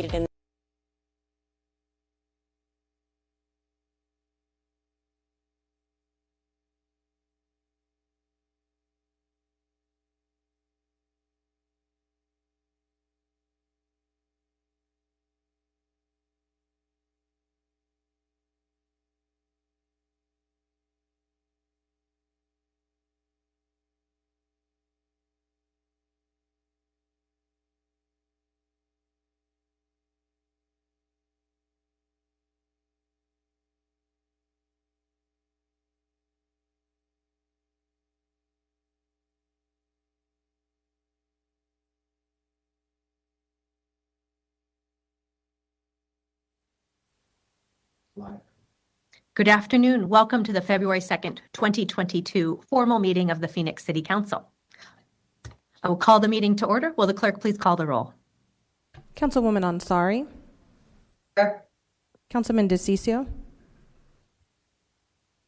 in Good afternoon. Welcome to the February 2nd, 2022 formal meeting of the Phoenix City Council. I will call the meeting to order. Will the clerk please call the roll? Councilwoman Ansari. Here. Councilman DeCiccio.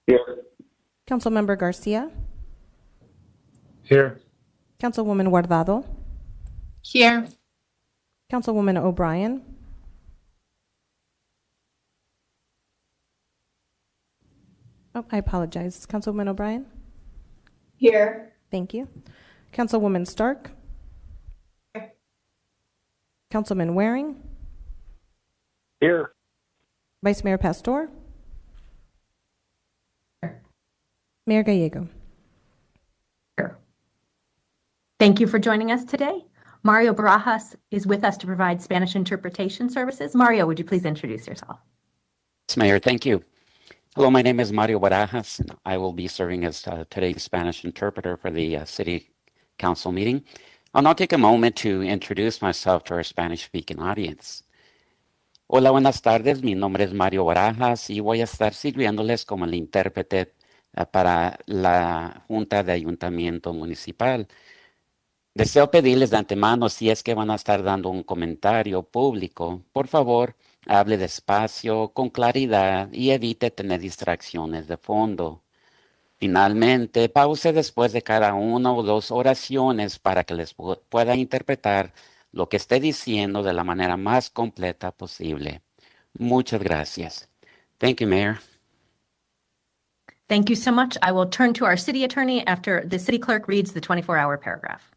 Here. Councilmember Garcia. Here. Councilwoman Guardado. here. Councilwoman O'Brien. Oh, I apologize. Councilwoman O'Brien. Here. Thank you. Councilwoman Stark. Here. Councilman Waring. Here. Vice Mayor Pastor. Here. Mayor Gallego. Here. Thank you for joining us today. Mario Barajas is with us to provide Spanish interpretation services. Mario, would you please introduce yourself? Yes, Mayor, thank you. Hello, my name is Mario Barajas, and I will be serving as today's Spanish interpreter for the City Council meeting. I'll now take a moment to introduce myself to our Spanish-speaking audience. Hola, buenas tardes. Mi nombre es Mario Barajas y voy a estar sirviéndoles como el intérprete para la Junta de Ayuntamiento Municipal. Deseo pedirles de antemano, si es que van a estar dando un comentario público, por favor, hable despacio, con claridad y evite tener distracciones de fondo. Finalmente, pause después de cada una o dos oraciones para que les pueda interpretar lo que esté diciendo de la manera más completa posible. Muchas gracias. Thank you, Mayor. Thank you so much. I will turn to our city attorney after the city clerk reads the 24-hour paragraph.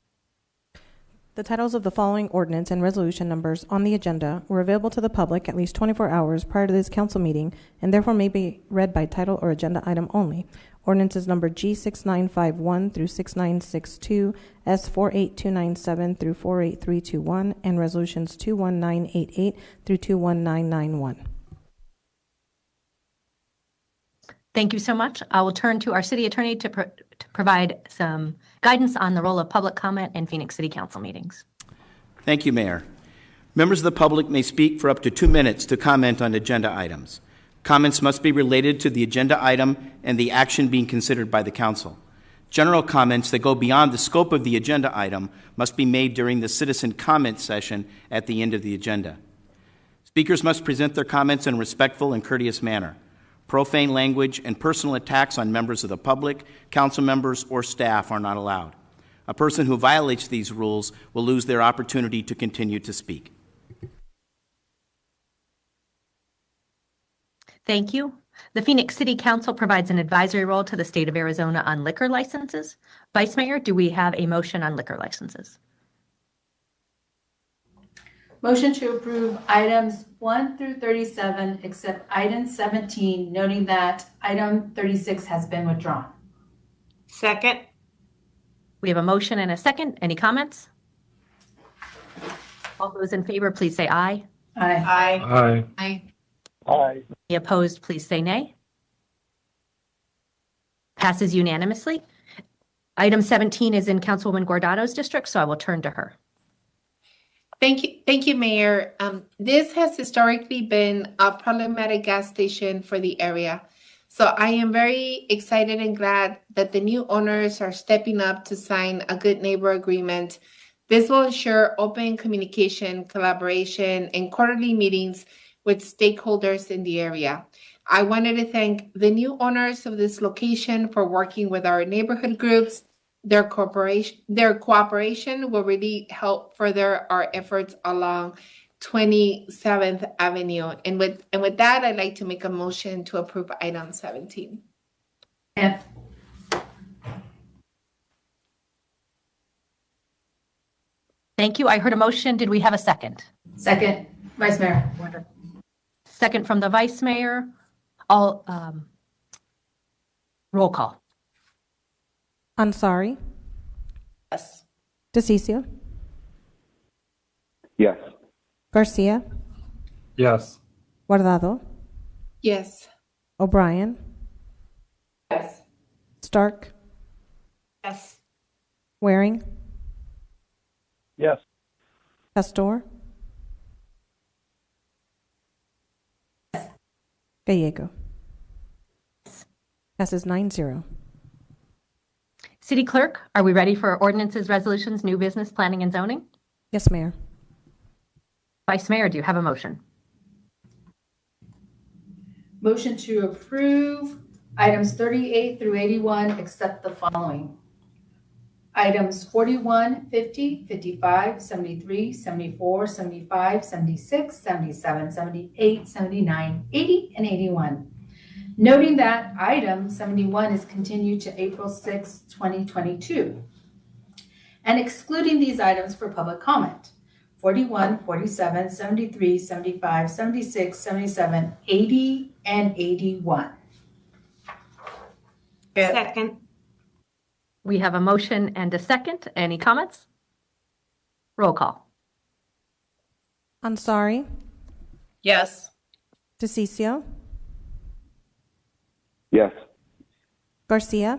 The titles of the following ordinance and resolution numbers on the agenda were available to the public at least 24 hours prior to this council meeting and therefore may be read by title or agenda item only. Ordinances number G6951 through 6962, S48297 through 48321, and resolutions 21988 through 21991. Thank you so much. I will turn to our city attorney to provide some guidance on the role of public comment in Phoenix City Council meetings. Thank you, Mayor. Members of the public may speak for up to 2 minutes to comment on agenda items. Comments must be related to the agenda item and the action being considered by the council. General comments that go beyond the scope of the agenda item must be made during the citizen comment session at the end of the agenda. Speakers must present their comments in a respectful and courteous manner. Profane language and personal attacks on members of the public, council members, or staff are not allowed. A person who violates these rules will lose their opportunity to continue to speak. Thank you. The Phoenix City Council provides an advisory role to the state of Arizona on liquor licenses. Vice Mayor, do we have a motion on liquor licenses? Motion to approve items 1 through 37, except item 17, noting that item 36 has been withdrawn. Second. We have a motion and a second. Any comments? All those in favor, please say aye. Aye. Aye. Aye. Aye. Any opposed, please say nay. Passes unanimously. Item 17 is in Councilwoman Guardado's district, so I will turn to her. Thank you, Mayor. This has historically been a problematic gas station for the area. So I am very excited and glad that the new owners are stepping up to sign a good neighbor agreement. This will ensure open communication, collaboration, and quarterly meetings with stakeholders in the area. I wanted to thank the new owners of this location for working with our neighborhood groups. Their cooperation will really help further our efforts along 27th Avenue. And with that, I'd like to make a motion to approve item 17. And Thank you. I heard a motion. Did we have a second? second, Vice Mayor. Second from the Vice Mayor. All roll call. Ansari, Yes. DeCiccio, Yes. Garcia, Yes. Guardado, Yes. O'Brien, Yes. Stark, Yes. Waring, Yes. Pastor, Gallego. Passes 9-0. City Clerk, are we ready for ordinances, resolutions, new business, planning and zoning? Yes, Mayor. Vice Mayor, do you have a motion? Motion to approve items 38 through 81, except the following. Items 41, 50, 55, 73, 74, 75, 76, 77, 78, 79, 80, and 81. Noting that item 71 is continued to April 6, 2022. And excluding these items for public comment. 41, 47, 73, 75, 76, 77, 80, and 81. Second. We have a motion and a second. Any comments? Roll call. Ansari, Yes. DeCiccio, Yes. Garcia,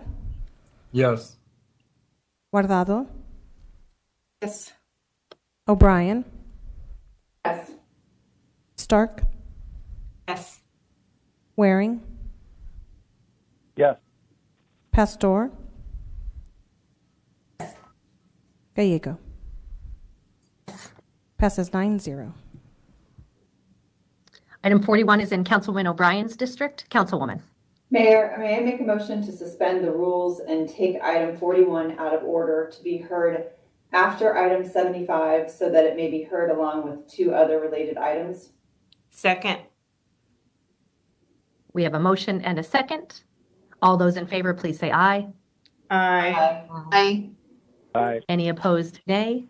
Yes. Guardado, Yes. O'Brien, Yes. Stark, Yes. Waring, Yes. Pastor, Gallego. Passes 9-0. Item 41 is in Councilwoman O'Brien's district. Councilwoman. Mayor, may I make a motion to suspend the rules and take item 41 out of order to be heard after item 75 so that it may be heard along with two other related items? Second. We have a motion and a second. All those in favor, please say aye. Aye. Aye. Aye. Any opposed, nay.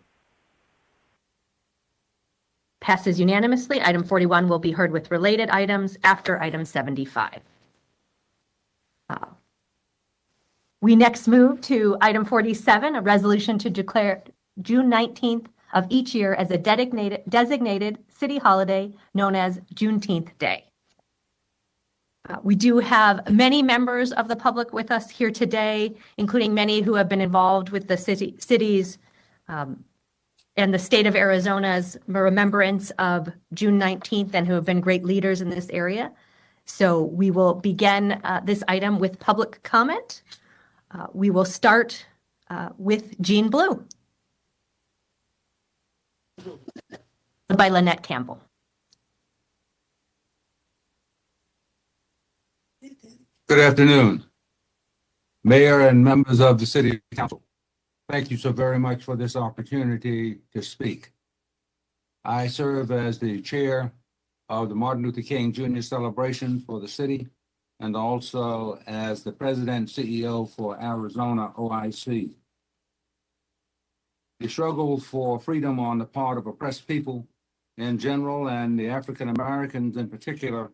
Passes unanimously. Item 41 will be heard with related items after item 75. We next move to item 47, a resolution to declare June 19th of each year as a designated city holiday known as Juneteenth Day. We do have many members of the public with us here today, including many who have been involved with the city's and the state of Arizona's remembrance of June 19th and who have been great leaders in this area. So we will begin this item with public comment. We will start with Jean Blue, followed by Lynette Campbell. Good afternoon, Mayor and members of the City Council. Thank you so very much for this opportunity to speak. I serve as the chair of the Martin Luther King Jr. celebration for the city and also as the president and CEO for Arizona OIC. The struggle for freedom on the part of oppressed people in general and the African Americans in particular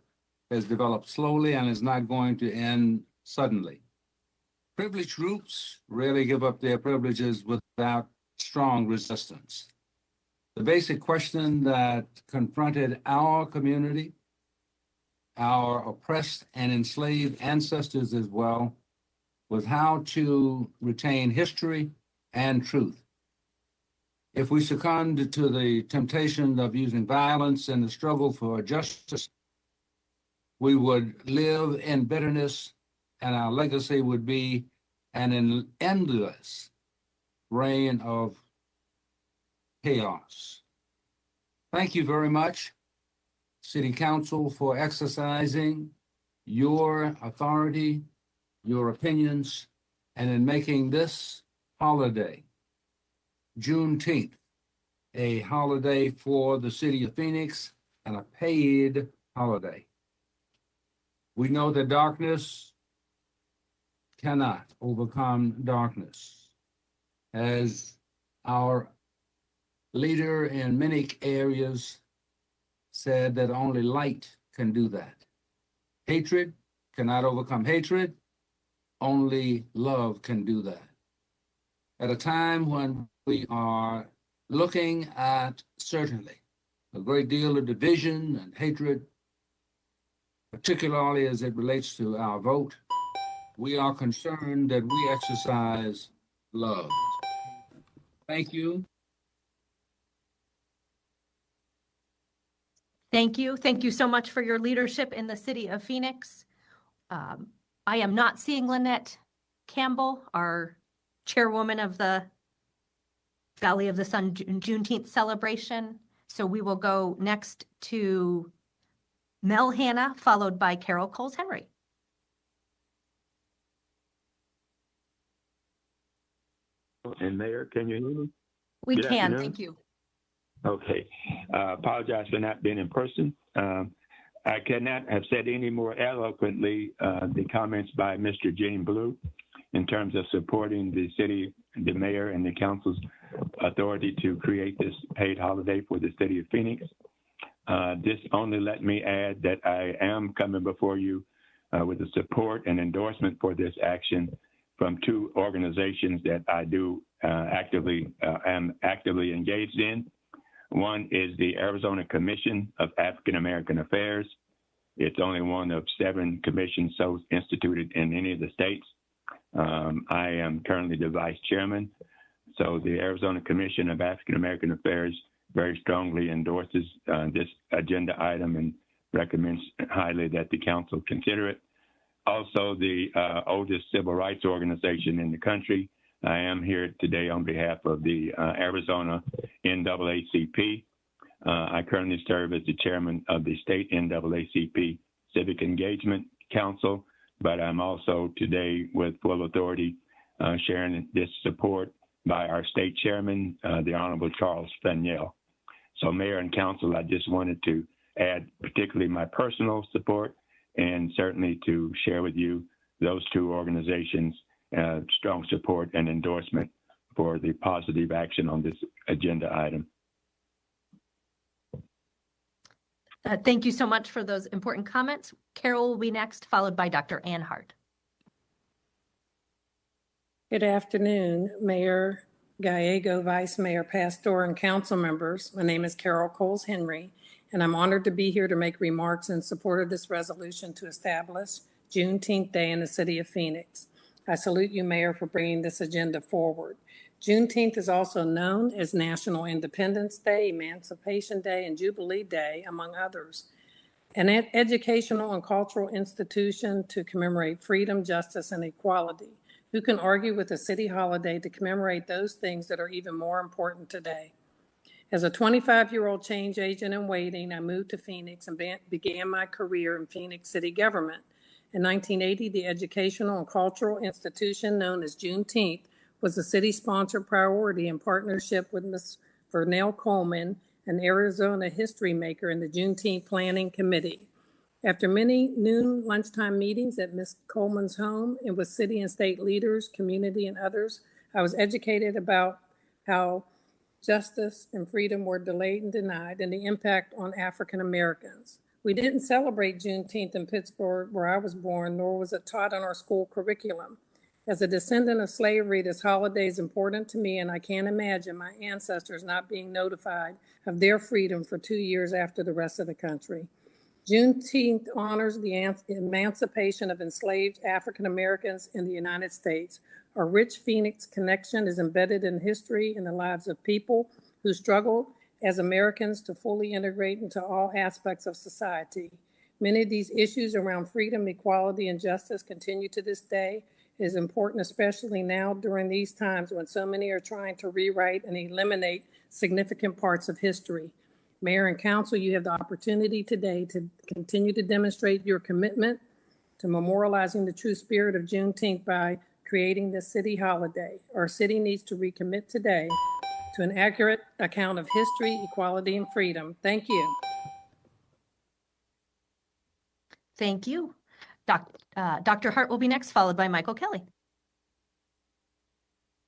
has developed slowly and is not going to end suddenly. Privileged groups rarely give up their privileges without strong resistance. The basic question that confronted our community, our oppressed and enslaved ancestors as well, was how to retain history and truth. If we succumbed to the temptation of using violence in the struggle for justice, we would live in bitterness and our legacy would be an endless reign of chaos. Thank you very much, City Council, for exercising your authority, your opinions, and in making this holiday, Juneteenth, a holiday for the city of Phoenix and a paid holiday. We know that darkness cannot overcome darkness. As our leader in many areas said, that only light can do that. Hatred cannot overcome hatred. Only love can do that. At a time when we are looking at certainly a great deal of division and hatred, particularly as it relates to our vote, we are concerned that we exercise love. Thank you. Thank you. Thank you so much for your leadership in the city of Phoenix. I am not seeing Lynette Campbell, our chairwoman of the Valley of the Sun Juneteenth celebration. So we will go next to Mel Hanna, followed by Carol Coles-Henry. And Mayor, can you hear me? We Good can, afternoon. thank you. Okay. Apologize for not being in person. I cannot have said any more eloquently the comments by Mr. Gene Blue in terms of supporting the city, the mayor, and the council's authority to create this paid holiday for the city of Phoenix. This only let me add that I am coming before you with the support and endorsement for this action from two organizations that I do am actively engaged in. One is the Arizona Commission of African American Affairs. It's only one of 7 commissions so instituted in any of the states. I am currently the vice chairman. So the Arizona Commission of African American Affairs very strongly endorses this agenda item and recommends highly that the council consider it. Also, the oldest civil rights organization in the country. I am here today on behalf of the Arizona NAACP. I currently serve as the chairman of the state NAACP Civic Engagement Council, but I'm also today with full authority sharing this support by our state chairman, the Honorable Charles Faniel. So Mayor and Council, I just wanted to add particularly my personal support and certainly to share with you those two organizations' strong support and endorsement for the positive action on this agenda item. Thank you so much for those important comments. Carol will be next, followed by Dr. Ann Hart. Good afternoon, Mayor Gallego, Vice Mayor Pastor, and council members. My name is Carol Coles-Henry, and I'm honored to be here to make remarks in support of this resolution to establish Juneteenth Day in the city of Phoenix. I salute you, Mayor, for bringing this agenda forward. Juneteenth is also known as National Independence Day, Emancipation Day, and Jubilee Day, among others. An educational and cultural institution to commemorate freedom, justice, and equality. Who can argue with a city holiday to commemorate those things that are even more important today? As a 25-year-old change agent in waiting, I moved to Phoenix and began my career in Phoenix city government. In 1980, the educational and cultural institution known as Juneteenth was a city-sponsored priority in partnership with Ms. Vernell Coleman, an Arizona history maker in the Juneteenth Planning Committee. After many noon lunchtime meetings at Ms. Coleman's home and with city and state leaders, community, and others, I was educated about how justice and freedom were delayed and denied and the impact on African Americans. We didn't celebrate Juneteenth in Pittsburgh, where I was born, nor was it taught in our school curriculum. As a descendant of slavery, this holiday is important to me, and I can't imagine my ancestors not being notified of their freedom for 2 years after the rest of the country. Juneteenth honors the emancipation of enslaved African Americans in the United States. Our rich Phoenix connection is embedded in history and the lives of people who struggled as Americans to fully integrate into all aspects of society. Many of these issues around freedom, equality, and justice continue to this day. It is important, especially now during these times when so many are trying to rewrite and eliminate significant parts of history. Mayor and Council, you have the opportunity today to continue to demonstrate your commitment to memorializing the true spirit of Juneteenth by creating this city holiday. Our city needs to recommit today to an accurate account of history, equality, and freedom. Thank you. Thank you. Dr. Hart will be next, followed by Michael Kelly.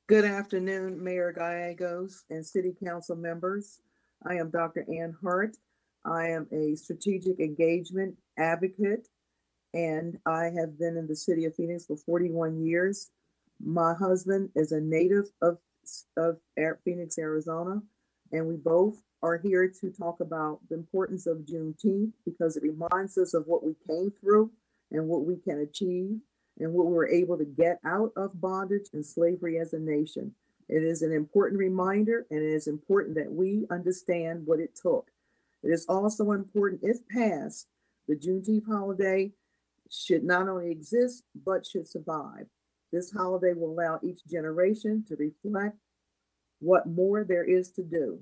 Good afternoon, Mayor Gallegos and City Council members. I am Dr. Ann Hart. I am a strategic engagement advocate, and I have been in the city of Phoenix for 41 years. My husband is a native of Phoenix, Arizona, and we both are here to talk about the importance of Juneteenth because it reminds us of what we came through and what we can achieve and what we were able to get out of bondage and slavery as a nation. It is an important reminder, and it is important that we understand what it took. It is also important, if passed, the Juneteenth holiday should not only exist, but should survive. This holiday will allow each generation to reflect what more there is to do.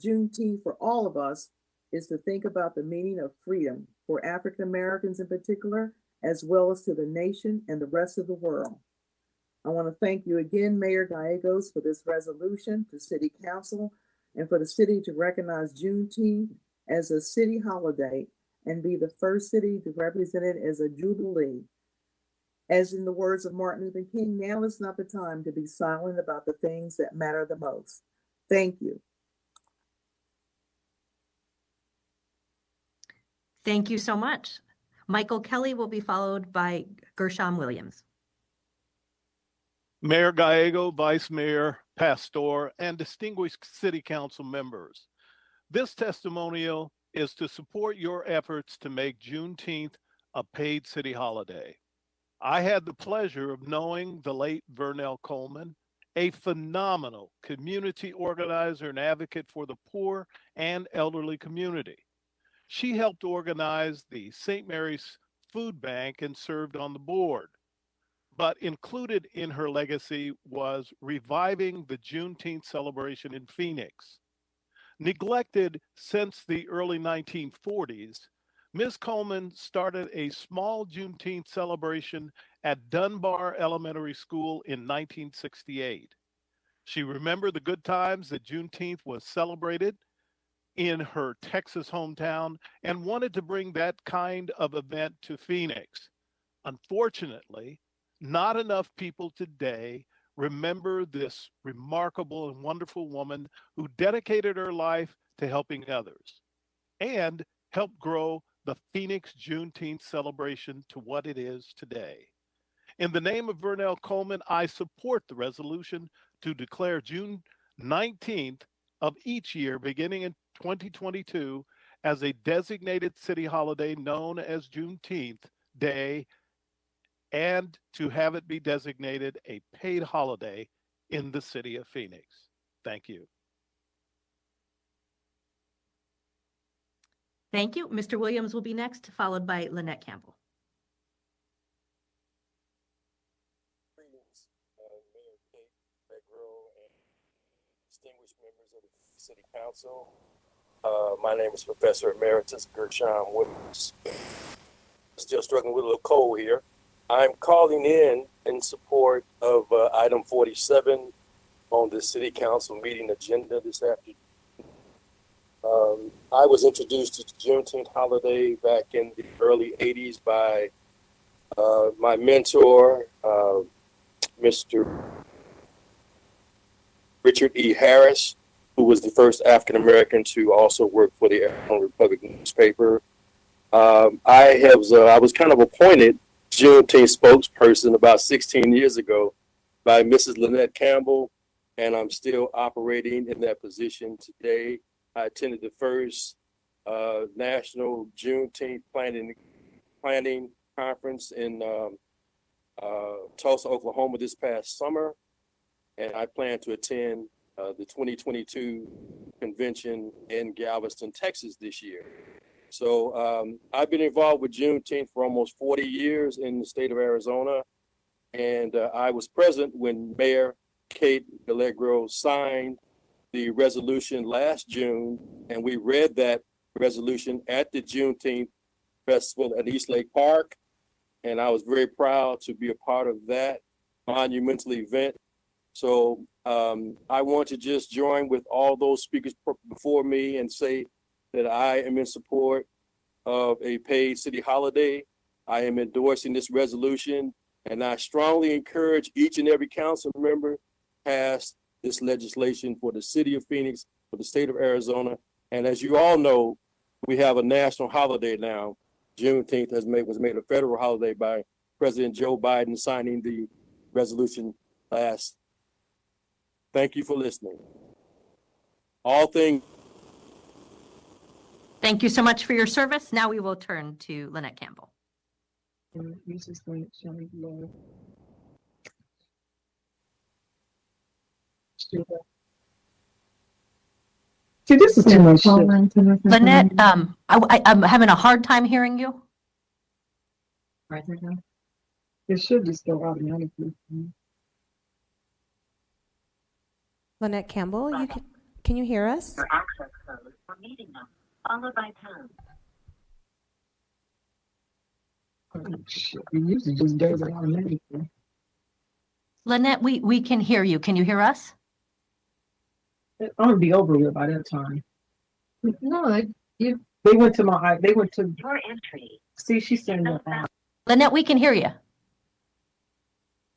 Juneteenth for all of us is to think about the meaning of freedom for African Americans in particular, as well as to the nation and the rest of the world. I want to thank you again, Mayor Gallegos, for this resolution, to City Council, and for the city to recognize Juneteenth as a city holiday and be the first city to represent it as a jubilee. As in the words of Martin Luther King, now is not the time to be silent about the things that matter the most. Thank you. Thank you so much. Michael Kelly will be followed by Gershom Williams. Mayor Gallego, Vice Mayor Pastor, and distinguished City Council members. This testimonial is to support your efforts to make Juneteenth a paid city holiday. I had the pleasure of knowing the late Vernell Coleman, a phenomenal community organizer and advocate for the poor and elderly community. She helped organize the St. Mary's Food Bank and served on the board. But included in her legacy was reviving the Juneteenth celebration in Phoenix. Neglected since the early 1940s, Ms. Coleman started a small Juneteenth celebration at Dunbar Elementary School in 1968. She remembered the good times that Juneteenth was celebrated in her Texas hometown and wanted to bring that kind of event to Phoenix. Unfortunately, not enough people today remember this remarkable and wonderful woman who dedicated her life to helping others and helped grow the Phoenix Juneteenth celebration to what it is today. In the name of Vernell Coleman, I support the resolution to declare June 19th of each year, beginning in 2022, as a designated city holiday known as Juneteenth Day, and to have it be designated a paid holiday in the city of Phoenix. Thank you. Thank you. Mr. Williams will be next, followed by Lynette Campbell. Greetings, Mayor Kate Begro and distinguished members of the City Council. My name is Professor Emeritus Gershom Williams. Still struggling with a little cold here. I'm calling in support of item 47 on the City Council meeting agenda this afternoon. I was introduced to the Juneteenth holiday back in the early 80s by my mentor, Mr. Richard E. Harris, who was the first African-American to also work for the Arizona Republic newspaper. I was kind of appointed Juneteenth spokesperson about 16 years ago by Mrs. Lynette Campbell, and I'm still operating in that position today. I attended the first National Juneteenth Planning Conference in Tulsa, Oklahoma this past summer, and I plan to attend the 2022 convention in Galveston, Texas this year. So I've been involved with Juneteenth for almost 40 years in the state of Arizona, and I was present when Mayor Kate Gallegro signed the resolution last June, and we read that resolution at the Juneteenth Festival at East Lake Park, and I was very proud to be a part of that monumental event. So I want to just join with all those speakers before me and say that I am in support of a paid city holiday. I am endorsing this resolution, and I strongly encourage each and every council member pass this legislation for the city of Phoenix, for the state of Arizona. And as you all know, we have a national holiday now. Juneteenth was made a federal holiday by President Joe Biden signing the resolution last. Thank you for listening. All things. Thank you so much for your service. Now we will turn to Lynette Campbell. See, this is too much. Lynette, I'm having a hard time hearing you. Right there. It should just go automatically. Lynette Campbell, can you hear us? Your access code for meeting number followed by pound. It usually just does it automatically. Lynette, we can hear you. Can you hear us? I'm gonna be over here by that time. No, they went to Your entry. see, she's saying that. Lynette, we can hear you.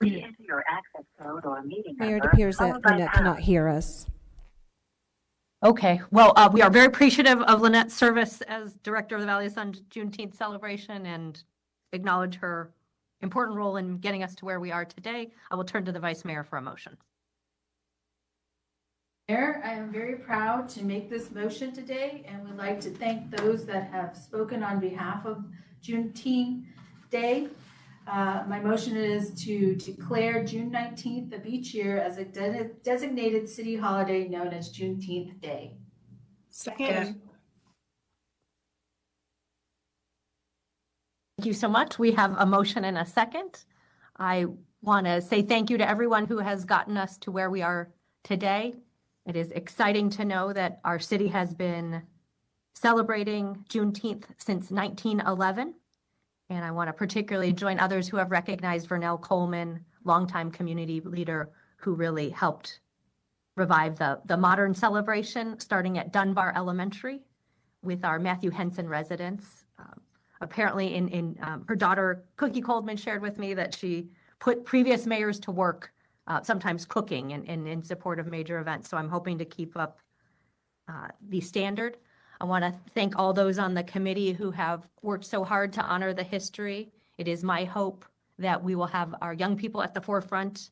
Please enter your access code or meeting Mayor, it number appears followed that by Lynette pound. cannot hear us. Okay, well, we are very appreciative of Lynette's service as Director of the Valley of Sun Juneteenth celebration and acknowledge her important role in getting us to where we are today. I will turn to the Vice Mayor for a motion. Mayor, I am very proud to make this motion today and would like to thank those that have spoken on behalf of Juneteenth Day. My motion is to declare June 19th of each year as a designated city holiday known as Juneteenth Day. Second. Thank you so much. We have a motion and a second. I want to say thank you to everyone who has gotten us to where we are today. It is exciting to know that our city has been celebrating Juneteenth since 1911. And I want to particularly join others who have recognized Vernell Coleman, longtime community leader, who really helped revive the modern celebration, starting at Dunbar Elementary with our Matthew Henson residents. Apparently, in her daughter, Cookie Coleman, shared with me that she put previous mayors to work, sometimes cooking and in support of major events. So I'm hoping to keep up the standard. I want to thank all those on the committee who have worked so hard to honor the history. It is my hope that we will have our young people at the forefront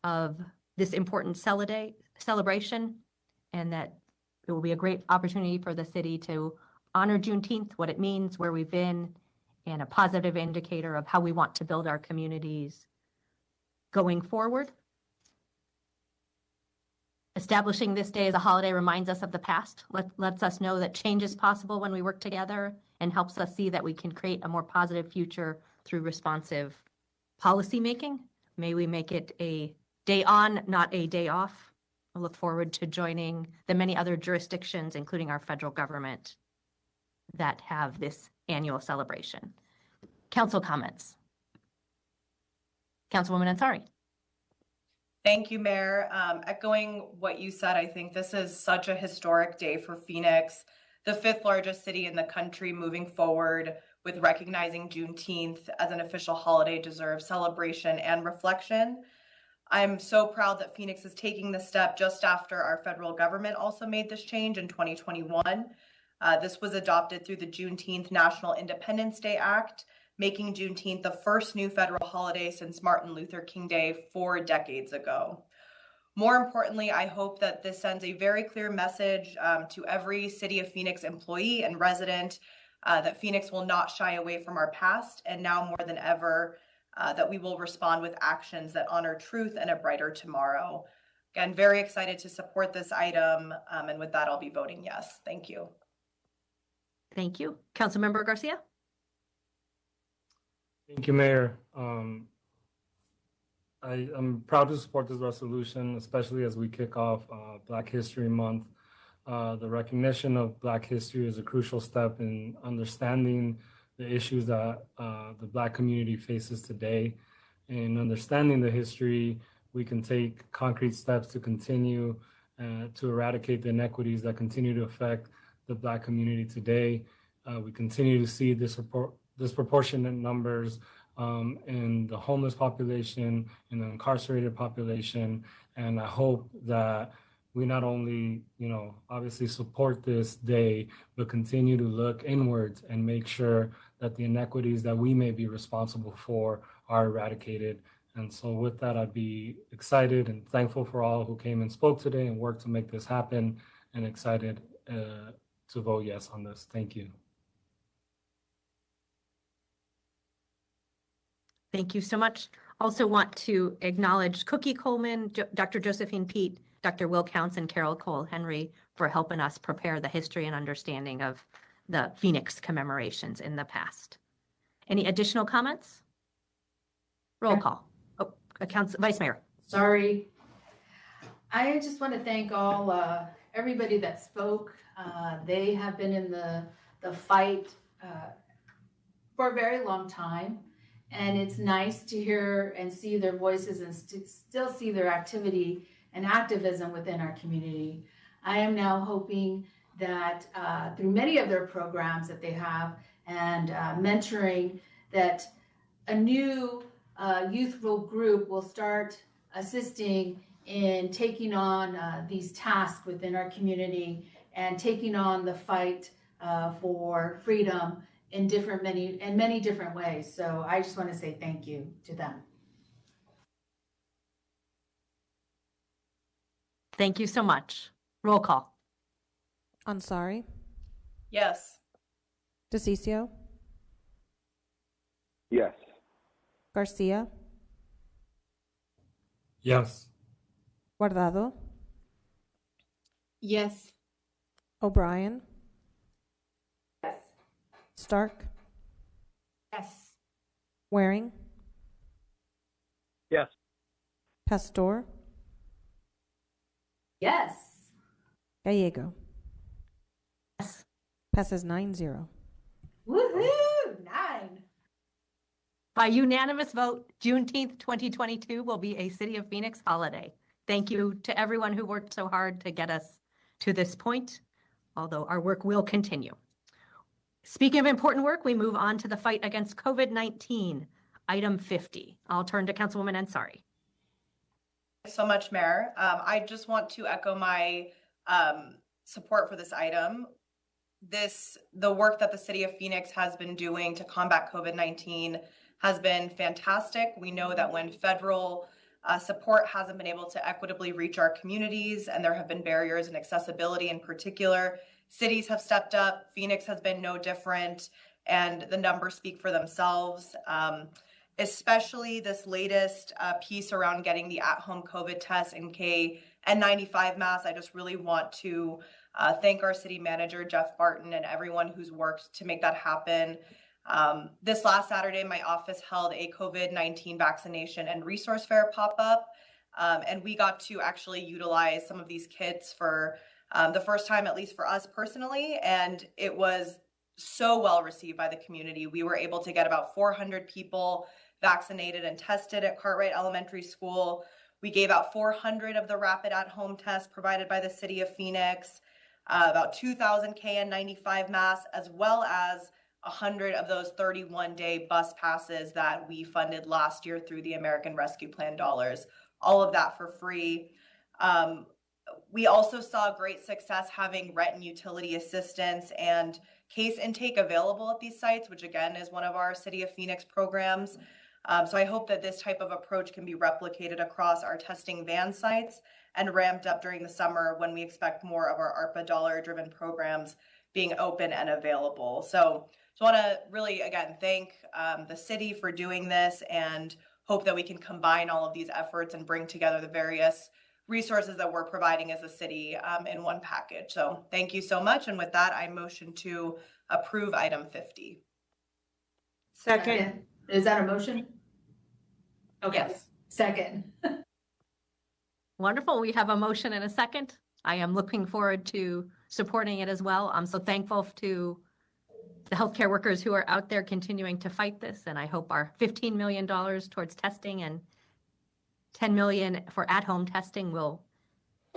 of this important celebration, and that it will be a great opportunity for the city to honor Juneteenth, what it means, where we've been, and a positive indicator of how we want to build our communities going forward. Establishing this day as a holiday reminds us of the past, lets us know that change is possible when we work together, and helps us see that we can create a more positive future through responsive policymaking. May we make it a day on, not a day off. I look forward to joining the many other jurisdictions, including our federal government, that have this annual celebration. Council comments. Councilwoman Ansari. Thank you, Mayor. Echoing what you said, I think this is such a historic day for Phoenix, the fifth largest city in the country. Moving forward with recognizing Juneteenth as an official holiday deserves celebration and reflection. I'm so proud that Phoenix is taking this step just after our federal government also made this change in 2021. This was adopted through the Juneteenth National Independence Day Act, making Juneteenth the first new federal holiday since Martin Luther King Day 4 decades ago. More importantly, I hope that this sends a very clear message to every City of Phoenix employee and resident that Phoenix will not shy away from our past, and now more than ever, that we will respond with actions that honor truth and a brighter tomorrow. Again, very excited to support this item, and with that, I'll be voting yes. Thank you. Thank you. Councilmember Garcia. Thank you, Mayor. I'm proud to support this resolution, especially as we kick off Black History Month. The recognition of Black history is a crucial step in understanding the issues that the Black community faces today. And understanding the history we can take concrete steps to continue to eradicate the inequities that continue to affect the Black community today. We continue to see disproportionate numbers in the homeless population, in the incarcerated population, and I hope that we not only, obviously support this day, but continue to look inwards and make sure that the inequities that we may be responsible for are eradicated. And so with that, I'd be excited and thankful for all who came and spoke today and worked to make this happen, and excited to vote yes on this. Thank you. Thank you so much. Also want to acknowledge Cookie Coleman, Dr. Josephine Pete, Dr. Will Counts, and Carol Cole Henry for helping us prepare the history and understanding of the Phoenix commemorations in the past. Any additional comments? Roll call. Oh, Vice Mayor. Sorry. I just want to thank everybody that spoke. They have been in the fight for a very long time. And it's nice to hear and see their voices and still see their activity and activism within our community. I am now hoping that through many of their programs that they have and mentoring, that a new youthful group will start assisting in taking on these tasks within our community and taking on the fight for freedom in many different ways. So I just want to say thank you to them. Thank you so much. Roll call. Ansari, Yes. DeCiccio, Yes. Garcia, Yes. Guardado, Yes. O'Brien, Yes. Stark, Yes. Waring, Yes. Pastor, Yes. Gallego. Yes. Passes 9-0. Woohoo! 9. By unanimous vote, Juneteenth 2022 will be a City of Phoenix holiday. Thank you to everyone who worked so hard to get us to this point, although our work will continue. Speaking of important work, we move on to the fight against COVID-19, item 50. I'll turn to Councilwoman Ansari. Thanks so much, Mayor. I just want to echo my support for this item. The work that the City of Phoenix has been doing to combat COVID-19 has been fantastic. We know that when federal support hasn't been able to equitably reach our communities, and there have been barriers in accessibility in particular, cities have stepped up. Phoenix has been no different, and the numbers speak for themselves. Especially this latest piece around getting the at-home COVID test and N95 masks. I just really want to thank our city manager, Jeff Barton, and everyone who's worked to make that happen. This last Saturday, my office held a COVID-19 vaccination and resource fair pop-up, and we got to actually utilize some of these kits for the first time, at least for us personally, and it was so well received by the community. We were able to get about 400 people vaccinated and tested at Cartwright Elementary School. We gave out 400 of the rapid at-home tests provided by the City of Phoenix, about 2,000 KN95 masks, as well as 100 of those 31-day bus passes that we funded last year through the American Rescue Plan dollars. All of that for free. We also saw great success having rent and utility assistance and case intake available at these sites, which again is one of our City of Phoenix programs. So I hope that this type of approach can be replicated across our testing van sites and ramped up during the summer when we expect more of our ARPA dollar-driven programs being open and available. So I want to really, again, thank the city for doing this and hope that we can combine all of these efforts and bring together the various resources that we're providing as a city in one package. So thank you so much. And with that, I motion to approve item 50. Second. Is that a motion? Okay. Yes. Second. Wonderful. We have a motion and a second. I am looking forward to supporting it as well. I'm so thankful to the healthcare workers who are out there continuing to fight this, and I hope our $15 million towards testing and $10 million for at-home testing will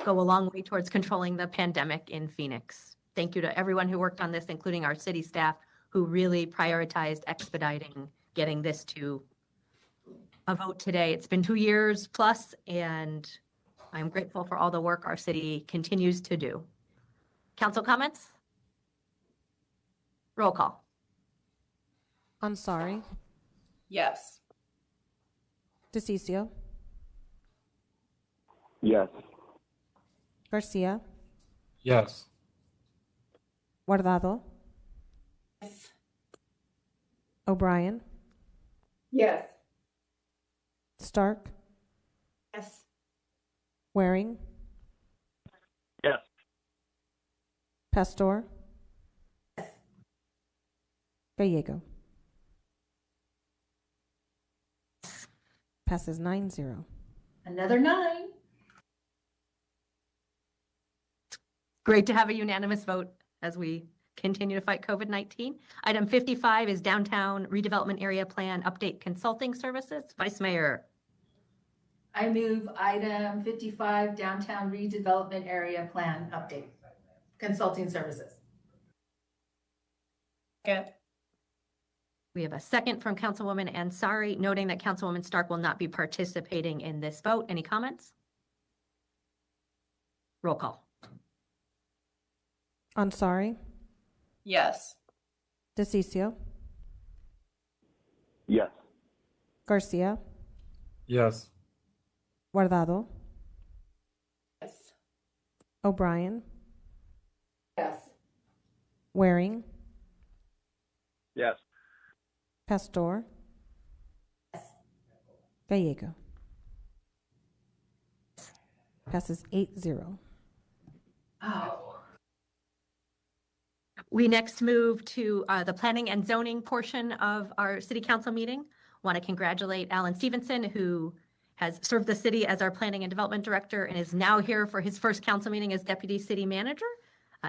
go a long way towards controlling the pandemic in Phoenix. Thank you to everyone who worked on this, including our city staff, who really prioritized expediting getting this to a vote today. It's been 2 years plus, and I'm grateful for all the work our city continues to do. Council comments? Roll call. Ansari, Yes. DeCiccio, Yes. Garcia, Yes. Guardado, Yes. O'Brien, Yes. Stark, Yes. Waring, Yes. Pastor, Yes. Gallego. Passes 9-0. Another 9. Great to have a unanimous vote as we continue to fight COVID-19. Item 55 is Downtown Redevelopment Area Plan Update Consulting Services. Vice Mayor. I move item 55, Downtown Redevelopment Area Plan Update, Consulting Services. Second. We have a second from Councilwoman Ansari, noting that Councilwoman Stark will not be participating in this vote. Any comments? Roll call. Ansari, Yes. DeCiccio, Yes. Garcia, Yes. Guardado, Yes. O'Brien, Yes. Waring, Yes. Pastor, Yes. Gallego. Passes 8-0. Oh. We next move to the planning and zoning portion of our city council meeting. Want to congratulate Alan Stevenson, who has served the city as our planning and development director and is now here for his first council meeting as deputy city manager.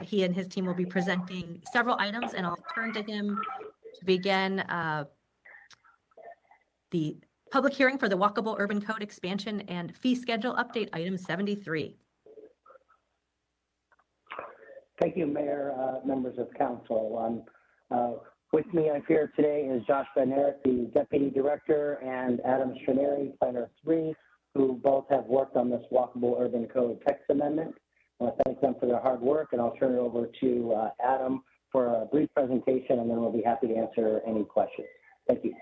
He and his team will be presenting several items, and I'll turn to him to begin the public hearing for the Walkable Urban Code expansion and fee schedule update, item 73. Thank you, Mayor, members of council. With me here today is Josh Van Erich, the Deputy Director, and Adam Schreneri, Planner 3, who both have worked on this Walkable Urban Code text amendment. I want to thank them for their hard work, and I'll turn it over to Adam for a brief presentation, and then we'll be happy to answer any questions. Thank you.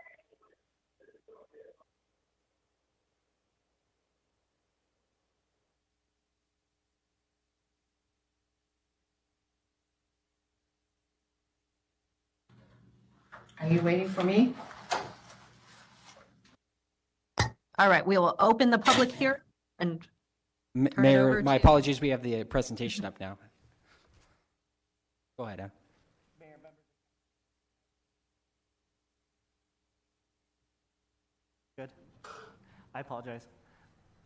Are you waiting for me? All right, we will open the public hearing and turn it Mayor, over my to- apologies. We have the presentation up now. Go ahead, Em. Good. I apologize.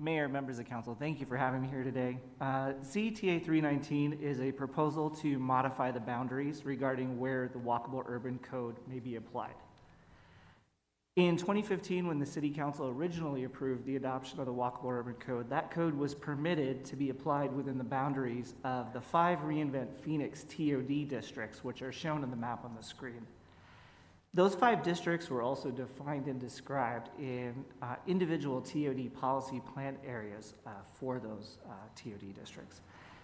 Mayor, members of council, thank you for having me here today. CTA 319 is a proposal to modify the boundaries regarding where the Walkable Urban Code may be applied. In 2015, when the City Council originally approved the adoption of the Walkable Urban Code, that code was permitted to be applied within the boundaries of the 5 Reinvent Phoenix TOD districts, which are shown in the map on the screen. Those 5 districts were also defined and described in individual TOD policy plan areas for those TOD districts.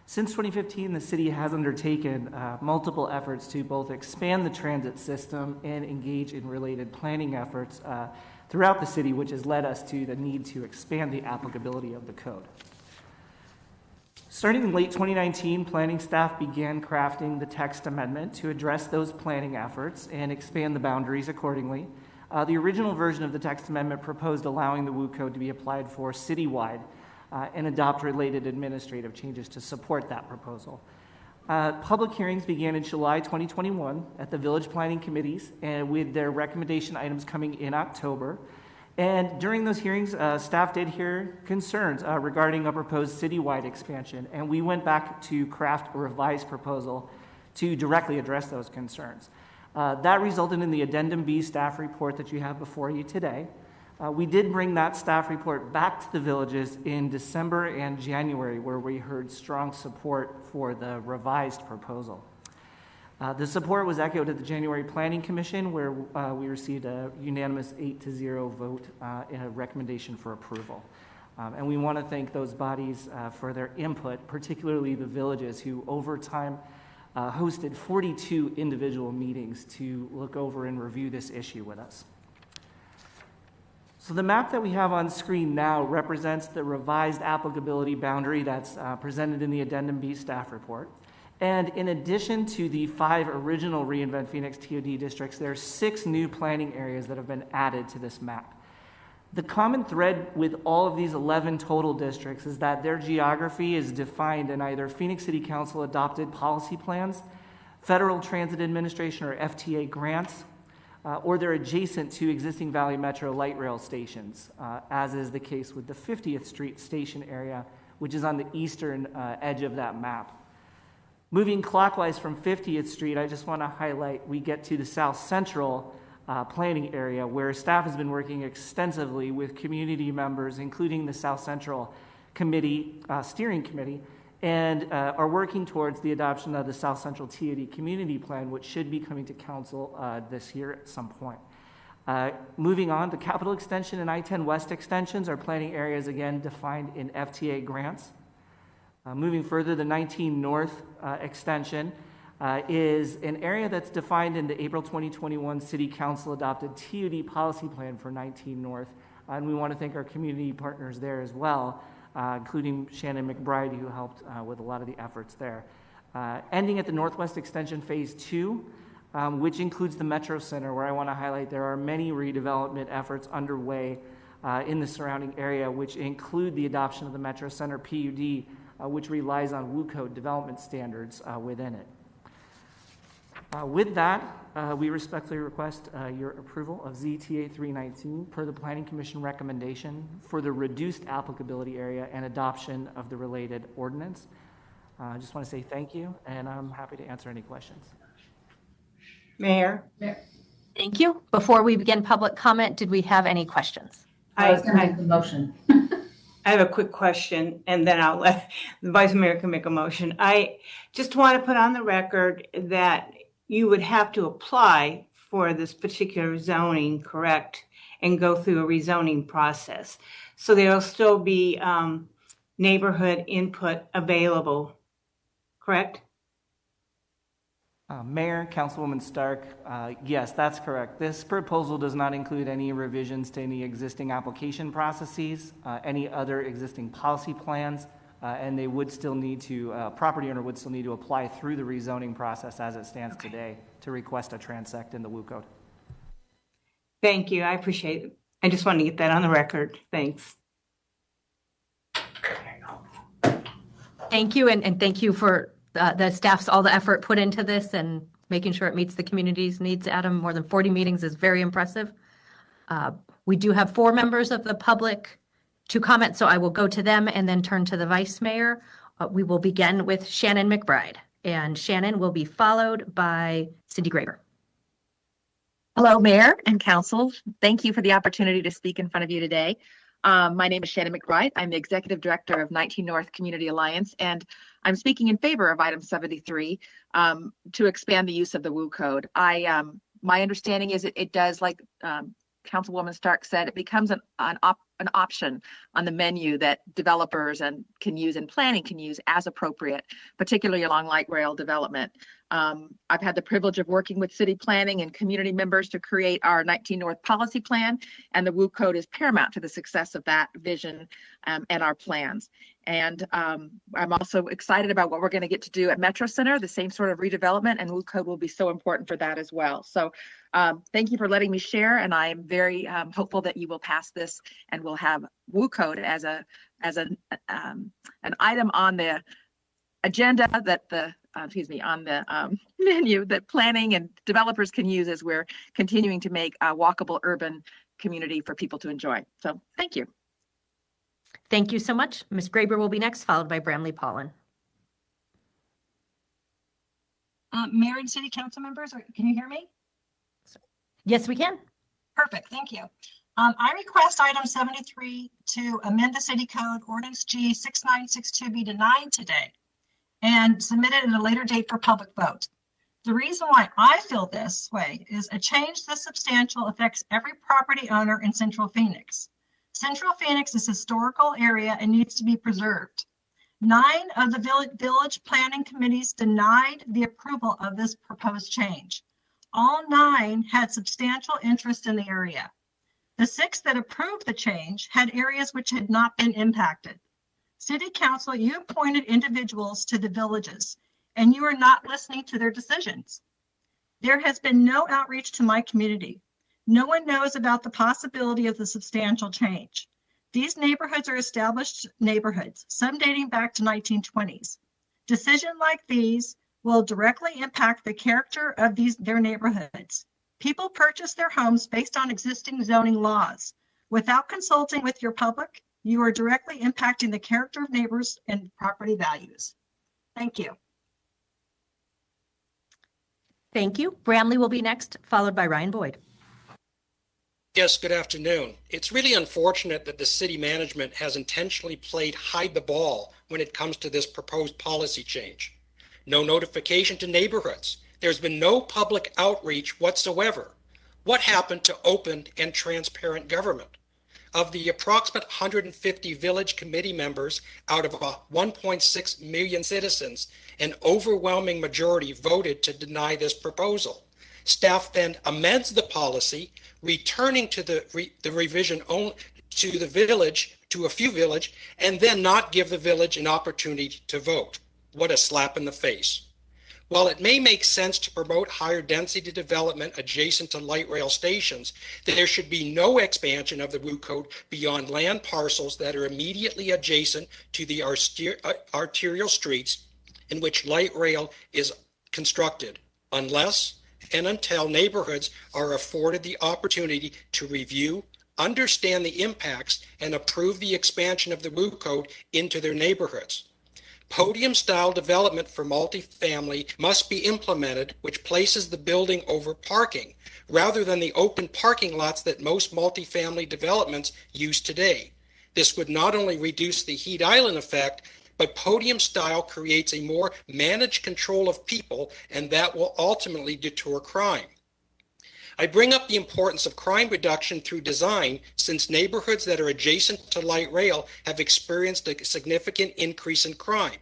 Since 2015, the city has undertaken multiple efforts to both expand the transit system and engage in related planning efforts throughout the city, which has led us to the need to expand the applicability of the code. Starting in late 2019, planning staff began crafting the text amendment to address those planning efforts and expand the boundaries accordingly. The original version of the text amendment proposed allowing the WU code to be applied for citywide and adopt related administrative changes to support that proposal. Public hearings began in July 2021 at the village planning committees, and with their recommendation items coming in October. And during those hearings, staff did hear concerns regarding a proposed citywide expansion, and we went back to craft a revised proposal to directly address those concerns. That resulted in the Addendum B staff report that you have before you today. We did bring that staff report back to the villages in December and January, where we heard strong support for the revised proposal. The support was echoed at the January Planning Commission, where we received a unanimous 8-0 vote in a recommendation for approval. And we want to thank those bodies for their input, particularly the villages, who over time hosted 42 individual meetings to look over and review this issue with us. So the map that we have on screen now represents the revised applicability boundary that's presented in the Addendum B staff report. And in addition to the 5 original Reinvent Phoenix TOD districts, there are 6 new planning areas that have been added to this map. The common thread with all of these 11 total districts is that their geography is defined in either Phoenix City Council adopted policy plans, Federal Transit Administration or FTA grants, or they're adjacent to existing Valley Metro light rail stations, as is the case with the 50th Street station area, which is on the eastern edge of that map. Moving clockwise from 50th Street, I just want to highlight we get to the South Central planning area, where staff has been working extensively with community members, including the South Central Committee, Steering Committee, and are working towards the adoption of the South Central TOD Community Plan, which should be coming to Council this year at some point. Moving on, the Capital Extension and I-10 West extensions are planning areas, again, defined in FTA grants. Moving further, the 19 North extension is an area that's defined in the April 2021 City Council adopted TOD policy plan for 19 North. And we want to thank our community partners there as well, including Shannon McBride, who helped with a lot of the efforts there. Ending at the Northwest Extension Phase 2, which includes the Metro Center, where I want to highlight there are many redevelopment efforts underway in the surrounding area, which include the adoption of the Metro Center PUD, which relies on WU Code development standards within it. With that, we respectfully request your approval of ZTA 319 per the Planning Commission recommendation for the reduced applicability area and adoption of the related ordinance. I just want to say thank you, and I'm happy to answer any questions. Mayor? Thank you. Before we begin public comment, did we have any questions? I was going to make the motion. I have a quick question, and then I'll let the Vice Mayor can make a motion. I just want to put on the record that you would have to apply for this particular zoning, correct, and go through a rezoning process. So there'll still be neighborhood input available, correct? Mayor, Councilwoman Stark, yes, that's correct. This proposal does not include any revisions to any existing application processes, any other existing policy plans, and they would still need to, property owner would still need to apply through the rezoning process as it stands today to request a transect in the WU Code. Thank you. I appreciate it. I just wanted to get that on the record. Thanks. Thank you, and thank you for the staff's all the effort put into this and making sure it meets the community's needs. Adam, more than 40 meetings is very impressive. We do have 4 members of the public to comment, so I will go to them and then turn to the Vice Mayor. We will begin with Shannon McBride, and Shannon will be followed by Cindy Graber. Hello, Mayor and Council. Thank you for the opportunity to speak in front of you today. My name is Shannon McBride. I'm the Executive Director of 19 North Community Alliance, and I'm speaking in favor of item 73 to expand the use of the WU Code. My understanding is it does, like Councilwoman Stark said, it becomes an option on the menu that developers can use and planning can use as appropriate, particularly along light rail development. I've had the privilege of working with city planning and community members to create our 19 North policy plan, and the WU Code is paramount to the success of that vision and our plans. And I'm also excited about what we're going to get to do at Metro Center, the same sort of redevelopment, and WU Code will be so important for that as well. So thank you for letting me share, and I am very hopeful that you will pass this and we'll have WU Code as an item on the agenda that on the menu that planning and developers can use as we're continuing to make a walkable urban community for people to enjoy. So thank you. Thank you so much. Ms. Graber will be next, followed by Bramley Paulin. Mayor and City Council members, can you hear me? Yes, we can. Perfect, thank you. I request item 73 to amend the city code ordinance G 6962 be denied today and submitted at a later date for public vote. The reason why I feel this way is a change this substantial affects every property owner in Central Phoenix. Central Phoenix is a historical area and needs to be preserved. 9 of the village planning committees denied the approval of this proposed change. All 9 had substantial interest in the area. The 6 that approved the change had areas which had not been impacted. City Council, you appointed individuals to the villages, and you are not listening to their decisions. There has been no outreach to my community. No one knows about the possibility of the substantial change. These neighborhoods are established neighborhoods, some dating back to 1920s. Decisions like these will directly impact the character of their neighborhoods. People purchase their homes based on existing zoning laws. Without consulting with your public, you are directly impacting the character of neighbors and property values. Thank you. Thank you. Bramley will be next, followed by Ryan Boyd. Yes, good afternoon. It's really unfortunate that the city management has intentionally played hide the ball when it comes to this proposed policy change. No notification to neighborhoods. There's been no public outreach whatsoever. What happened to open and transparent government? Of the approximate 150 village committee members out of 1.6 million citizens, an overwhelming majority voted to deny this proposal. Staff then amends the policy, returning to the revision only to the village, to a few village, and then not give the village an opportunity to vote. What a slap in the face. While it may make sense to promote higher density development adjacent to light rail stations, there should be no expansion of the WU code beyond land parcels that are immediately adjacent to the arterial streets in which light rail is constructed, unless and until neighborhoods are afforded the opportunity to review, understand the impacts, and approve the expansion of the WU code into their neighborhoods. Podium-style development for multifamily must be implemented, which places the building over parking, rather than the open parking lots that most multifamily developments use today. This would not only reduce the heat island effect, but podium style creates a more managed control of people, and that will ultimately deter crime. I bring up the importance of crime reduction through design, since neighborhoods that are adjacent to light rail have experienced a significant increase in crime.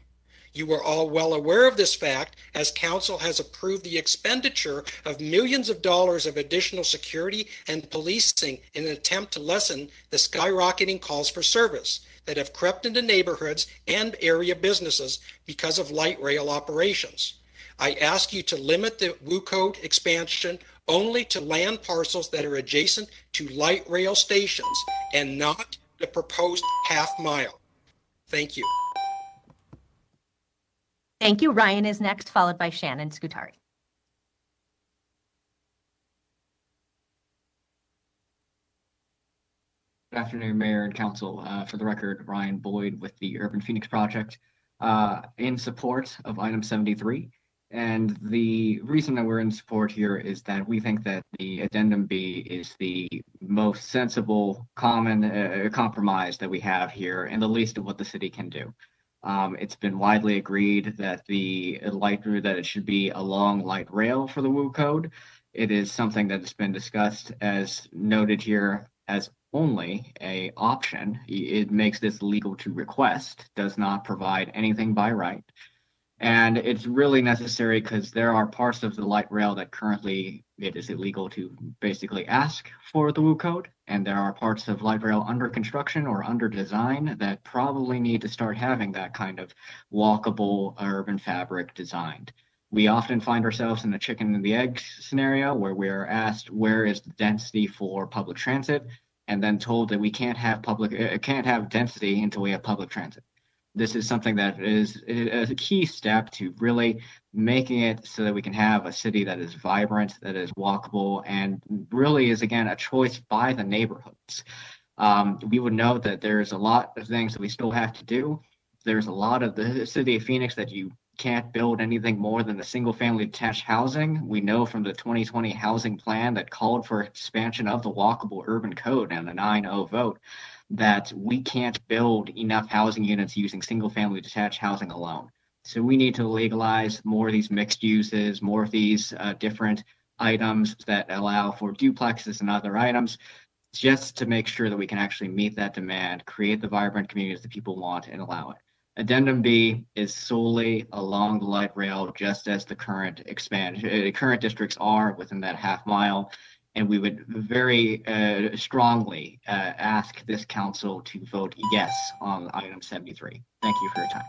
You are all well aware of this fact, as council has approved the expenditure of millions of dollars of additional security and policing in an attempt to lessen the skyrocketing calls for service that have crept into neighborhoods and area businesses because of light rail operations. I ask you to limit the WU code expansion only to land parcels that are adjacent to light rail stations and not the proposed half mile. Thank you. Thank you. Ryan is next, followed by Shannon Scutari. Good afternoon, Mayor and Council. For the record, Ryan Boyd with the Urban Phoenix Project in support of item 73. And the reason that we're in support here is that we think that the addendum B is the most sensible common compromise that we have here and the least of what the city can do. It's been widely agreed that that it should be along light rail for the WU code. It is something that has been discussed as noted here as only a option. It makes this legal to request, does not provide anything by right. And it's really necessary because there are parts of the light rail that currently it is illegal to basically ask for the WU code. And there are parts of light rail under construction or under design that probably need to start having that kind of walkable urban fabric designed. We often find ourselves in a chicken and the egg scenario where we are asked where is the density for public transit, and then told that we can't have density until we have public transit. This is something that is a key step to really making it so that we can have a city that is vibrant, that is walkable, and really is, again, a choice by the neighborhoods. We would note that there's a lot of things that we still have to do. There's a lot of the city of Phoenix that you can't build anything more than the single-family detached housing. We know from the 2020 housing plan that called for expansion of the walkable urban code and the 9-0 vote that we can't build enough housing units using single-family detached housing alone. So we need to legalize more of these mixed uses, more of these different items that allow for duplexes and other items, just to make sure that we can actually meet that demand, create the vibrant communities that people want, and allow it. Addendum B is solely along the light rail, just as the current current districts are within that half mile. And we would very strongly ask this council to vote yes on item 73. Thank you for your time.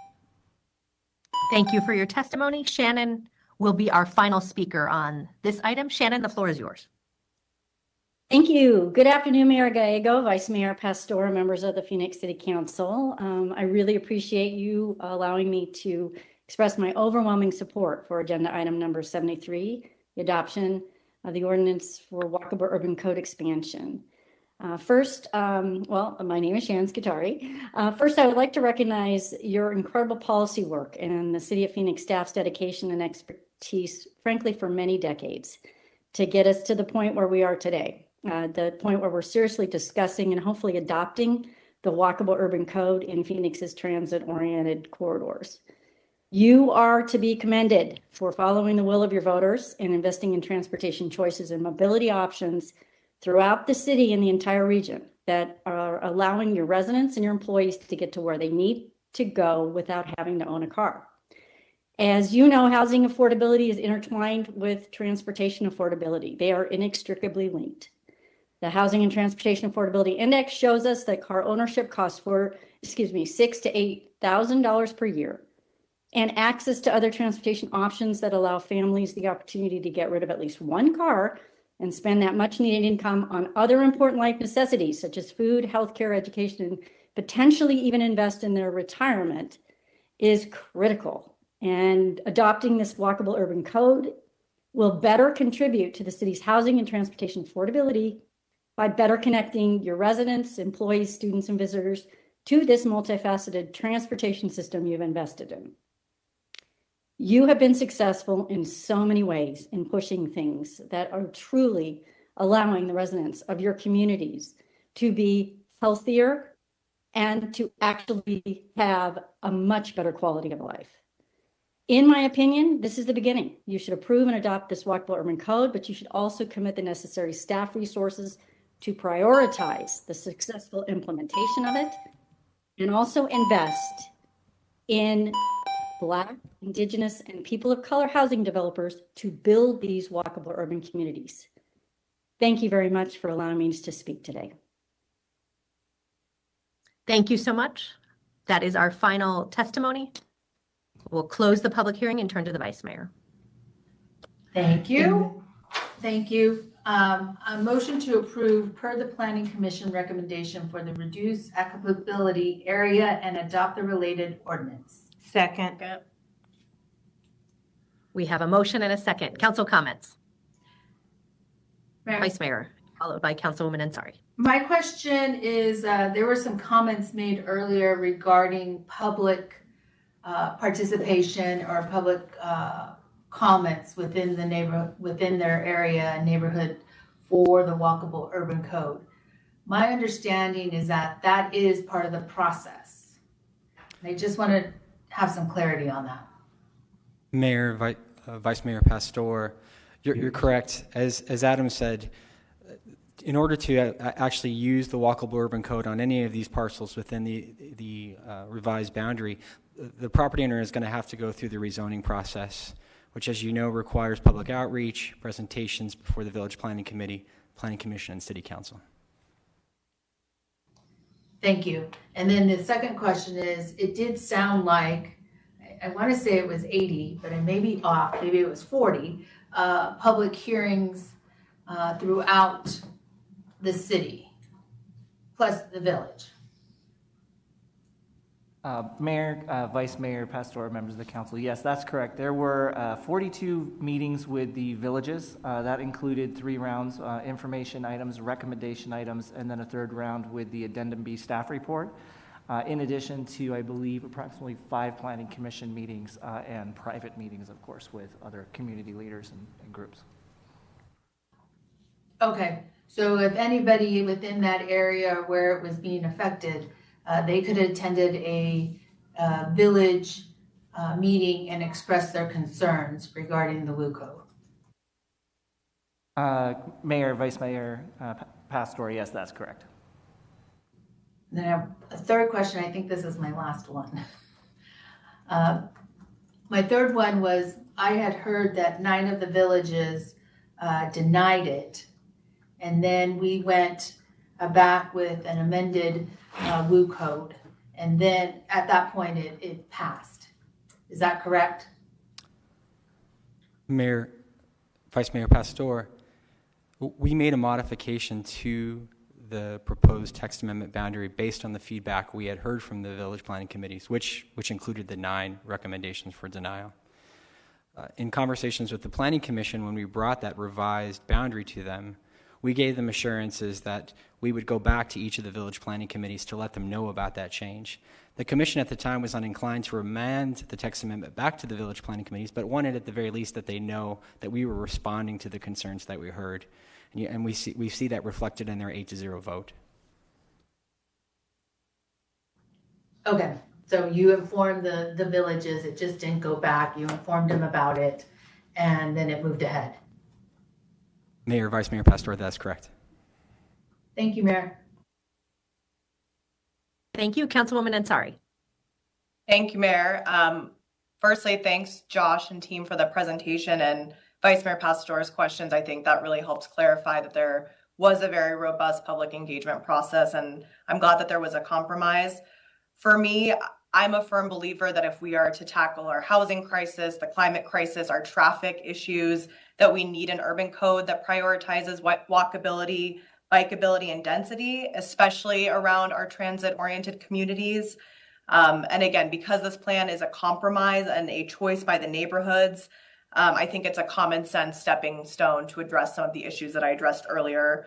Thank you for your testimony. Shannon will be our final speaker on this item. Shannon, the floor is yours. Thank you. Good afternoon, Mayor Gallego, Vice Mayor Pastor, members of the Phoenix City Council. I really appreciate you allowing me to express my overwhelming support for agenda item number 73, the adoption of the ordinance for Walkable Urban Code expansion. First, my name is Shannon Scutari. First, I would like to recognize your incredible policy work and the City of Phoenix staff's dedication and expertise, frankly, for many decades to get us to the point where we are today, the point where we're seriously discussing and hopefully adopting the Walkable Urban Code in Phoenix's transit-oriented corridors. You are to be commended for following the will of your voters and investing in transportation choices and mobility options throughout the city and the entire region that are allowing your residents and your employees to get to where they need to go without having to own a car. As you know, housing affordability is intertwined with transportation affordability. They are inextricably linked. The Housing and Transportation Affordability Index shows us that car ownership costs $6,000 to $8,000 per year, and access to other transportation options that allow families the opportunity to get rid of at least one car and spend that much needed income on other important life necessities such as food, healthcare, education, and potentially even invest in their retirement is critical. And adopting this walkable urban code will better contribute to the city's housing and transportation affordability by better connecting your residents, employees, students, and visitors to this multifaceted transportation system you've invested in. You have been successful in so many ways in pushing things that are truly allowing the residents of your communities to be healthier and to actually have a much better quality of life. In my opinion, this is the beginning. You should approve and adopt this walkable urban code, but you should also commit the necessary staff resources to prioritize the successful implementation of it and also invest in Black, Indigenous, and people of color housing developers to build these walkable urban communities. Thank you very much for allowing me to speak today. Thank you so much. That is our final testimony. We'll close the public hearing and turn to the Vice Mayor. Thank you. Thank you. A motion to approve per the Planning Commission recommendation for the reduced applicability area and adopt the related ordinance. Second. We have a motion and a second. Council comments. Mayor. Vice Mayor, followed by Councilwoman Ansari. My question is, there were some comments made earlier regarding public participation or public comments within the neighborhood, within their area and neighborhood for the walkable urban code. My understanding is that that is part of the process. I just want to have some clarity on that. Mayor, Vice Mayor Pastor, you're correct. As Adam said, in order to actually use the walkable urban code on any of these parcels within the revised boundary, the property owner is going to have to go through the rezoning process, which, as you know, requires public outreach, presentations before the Village Planning Committee, Planning Commission, and City Council. Thank you. And then the second question is, it did sound like, I want to say it was 80, but I may be off, maybe it was 40, public hearings throughout the city, plus the village. Mayor, Vice Mayor, Pastor, members of the council, yes, that's correct. There were 42 meetings with the villages. That included 3 rounds, information items, recommendation items, and then a 3rd round with the Addendum B staff report. in addition to, I believe, approximately 5 planning commission meetings and private meetings, of course, with other community leaders and groups. Okay, so if anybody within that area where it was being affected, they could have attended a village meeting and express their concerns regarding the WUCO. Mayor, Vice Mayor Pastor, yes, that's correct. Then I have a third question. I think this is my last one. My third one was, I had heard that 9 of the villages denied it. And then we went back with an amended WU code. And then at that point, it passed. Is that correct? Mayor, Vice Mayor Pastor, we made a modification to the proposed text amendment boundary based on the feedback we had heard from the village planning committees, which included the 9 recommendations for denial. In conversations with the Planning Commission, when we brought that revised boundary to them, we gave them assurances that we would go back to each of the village planning committees to let them know about that change. The commission at the time was uninclined to remand the text amendment back to the village planning committees, but wanted at the very least that they know that we were responding to the concerns that we heard. And we see that reflected in their 8-0 vote. Okay, so you informed the villages, it just didn't go back. You informed them about it, and then it moved ahead. Mayor, Vice Mayor Pastor, that's correct. Thank you, Mayor. Thank you, Councilwoman Ansari. Thank you, Mayor. Firstly, thanks, Josh and team, for the presentation, and Vice Mayor Pastor's questions. I think that really helps clarify that there was a very robust public engagement process, and I'm glad that there was a compromise. For me, I'm a firm believer that if we are to tackle our housing crisis, the climate crisis, our traffic issues, that we need an urban code that prioritizes walkability, bikeability, and density, especially around our transit-oriented communities. And again, because this plan is a compromise and a choice by the neighborhoods, I think it's a common sense stepping stone to address some of the issues that I addressed earlier.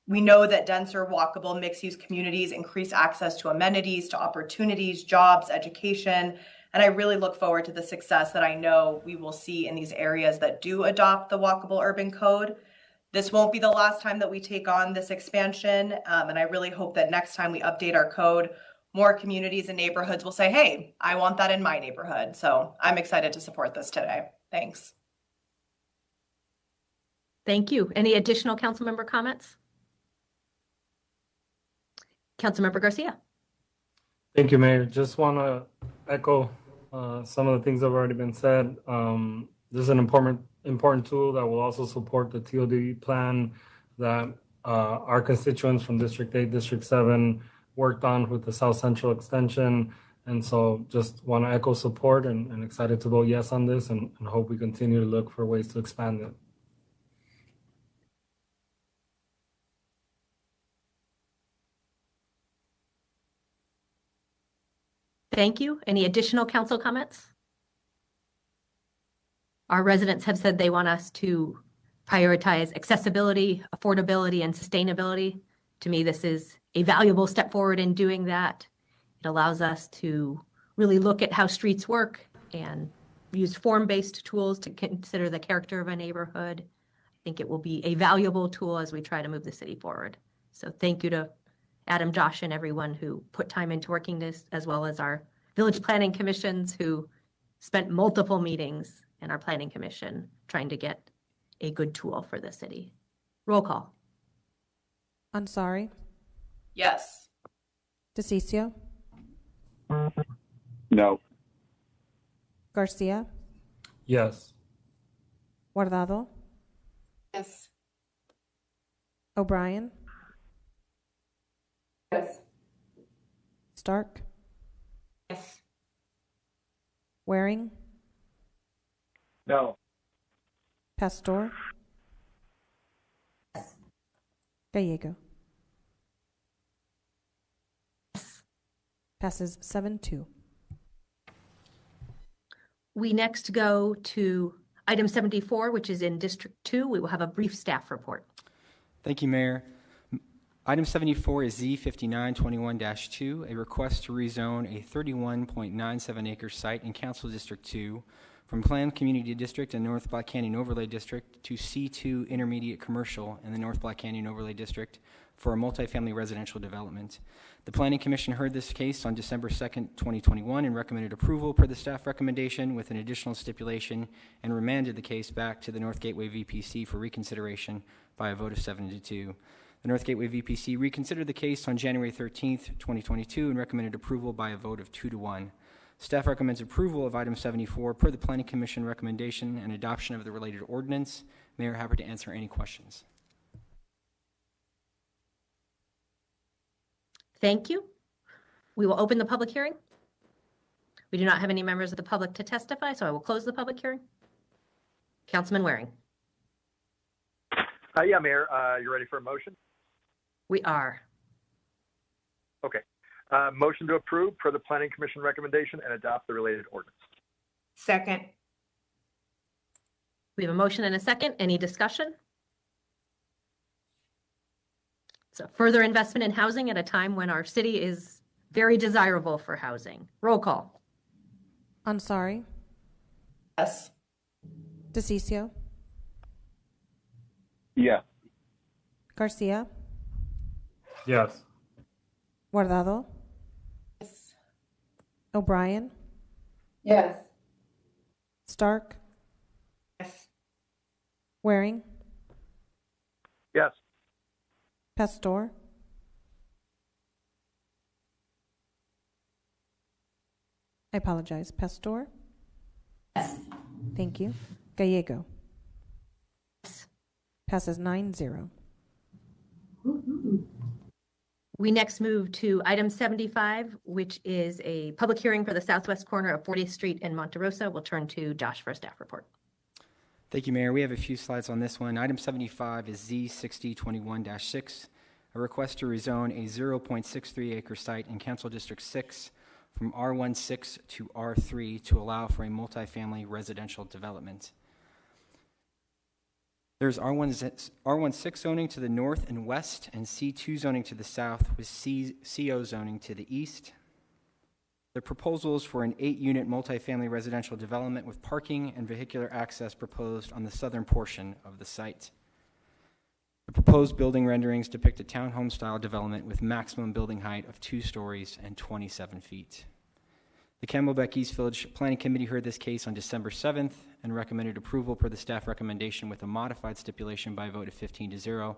We know that denser, walkable, mixed-use communities increase access to amenities, to opportunities, jobs, education, and I really look forward to the success that I know we will see in these areas that do adopt the Walkable Urban Code. This won't be the last time that we take on this expansion, and I really hope that next time we update our code, more communities and neighborhoods will say, hey, I want that in my neighborhood. So I'm excited to support this today. Thanks. Thank you. Any additional council member comments? Councilmember Garcia. Thank you, Mayor. Just want to echo some of the things that have already been said. This is an important tool that will also support the TOD plan that our constituents from District 8, District 7 worked on with the South Central extension. And so just want to echo support and excited to vote yes on this and hope we continue to look for ways to expand it. Thank you. Any additional council comments? Our residents have said they want us to prioritize accessibility, affordability, and sustainability. To me, this is a valuable step forward in doing that. It allows us to really look at how streets work and use form-based tools to consider the character of a neighborhood. I think it will be a valuable tool as we try to move the city forward. So thank you to Adam, Josh, and everyone who put time into working this, as well as our village planning commissions who spent multiple meetings in our planning commission trying to get a good tool for the city. Roll call. Ansari. Yes. DeCiccio. No. Garcia. Yes. Guardado. Yes. O'Brien. Yes. Stark. Yes. Waring. No. Pastor. Yes. Gallego. Yes. Passes 7-2. We next go to item 74, which is in District 2. We will have a brief staff report. Thank you, Mayor. Item 74 is Z5921-2, a request to rezone a 31.97 acre site in Council District 2 from Planned Community District and North Black Canyon Overlay District to C2 Intermediate Commercial in the North Black Canyon Overlay District for a multifamily residential development. The Planning Commission heard this case on December 2nd, 2021 and recommended approval per the staff recommendation with an additional stipulation and remanded the case back to the North Gateway VPC for reconsideration by a vote of 7-2. The North Gateway VPC reconsidered the case on January 13th, 2022 and recommended approval by a vote of 2-1. Staff recommends approval of item 74 per the Planning Commission recommendation and adoption of the related ordinance. Mayor, happy to answer any questions. Thank you. We will open the public hearing. We do not have any members of the public to testify, so I will close the public hearing. Councilman Waring. Yeah, Mayor, you ready for a motion? We are. Okay. Motion to approve per the Planning Commission recommendation and adopt the related ordinance. Second. We have a motion and a second. Any discussion? So further investment in housing at a time when our city is very desirable for housing. Roll call. Ansari. Yes. DeCiccio. Yeah. Garcia. Yes. Guardado. Yes. O'Brien. Yes. Stark. Yes. Waring. Yes. Pastor. I apologize. Pastor. Yes. Thank you. Gallego. Yes. Passes 9-0. We next move to item 75, which is a public hearing for the southwest corner of 40th Street in Monte Rosa. We'll turn to Josh for a staff report. Thank you, Mayor. We have a few slides on this one. Item 75 is Z6021-6, a request to rezone a 0.63 acre site in Council District 6 from R16 to R3 to allow for a multifamily residential development. There's R16 zoning to the north and west and C2 zoning to the south with CO zoning to the east. The proposal is for an 8-unit multifamily residential development with parking and vehicular access proposed on the southern portion of the site. The proposed building renderings depict a townhome-style development with maximum building height of 2 stories and 27 feet. The Camelback East Village Planning Committee heard this case on December 7th and recommended approval per the staff recommendation with a modified stipulation by a vote of 15-0.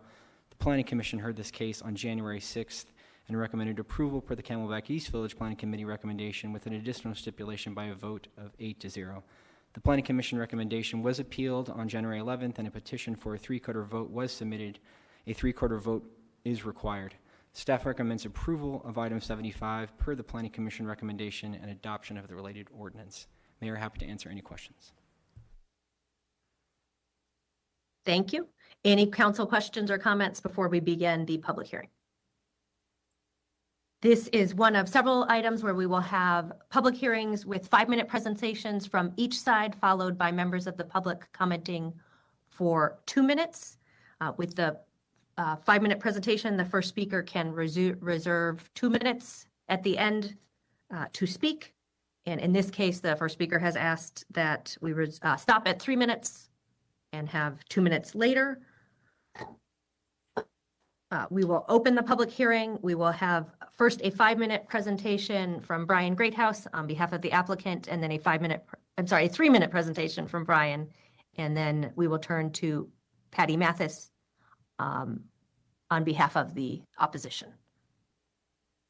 The Planning Commission heard this case on January 6th and recommended approval per the Camelback East Village Planning Committee recommendation with an additional stipulation by a vote of 8-0. The Planning Commission recommendation was appealed on January 11th and a petition for a 3/4 vote was submitted. A 3/4 vote is required. Staff recommends approval of item 75 per the Planning Commission recommendation and adoption of the related ordinance. Mayor, happy to answer any questions. Thank you. Any council questions or comments before we begin the public hearing? This is one of several items where we will have public hearings with 5-minute presentations from each side, followed by members of the public commenting for 2 minutes. With the 5-minute presentation, the first speaker can reserve 2 minutes at the end to speak. And in this case, the first speaker has asked that we stop at 3 minutes and have 2 minutes later. We will open the public hearing. We will have first a 5-minute presentation from Brian Greathouse on behalf of the applicant, and then a 3-minute presentation from Brian. And then we will turn to Patty Mathis on behalf of the opposition.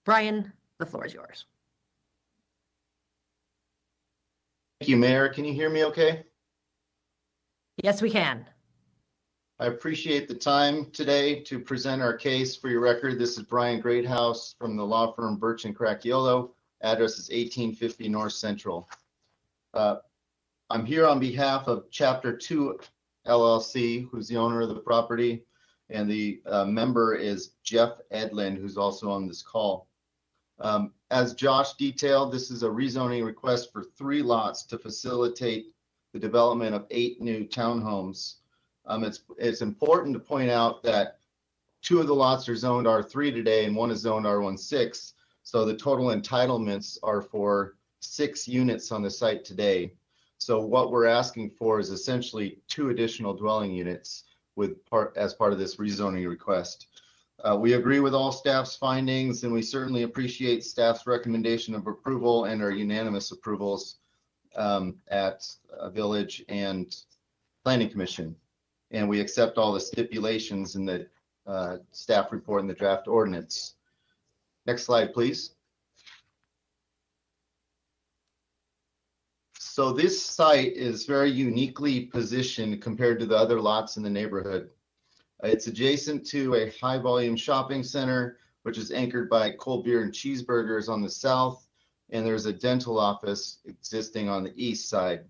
Brian, the floor is yours. Thank you, Mayor. Can you hear me okay? Yes, we can. I appreciate the time today to present our case. For your record, this is Brian Greathouse from the law firm Birch and Cracchiolo. Address is 1850 North Central. I'm here on behalf of Chapter 2 LLC, who's the owner of the property, and the member is Jeff Edlin, who's also on this call. As Josh detailed, this is a rezoning request for 3 lots to facilitate the development of 8 new townhomes. It's important to point out that 2 of the lots are zoned R3 today and 1 is zoned R16. So the total entitlements are for 6 units on the site today. So what we're asking for is essentially 2 additional dwelling units as part of this rezoning request. We agree with all staff's findings, and we certainly appreciate staff's recommendation of approval and our unanimous approvals at Village and Planning Commission. And we accept all the stipulations in the staff report and the draft ordinance. Next slide, please. So this site is very uniquely positioned compared to the other lots in the neighborhood. It's adjacent to a high volume shopping center, which is anchored by cold beer and cheeseburgers on the south, and there's a dental office existing on the east side.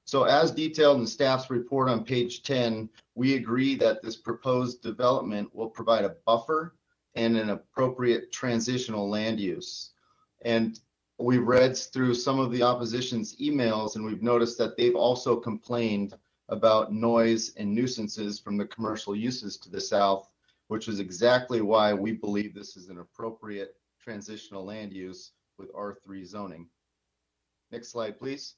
So as detailed in staff's report on page 10, we agree that this proposed development will provide a buffer and an appropriate transitional land use. And we've read through some of the opposition's emails, and we've noticed that they've also complained about noise and nuisances from the commercial uses to the south, which is exactly why we believe this is an appropriate transitional land use with R3 zoning. Next slide, please.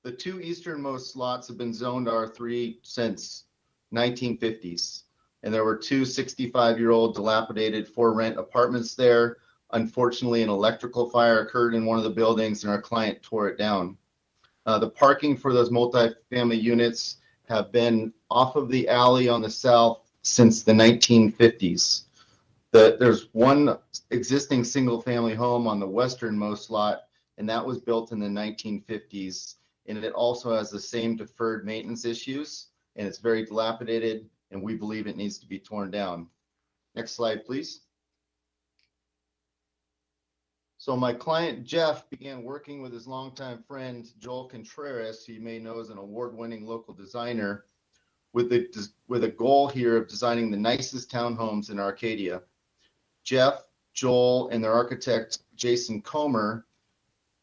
The 2 easternmost lots have been zoned R3 since 1950s, and there were 2 65-year-old dilapidated for-rent apartments there. Unfortunately, an electrical fire occurred in one of the buildings, and our client tore it down. The parking for those multifamily units have been off of the alley on the south since the 1950s. There's one existing single-family home on the westernmost lot, and that was built in the 1950s. And it also has the same deferred maintenance issues, and it's very dilapidated, and we believe it needs to be torn down. Next slide, please. So my client, Jeff, began working with his longtime friend, Joel Contreras, who you may know as an award-winning local designer, with a goal here of designing the nicest townhomes in Arcadia. Jeff, Joel, and their architect, Jason Comer,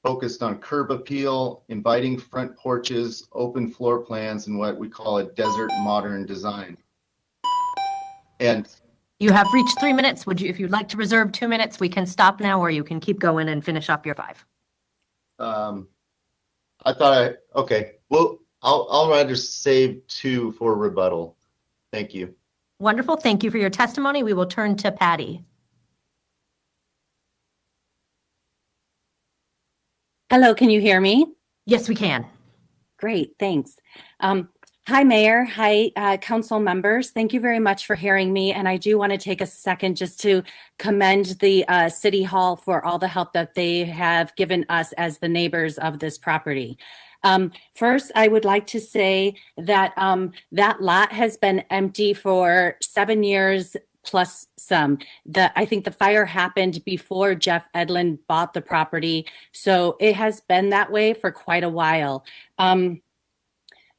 focused on curb appeal, inviting front porches, open floor plans, and what we call a desert modern design. And You have reached 3 minutes. If you'd like to reserve 2 minutes, we can stop now, or you can keep going and finish up your 5. Okay. Well, I'll rather save 2 for rebuttal. Thank you. Wonderful. Thank you for your testimony. We will turn to Patty. Hello, can you hear me? Yes, we can. Great, thanks. Hi, Mayor. Hi, council members. Thank you very much for hearing me. And I do want to take a second just to commend the City Hall for all the help that they have given us as the neighbors of this property. First, I would like to say that that lot has been empty for 7 years plus some. I think the fire happened before Jeff Edlin bought the property, so it has been that way for quite a while.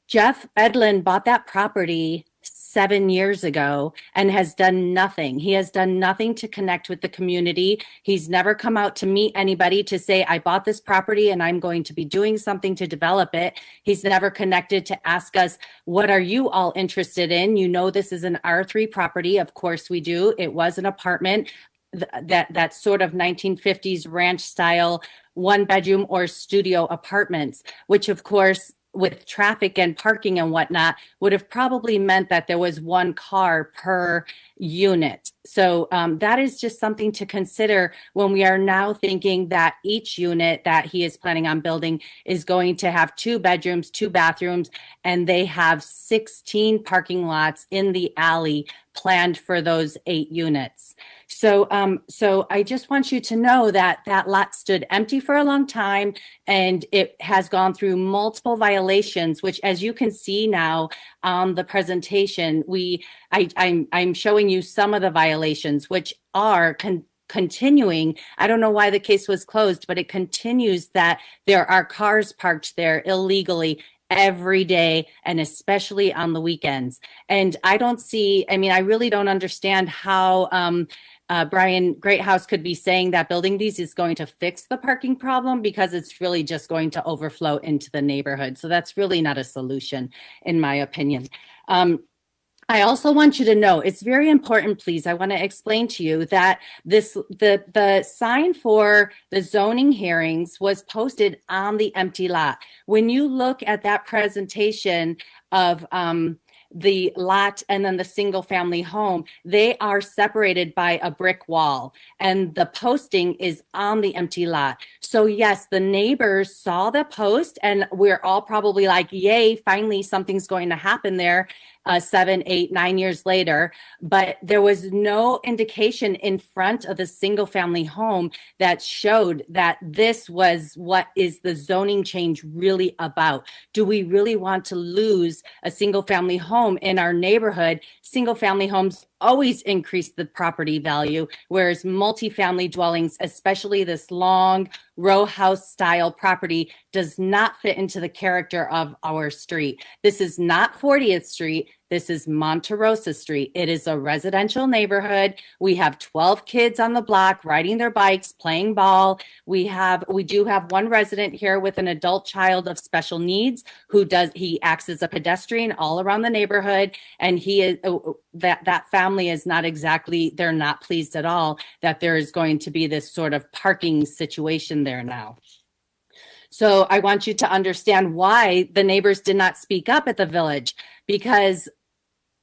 Jeff Edlin bought that property 7 years ago and has done nothing. He has done nothing to connect with the community. He's never come out to meet anybody to say, I bought this property and I'm going to be doing something to develop it. He's never connected to ask us, what are you all interested in? You know, this is an R3 property. Of course we do. It was an apartment, that sort of 1950s ranch style 1-bedroom or studio apartments, which of course, with traffic and parking and whatnot, would have probably meant that there was 1 car per unit. So that is just something to consider when we are now thinking that each unit that he is planning on building is going to have 2 bedrooms, 2 bathrooms, and they have 16 parking lots in the alley planned for those 8 units. So I just want you to know that that lot stood empty for a long time, and it has gone through multiple violations, which, as you can see now on the presentation, I'm showing you some of the violations, which are continuing. I don't know why the case was closed, but it continues that there are cars parked there illegally every day, and especially on the weekends. And I really don't understand how Brian Greathouse could be saying that building these is going to fix the parking problem, because it's really just going to overflow into the neighborhood. So that's really not a solution, in my opinion. I also want you to know, it's very important, please. I want to explain to you that the sign for the zoning hearings was posted on the empty lot. When you look at that presentation of the lot and then the single family home, they are separated by a brick wall, and the posting is on the empty lot. So yes, the neighbors saw the post, and we're all probably like, yay, finally something's going to happen there. 7, 8, 9 years later, but there was no indication in front of the single family home that showed that this was what is the zoning change really about. Do we really want to lose a single family home in our neighborhood? Single family homes always increase the property value, whereas multifamily dwellings, especially this long row house style property, does not fit into the character of our street. This is not 40th Street. This is Monte Rosa Street. It is a residential neighborhood. We have 12 kids on the block riding their bikes, playing ball. We do have one resident here with an adult child of special needs he acts as a pedestrian all around the neighborhood. And he is that family is not exactly, they're not pleased at all that there is going to be this sort of parking situation there now. So I want you to understand why the neighbors did not speak up at the village, because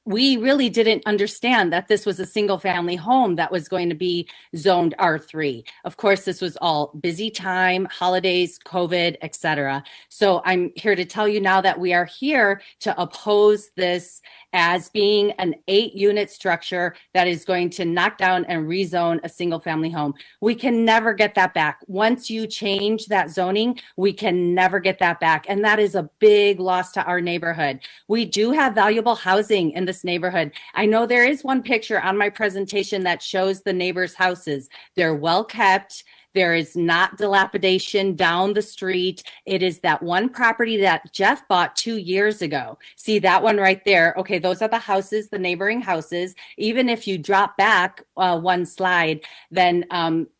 we really didn't understand that this was a single family home that was going to be zoned R3. Of course, this was all busy time, holidays, COVID, etc. So I'm here to tell you now that we are here to oppose this as being an 8-unit structure that is going to knock down and rezone a single family home. We can never get that back. Once you change that zoning, we can never get that back. And that is a big loss to our neighborhood. We do have valuable housing in this neighborhood. I know there is one picture on my presentation that shows the neighbors' houses. They're well kept. There is not dilapidation down the street. It is that one property that Jeff bought 2 years ago. See that one right there? Okay, those are the houses, the neighboring houses. Even if you drop back one slide, then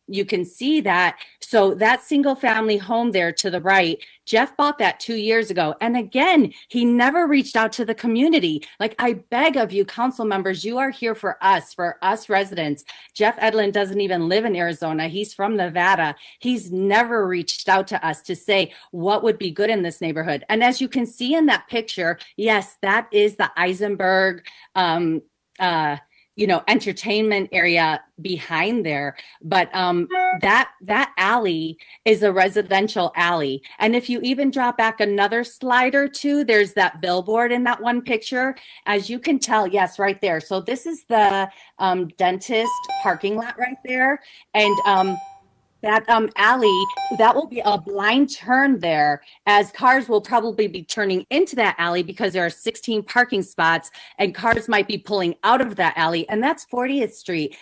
you can see that. So that single family home there to the right, Jeff bought that 2 years ago. And again, he never reached out to the community. Like, I beg of you, council members, you are here for us residents. Jeff Edlin doesn't even live in Arizona. He's from Nevada. He's never reached out to us to say what would be good in this neighborhood. And as you can see in that picture, yes, that is the Eisenberg, entertainment area behind there. But that alley is a residential alley. And if you even drop back another slide or two, there's that billboard in that one picture. As you can tell, yes, right there. So this is the dentist parking lot right there. And that alley, that will be a blind turn there, as cars will probably be turning into that alley because there are 16 parking spots and cars might be pulling out of that alley. And that's 40th Street.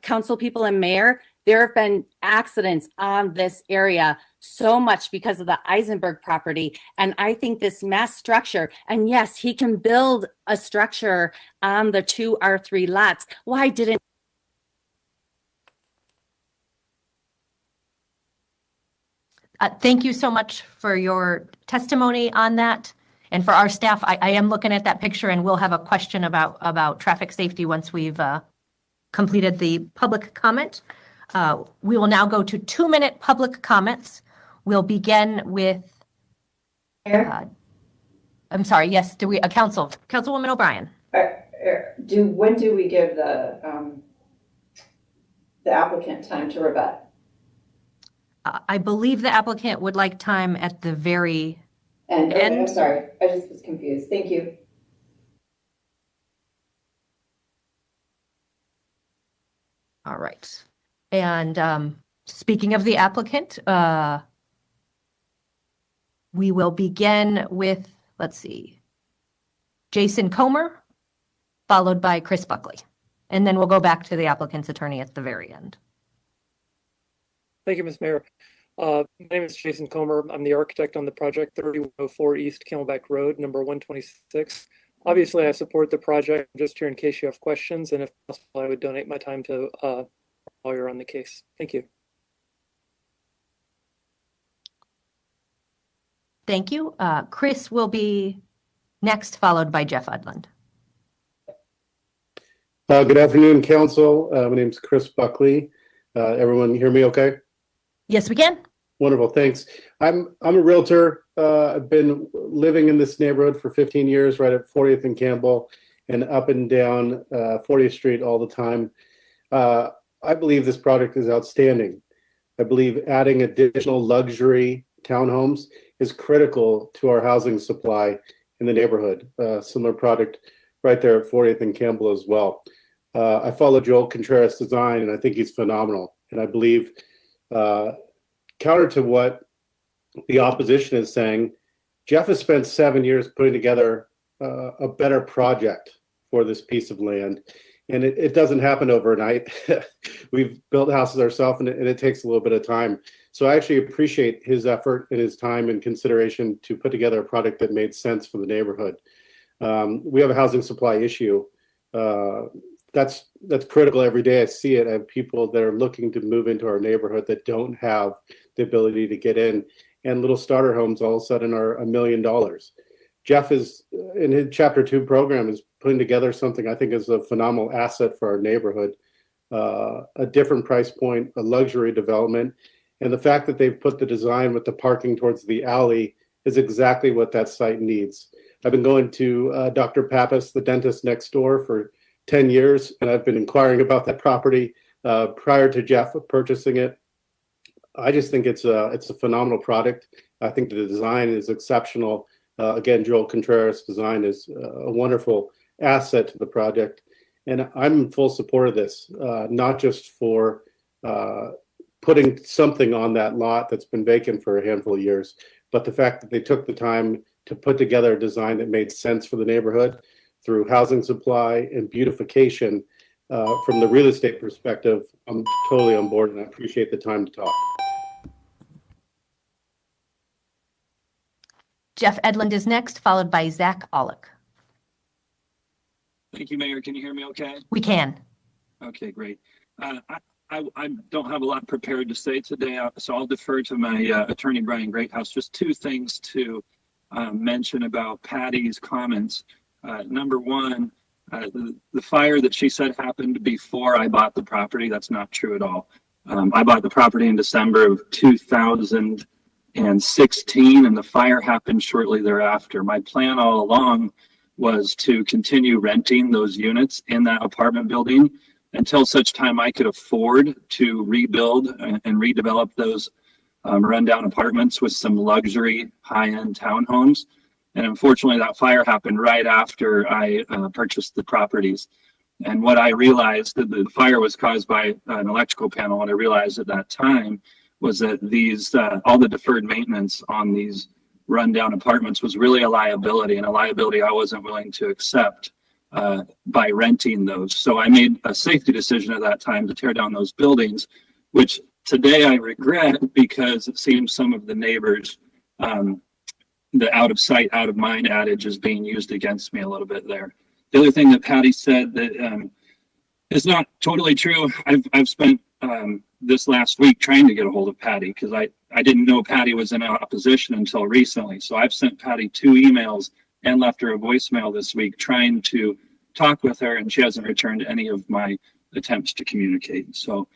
Council people and mayor, there have been accidents on this area so much because of the Eisenberg property. And I think this mass structure, and yes, he can build a structure on the 2 R3 lots. Why didn't Thank you so much for your testimony on that. And for our staff, I am looking at that picture, and we'll have a question about traffic safety once we've completed the public comment. We will now go to 2-minute public comments. We'll begin with, I'm sorry, yes, Councilwoman O'Brien. When do we give the applicant time to rebut? I believe the applicant would like time at the very end. end. I'm sorry, I just was confused. Thank you. All right. And speaking of the applicant, we will begin with, let's see, Jason Comer, followed by Chris Buckley. And then we'll go back to the applicant's attorney at the very end. Thank you, Ms. Mayor. My name is Jason Comer. I'm the architect on the project 3104 East Camelback Road, number 126. Obviously, I support the project. I'm just here in case you have questions, and if possible, I would donate my time to a lawyer on the case. Thank you. Thank you. Chris will be next, followed by Jeff Udland. Good afternoon, Council. My name is Chris Buckley. Everyone hear me okay? Yes, we can. Wonderful, thanks. I'm a realtor. I've been living in this neighborhood for 15 years, right at 40th and Campbell, and up and down 40th Street all the time. I believe this project is outstanding. I believe adding additional luxury townhomes is critical to our housing supply in the neighborhood. Similar project right there at 40th and Campbell as well. I follow Joel Contreras' design, and I think he's phenomenal. And I believe, counter to what the opposition is saying, Jeff has spent 7 years putting together a better project for this piece of land. And it doesn't happen overnight. We've built houses ourselves, and it takes a little bit of time. So I actually appreciate his effort and his time and consideration to put together a product that made sense for the neighborhood. We have a housing supply issue. That's critical every day. I see it. I have people that are looking to move into our neighborhood that don't have the ability to get in. And little starter homes all of a sudden are $1 million. Jeff is, in his Chapter 2 program, is putting together something I think is a phenomenal asset for our neighborhood. A different price point, a luxury development. And the fact that they've put the design with the parking towards the alley is exactly what that site needs. I've been going to Dr. Pappas, the dentist next door, for 10 years, and I've been inquiring about that property prior to Jeff purchasing it. I just think it's a phenomenal product. I think the design is exceptional. Again, Joel Contreras' design is a wonderful asset to the project. And I'm in full support of this, not just for putting something on that lot that's been vacant for a handful of years, but the fact that they took the time to put together a design that made sense for the neighborhood through housing supply and beautification. From the real estate perspective, I'm totally on board, and I appreciate the time to talk. Jeff Edlund is next, followed by Zach Olick. Thank you, Mayor. Can you hear me okay? We can. Okay, great. I don't have a lot prepared to say today, so I'll defer to my attorney, Brian Greathouse. Just two things to mention about Patty's comments. Number one, the fire that she said happened before I bought the property. That's not true at all. I bought the property in December of 2016, and the fire happened shortly thereafter. My plan all along was to continue renting those units in that apartment building until such time I could afford to rebuild and redevelop those rundown apartments with some luxury high-end townhomes. And unfortunately, that fire happened right after I purchased the properties. And what I realized, that the fire was caused by an electrical panel. What I realized at that time was that these all the deferred maintenance on these rundown apartments was really a liability, and a liability I wasn't willing to accept by renting those. So I made a safety decision at that time to tear down those buildings, which today I regret because it seems some of the neighbors, the out of sight, out of mind adage is being used against me a little bit there. The other thing that Patty said that is not totally true. I've spent this last week trying to get a hold of Patty because I didn't know Patty was in opposition until recently. So I've sent Patty 2 emails and left her a voicemail this week trying to talk with her, and she hasn't returned any of my attempts to communicate. So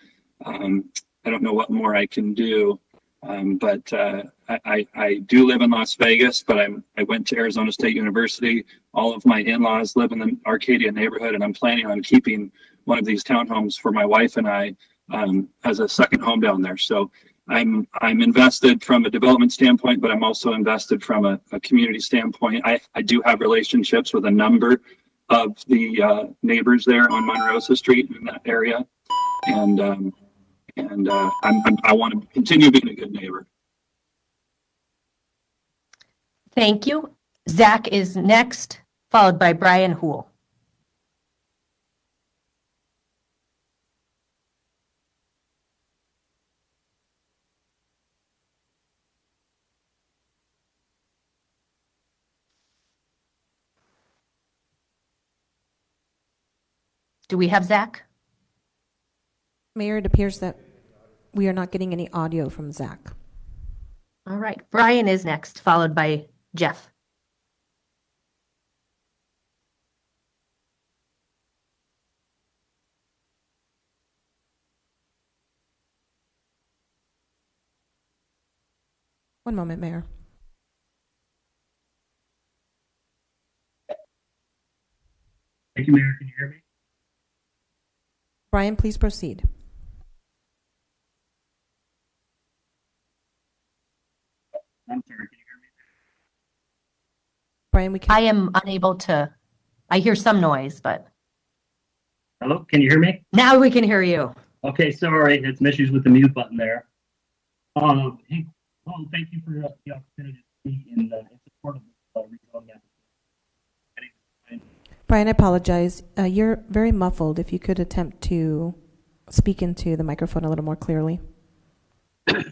I don't know what more I can do. But I do live in Las Vegas, but I went to Arizona State University. All of my in-laws live in the Arcadia neighborhood, and I'm planning on keeping one of these townhomes for my wife and I as a second home down there. So I'm invested from a development standpoint, but I'm also invested from a community standpoint. I do have relationships with a number of the neighbors there on Monrosa Street in that area, and I want to continue being a good neighbor. Thank you. Zach is next, followed by Brian Hool. Do we have Zach? Mayor, it appears that we are not getting any audio from Zach. All right. Brian is next, followed by Jeff. One moment, Mayor. Thank you, Mayor. Can you hear me? Brian, please proceed. I'm sorry. Can you hear me? Brian, we can. I am unable to, I hear some noise, but Hello? Can you hear me? now we can hear you. Okay, sorry. Had some issues with the mute button there. Hey, well, thank you for the opportunity to speak in support of this rezoning application. Brian, I apologize. You're very muffled. If you could attempt to speak into the microphone a little more clearly. Sure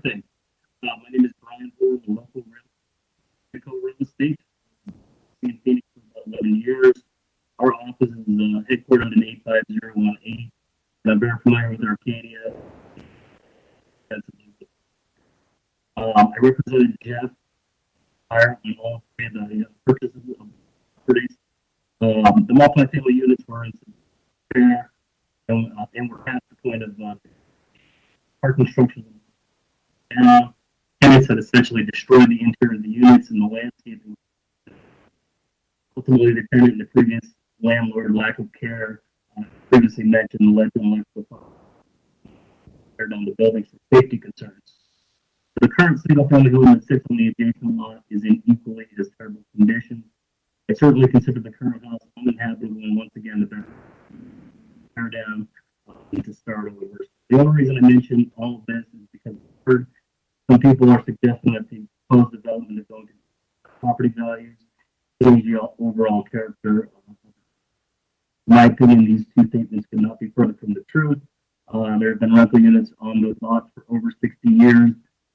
thing. My name is Brian Bull, the local real estate in Phoenix for about 11 years. Our office is headquartered in 85018. And I'm very familiar with Arcadia. I represented Jeff Fire on all three of the purchases of properties. The multi-family units were in repair and were past the point of hard construction. Tenants had essentially destroyed the interior of the units and the landscaping. Ultimately, the tenant and the previous landlord lack of care previously mentioned led to an electrical tear down the buildings for safety concerns. The current single-family home that sits on the adjacent lot is in equally as terrible condition. I certainly consider the current house uninhabitable, and once again, the tear down to start over. The only reason I mention all of this is because I've heard some people are suggesting that the proposed development is going to property values, change the overall character. In my opinion, these two statements could not be further from the truth. There have been rental units on those lots for over 60 years.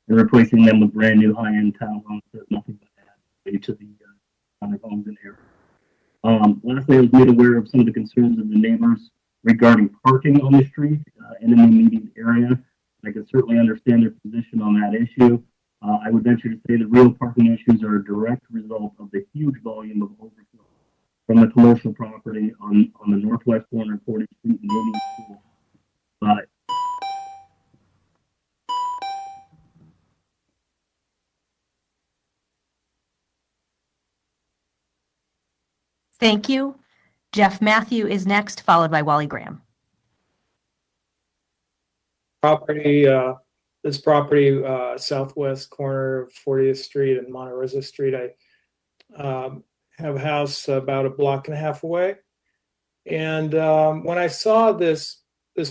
And replacing them with brand new high-end townhomes does nothing but add value to the homes in the area. Lastly, I was made aware of some of the concerns of the neighbors regarding parking on the street and in the immediate area. I can certainly understand their position on that issue. I would venture to say the real parking issues are a direct result of the huge volume of overflow from the commercial property on the northwest corner of 40th Street and Navy School. Thank you. Jeff Matthew is next, followed by Wally Graham. This property, southwest corner of 40th Street and Monte Rosa Street. I have a house about a block and a half away. And when I saw this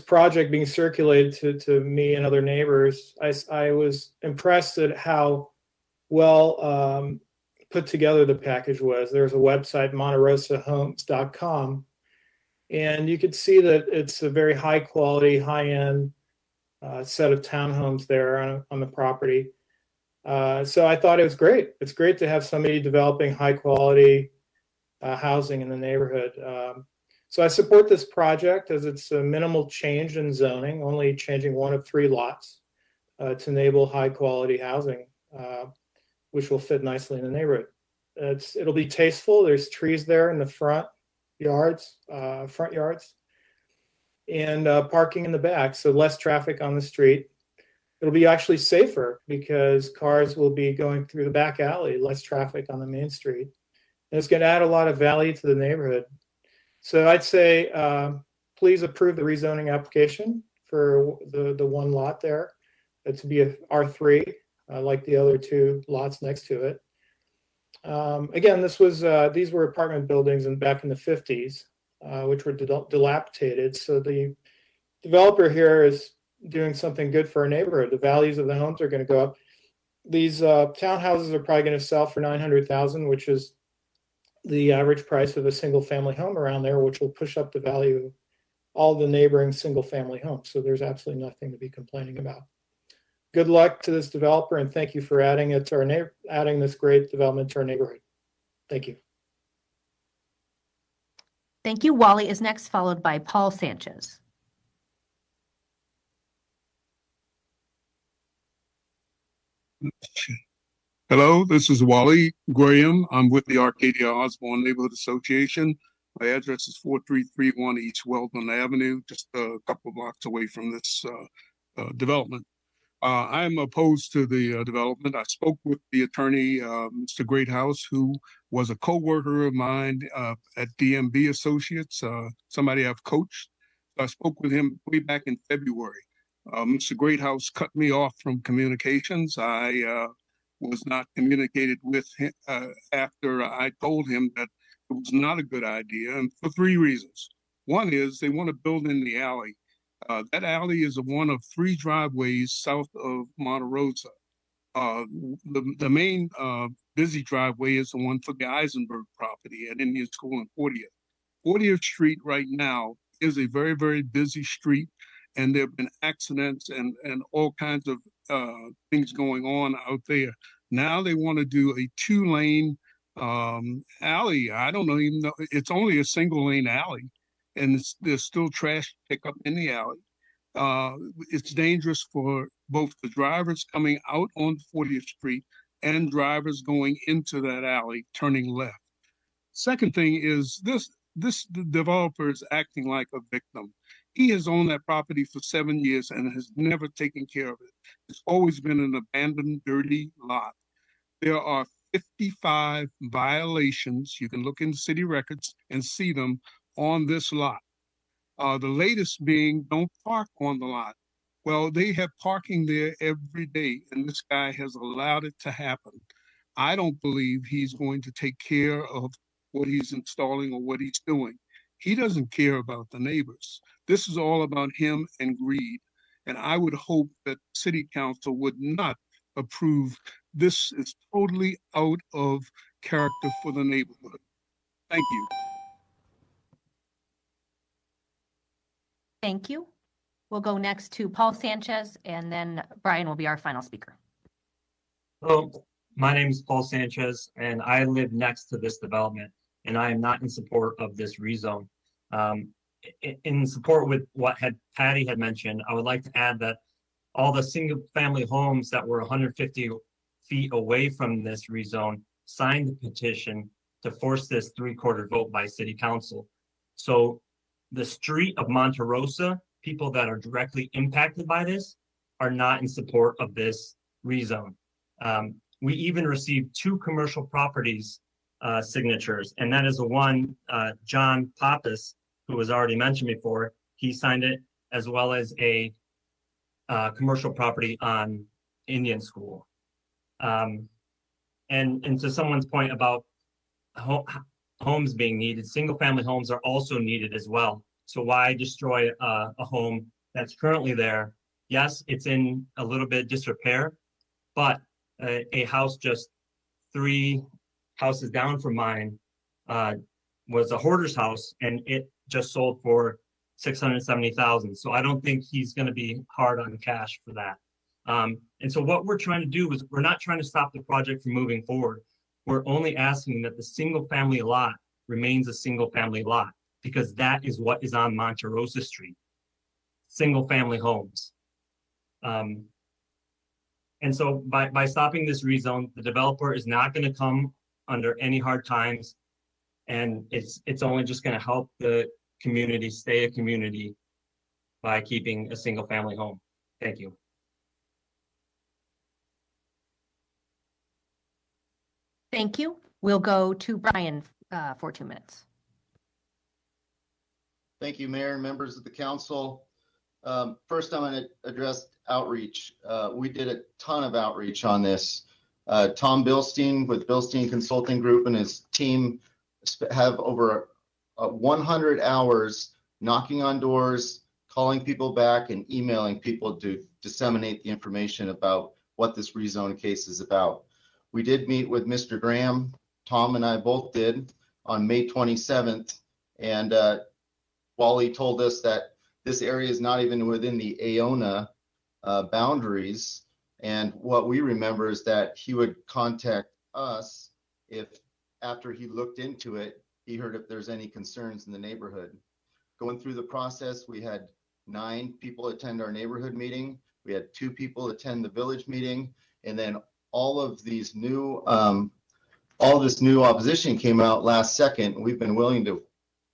project being circulated to me and other neighbors, I was impressed at how well put together the package was. There's a website, monterosahomes.com, and you could see that it's a very high quality, high end set of townhomes there on the property. So I thought it was great. It's great to have somebody developing high quality housing in the neighborhood. So I support this project as it's a minimal change in zoning, only changing one of 3 lots to enable high quality housing, which will fit nicely in the neighborhood. It'll be tasteful. There's trees there in the front yards, and parking in the back, so less traffic on the street. It'll be actually safer because cars will be going through the back alley, less traffic on the main street. And it's going to add a lot of value to the neighborhood. So I'd say please approve the rezoning application for the one lot there to be a R3, like the other 2 lots next to it. Again, these were apartment buildings back in the 50s, which were dilapidated. So the developer here is doing something good for our neighborhood. The values of the homes are going to go up. These townhouses are probably going to sell for $900,000, which is the average price of a single family home around there, which will push up the value of all the neighboring single family homes. So there's absolutely nothing to be complaining about. Good luck to this developer, and thank you for adding it to adding this great development to our neighborhood. Thank you. Thank you. Wally is next, followed by Paul Sanchez. Hello, this is Wally Graham. I'm with the Arcadia Osborne Neighborhood Association. My address is 4331 East Weldon Avenue, just a couple of blocks away from this development. I am opposed to the development. I spoke with the attorney, Mr. Greathouse, who was a co-worker of mine at DMB Associates, somebody I've coached. So I spoke with him way back in February. Mr. Greathouse cut me off from communications. I was not communicated with him after I told him that it was not a good idea, and for three reasons. One is they want to build in the alley. That alley is one of three driveways south of Monte Rosa. The main busy driveway is the one for the Eisenberg property at Indian School and 40th. 40th Street right now is a very, very busy street, and there have been accidents and all kinds of things going on out there. Now they want to do a 2-lane alley. I don't know, even know it's only a single-lane alley, and there's still trash pickup in the alley. It's dangerous for both the drivers coming out on 40th Street and drivers going into that alley, turning left. Second thing is this developer is acting like a victim. He has owned that property for 7 years and has never taken care of it. It's always been an abandoned, dirty lot. There are 55 violations. You can look in city records and see them on this lot. The latest being don't park on the lot. Well, they have parking there every day, and this guy has allowed it to happen. I don't believe he's going to take care of what he's installing or what he's doing. He doesn't care about the neighbors. This is all about him and greed. And I would hope that city council would not approve. This is totally out of character for the neighborhood. Thank you. Thank you. We'll go next to Paul Sanchez, and then Brian will be our final speaker. Hello, my name is Paul Sanchez, and I live next to this development, and I am not in support of this rezone. In support with what Patty had mentioned, I would like to add that all the single-family homes that were 150 feet away from this rezone signed the petition to force this 3/4 vote by City Council. So the street of Monte Rosa, people that are directly impacted by this, are not in support of this rezone. We even received 2 commercial properties signatures, and that is the one, John Pappas, who was already mentioned before. He signed it, as well as a commercial property on Indian School. And to someone's point about homes being needed, single-family homes are also needed as well. So why destroy a home that's currently there? Yes, it's in a little bit of disrepair, but a house just 3 houses down from mine was a hoarder's house, and it just sold for $670,000. So I don't think he's going to be hard on cash for that. And so what we're trying to do is we're not trying to stop the project from moving forward. We're only asking that the single family lot remains a single family lot, because that is what is on Monte Rosa Street, single family homes. And so by stopping this rezone, the developer is not going to come under any hard times, and it's only just going to help the community stay a community by keeping a single family home. Thank you. Thank you. We'll go to Brian for 2 minutes. Thank you, Mayor and members of the council. First, I'm going to address outreach. We did a ton of outreach on this. Tom Bilstein with Bilstein Consulting Group and his team have over 100 hours knocking on doors, calling people back, and emailing people to disseminate the information about what this rezone case is about. We did meet with Mr. Graham. Tom and I both did on May 27th, and Wally told us that this area is not even within the Aona boundaries. And what we remember is that he would contact us if, after he looked into it, he heard if there's any concerns in the neighborhood. Going through the process, we had 9 people attend our neighborhood meeting. We had 2 people attend the village meeting, and then all this new opposition came out last second. We've been willing to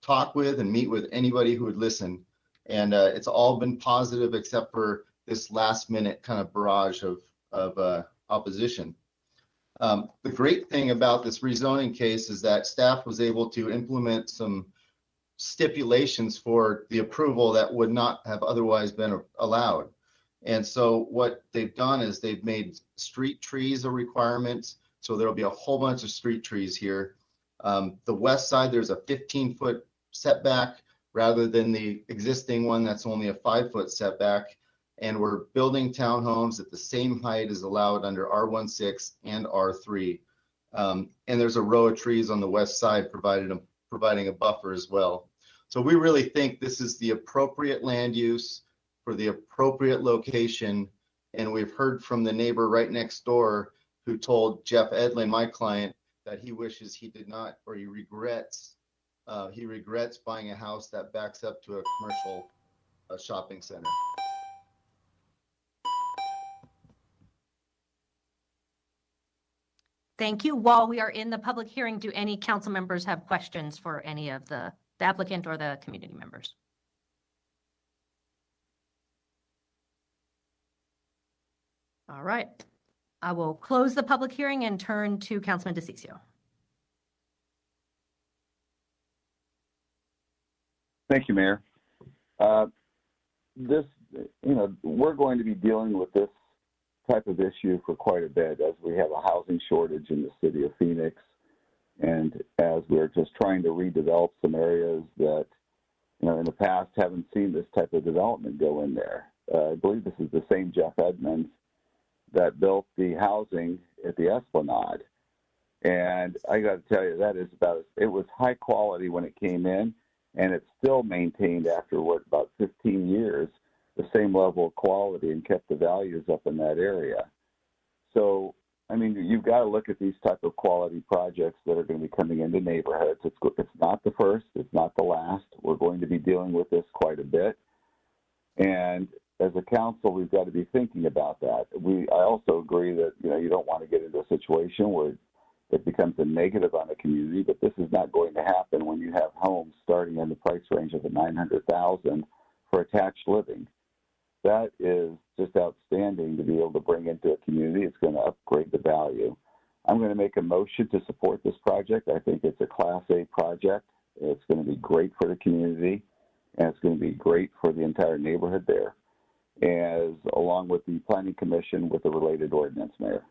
talk with and meet with anybody who would listen. And it's all been positive except for this last minute kind of barrage of opposition. The great thing about this rezoning case is that staff was able to implement some stipulations for the approval that would not have otherwise been allowed. And so what they've done is they've made street trees a requirement. So there'll be a whole bunch of street trees here. The west side, there's a 15-foot setback rather than the existing one that's only a 5-foot setback. And we're building townhomes at the same height as allowed under R16 and R3. And there's a row of trees on the west side providing a buffer as well. So we really think this is the appropriate land use for the appropriate location. And we've heard from the neighbor right next door who told Jeff Edlin, my client, that he wishes he did not, or he regrets buying a house that backs up to a commercial shopping center. Thank you. While we are in the public hearing, do any council members have questions for any of the applicant or the community members? All right. I will close the public hearing and turn to Councilman DeCiccio. Thank you, Mayor. We're going to be dealing with this type of issue for quite a bit as we have a housing shortage in the city of Phoenix, and as we're just trying to redevelop some areas that, in the past haven't seen this type of development go in there. I believe this is the same Jeff Edmonds that built the housing at the Esplanade. And I got to tell you, it was high quality when it came in, and it's still maintained after about 15 years, the same level of quality, and kept the values up in that area. So, you've got to look at these type of quality projects that are going to be coming into neighborhoods. It's not the first, it's not the last. We're going to be dealing with this quite a bit. And as a council, we've got to be thinking about that. I also agree that, you don't want to get into a situation where it becomes a negative on the community, but this is not going to happen when you have homes starting in the price range of $900,000 for attached living. That is just outstanding to be able to bring into a community. It's going to upgrade the value. I'm going to make a motion to support this project. I think it's a Class A project. It's going to be great for the community, and it's going to be great for the entire neighborhood there, along with the Planning Commission with the related ordinance, Mayor.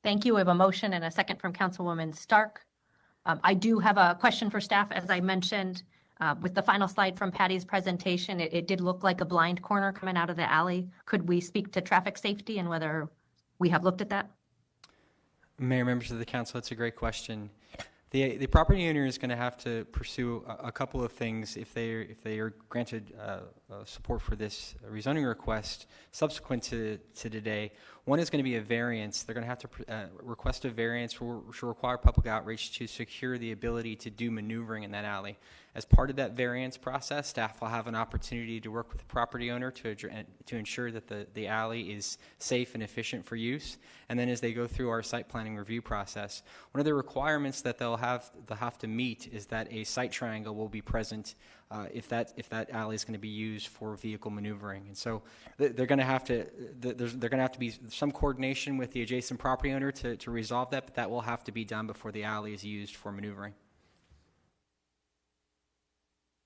Thank you. We have a motion and a second from Councilwoman Stark. I do have a question for staff. As I mentioned, with the final slide from Patty's presentation, it did look like a blind corner coming out of the alley. Could we speak to traffic safety and whether we have looked at that? Mayor, members of the council, it's a great question. The property owner is going to have to pursue a couple of things if they are granted support for this rezoning request subsequent to today. One is going to be a variance. They're going to have to request a variance, which will require public outreach to secure the ability to do maneuvering in that alley. As part of that variance process, staff will have an opportunity to work with the property owner to ensure that the alley is safe and efficient for use. And then as they go through our site planning review process, one of the requirements that they'll have to meet is that a site triangle will be present if that alley is going to be used for vehicle maneuvering. And so they're going to have to be some coordination with the adjacent property owner to resolve that, but that will have to be done before the alley is used for maneuvering.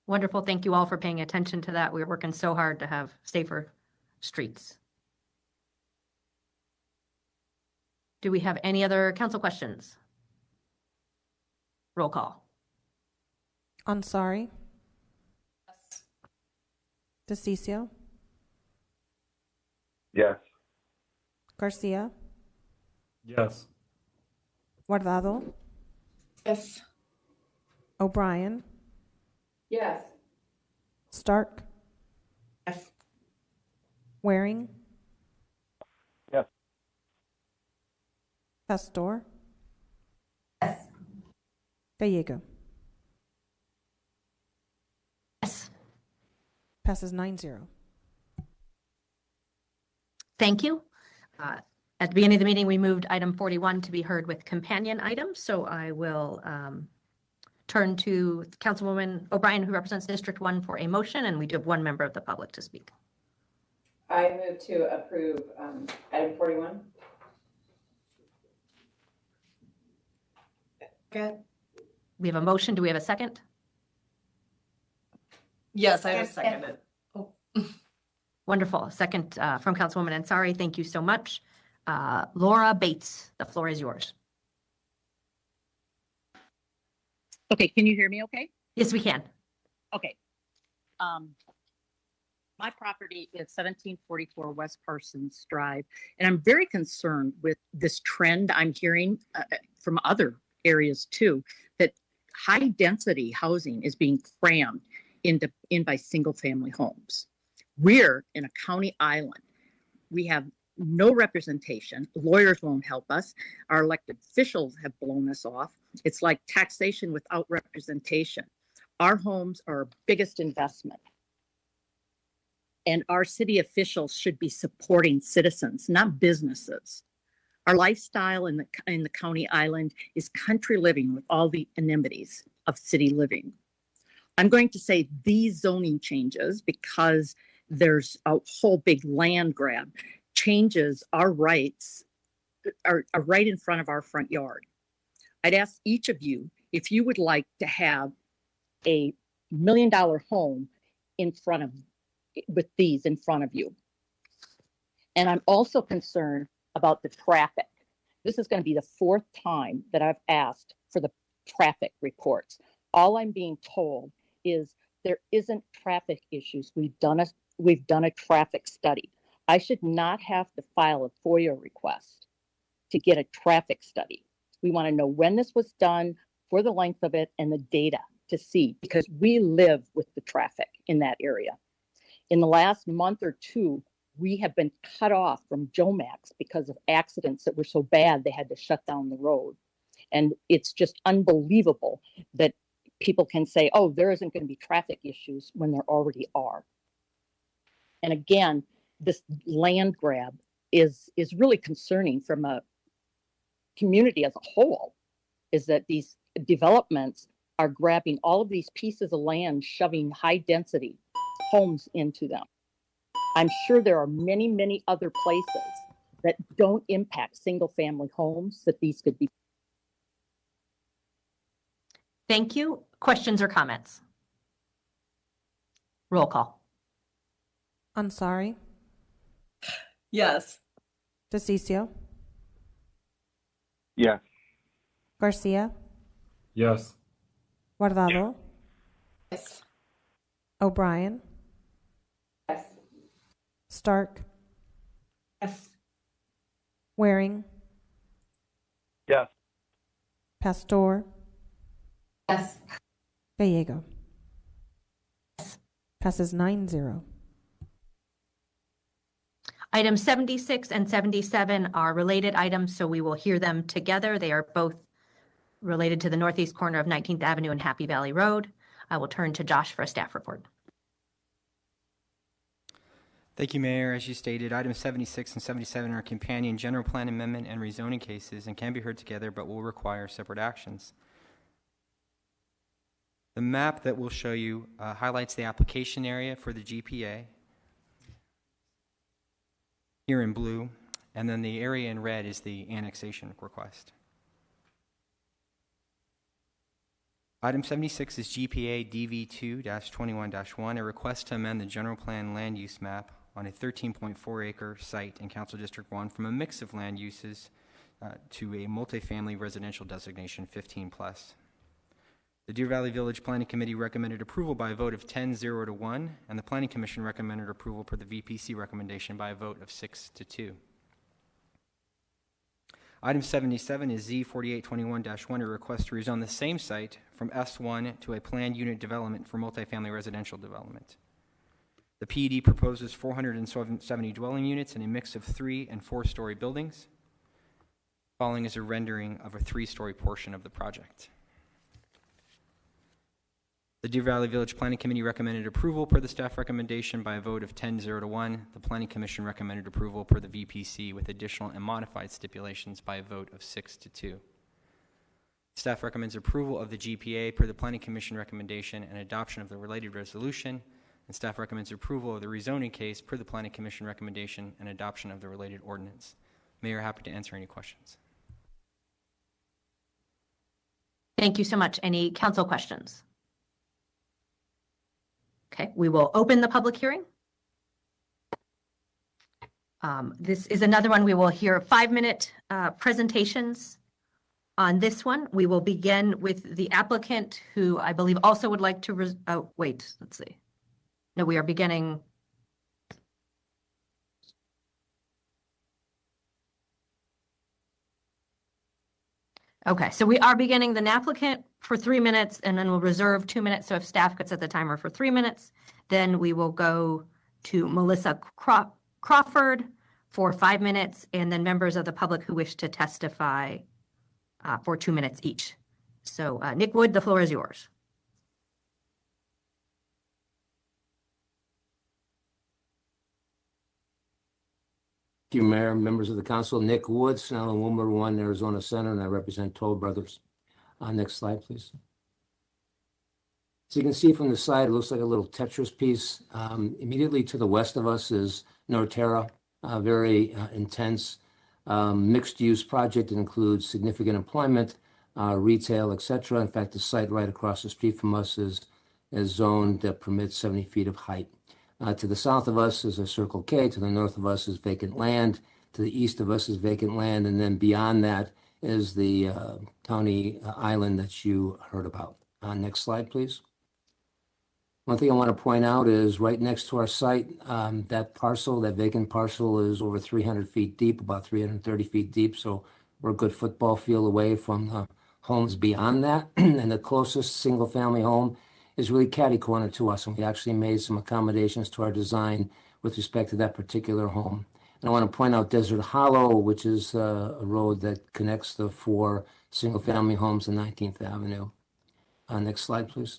Wonderful. Thank you all for paying attention to that. We're working so hard to have safer streets. Do we have any other council questions? Roll call. Ansari. Yes. DeCiccio. Yes. Garcia. Yes. Guardado. Yes. O'Brien. Yes. Stark. Yes. Waring. Yes. Pastor. Yes. Gallego. Yes. Passes 9-0. Thank you. At the beginning of the meeting, we moved item 41 to be heard with companion items. So I will turn to Councilwoman O'Brien, who represents District 1, for a motion, and we do have one member of the public to speak. I move to approve item 41. Good. We have a motion. Do we have a second? Yes, I just seconded it. Oh. Wonderful. Second from Councilwoman Ansari. Thank you so much. Laura Bates, the floor is yours. Okay, can you hear me okay? Yes, we can. Okay. My property is 1744 West Parsons Drive, and I'm very concerned with this trend I'm hearing from other areas too, that high density housing is being crammed in by single family homes. We're in a county island. We have no representation. Lawyers won't help us. Our elected officials have blown us off. It's like taxation without representation. Our homes are our biggest investment. And our city officials should be supporting citizens, not businesses. Our lifestyle in the county island is country living with all the amenities of city living. I'm going to say these zoning changes, because there's a whole big land grab, changes our rights are right in front of our front yard. I'd ask each of you if you would like to have a $1 million home with these in front of you. And I'm also concerned about the traffic. This is going to be the 4th time that I've asked for the traffic reports. All I'm being told is there isn't traffic issues. We've done a traffic study. I should not have to file a FOIA request to get a traffic study. We want to know when this was done, for the length of it, and the data to see, because we live with the traffic in that area. In the last month or two, we have been cut off from Jomax because of accidents that were so bad they had to shut down the road. And it's just unbelievable that people can say, oh, there isn't going to be traffic issues when there already are. And again, this land grab is really concerning from a community as a whole, is that these developments are grabbing all of these pieces of land, shoving high density homes into them. I'm sure there are many, many other places that don't impact single family homes that these could be. Thank you. Questions or comments? Roll call. Ansari, Yes. DeCiccio, Yes. Garcia, Yes. Guardado, Yes. O'Brien, Yes. Stark, Yes. Waring, Yes. Pastor, Yes. Gallego. Passes 9-0. Items 76 and 77 are related items, so we will hear them together. They are both related to the northeast corner of 19th Avenue and Happy Valley Road. I will turn to Josh for a staff report. Thank you, Mayor. As you stated, items 76 and 77 are companion general plan amendment and rezoning cases and can be heard together but will require separate actions. The map that we'll show you highlights the application area for the GPA here in blue, and then the area in red is the annexation request. Item 76 is GPA DV2-21-1, a request to amend the general plan land use map on a 13.4 acre site in Council District 1 from a mix of land uses to a multifamily residential designation 15 plus. The Deer Valley Village Planning Committee recommended approval by a vote of 10-0 to 1, and the Planning Commission recommended approval per the VPC recommendation by a vote of 6-2. Item 77 is Z4821-1, a request to rezone the same site from S1 to a planned unit development for multifamily residential development. The PUD proposes 470 dwelling units in a mix of 3- and 4-story buildings. Following is a rendering of a 3-story portion of the project. The Deer Valley Village Planning Committee recommended approval per the staff recommendation by a vote of 10-0 to 1. The Planning Commission recommended approval per the VPC with additional and modified stipulations by a vote of 6-2. Staff recommends approval of the GPA per the Planning Commission recommendation and adoption of the related resolution. And staff recommends approval of the rezoning case per the Planning Commission recommendation and adoption of the related ordinance. Mayor, happy to answer any questions. Thank you so much. Any council questions? Okay, we will open the public hearing. This is another one. We will hear 5-minute presentations on this one. We will begin with the applicant, who I believe also would like to, let's see. No, we are beginning. Okay, so we are beginning the applicant for 3 minutes, and then we'll reserve 2 minutes. So if staff could set the timer for 3 minutes, then we will go to Melissa Crawford for 5 minutes, and then members of the public who wish to testify for 2 minutes each. So Nick Wood, the floor is yours. Thank you, Mayor, members of the council. Nick Wood, Snell and Wilmer 1, Arizona Center, and I represent Toll Brothers. Next slide, please. So you can see from the side, it looks like a little Tetris piece. Immediately to the west of us is Norterra, very intense mixed-use project that includes significant employment, retail, etc. In fact, the site right across the street from us is zoned that permits 70 feet of height. To the south of us is a Circle K. To the north of us is vacant land. To the east of us is vacant land. And then beyond that is the county island that you heard about. Next slide, please. One thing I want to point out is right next to our site, that parcel, that vacant parcel is over 300 feet deep, about 330 feet deep. So we're a good football field away from the homes beyond that. And the closest single family home is really catty corner to us. And we actually made some accommodations to our design with respect to that particular home. And I want to point out Desert Hollow, which is a road that connects the 4 single family homes on 19th Avenue. Next slide, please.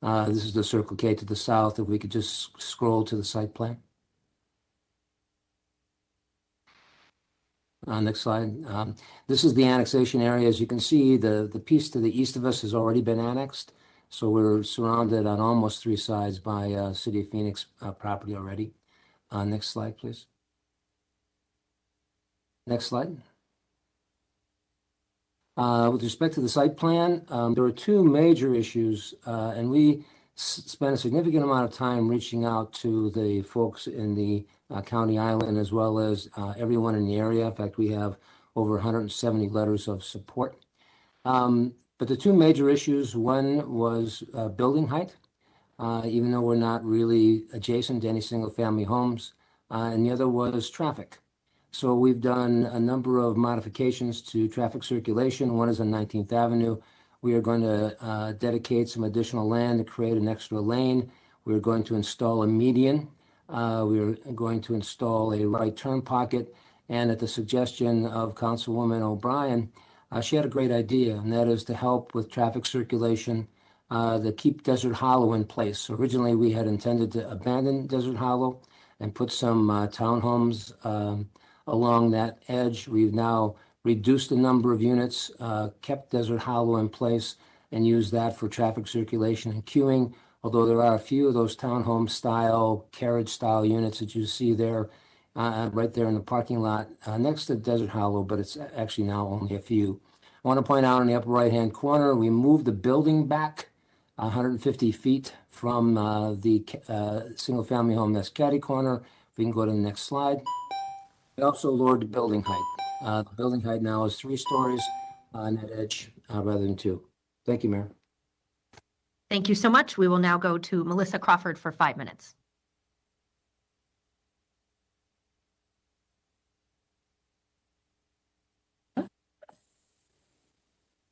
This is the Circle K to the south. If we could just scroll to the site plan. Next slide. This is the annexation area. As you can see, the piece to the east of us has already been annexed. So we're surrounded on almost 3 sides by City of Phoenix property already. Next slide, please. Next slide. With respect to the site plan, there are 2 major issues, and we spent a significant amount of time reaching out to the folks in the county island as well as everyone in the area. In fact, we have over 170 letters of support. But the 2 major issues, one was building height, even though we're not really adjacent to any single family homes, and the other was traffic. So we've done a number of modifications to traffic circulation. One is on 19th Avenue. We are going to dedicate some additional land to create an extra lane. We're going to install a median. We're going to install a right turn pocket. And at the suggestion of Councilwoman O'Brien, she had a great idea, and that is to help with traffic circulation, to keep Desert Hollow in place. So originally, we had intended to abandon Desert Hollow and put some townhomes along that edge. We've now reduced the number of units, kept Desert Hollow in place, and used that for traffic circulation and queuing, although there are a few of those townhome style, carriage style units that you see there, right there in the parking lot next to Desert Hollow, but it's actually now only a few. I want to point out in the upper right-hand corner, we moved the building back 150 feet from the single-family home that's catty corner. If we can go to the next slide. We also lowered the building height. The building height now is 3 stories on that edge rather than 2. Thank you, Mayor. Thank you so much. We will now go to Melissa Crawford for 5 minutes.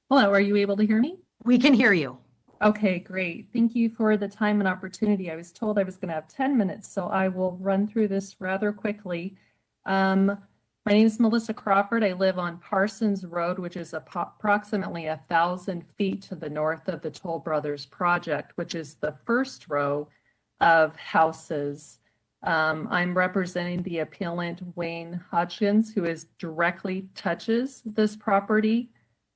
Hello, are you able to hear me? We can hear you. Okay, great. Thank you for the time and opportunity. I was told I was going to have 10 minutes, so I will run through this rather quickly. My name is Melissa Crawford. I live on Parsons Road, which is approximately 1,000 feet to the north of the Toll Brothers project, which is the first row of houses I'm representing the appellant Wayne Hodgkins, who directly touches this property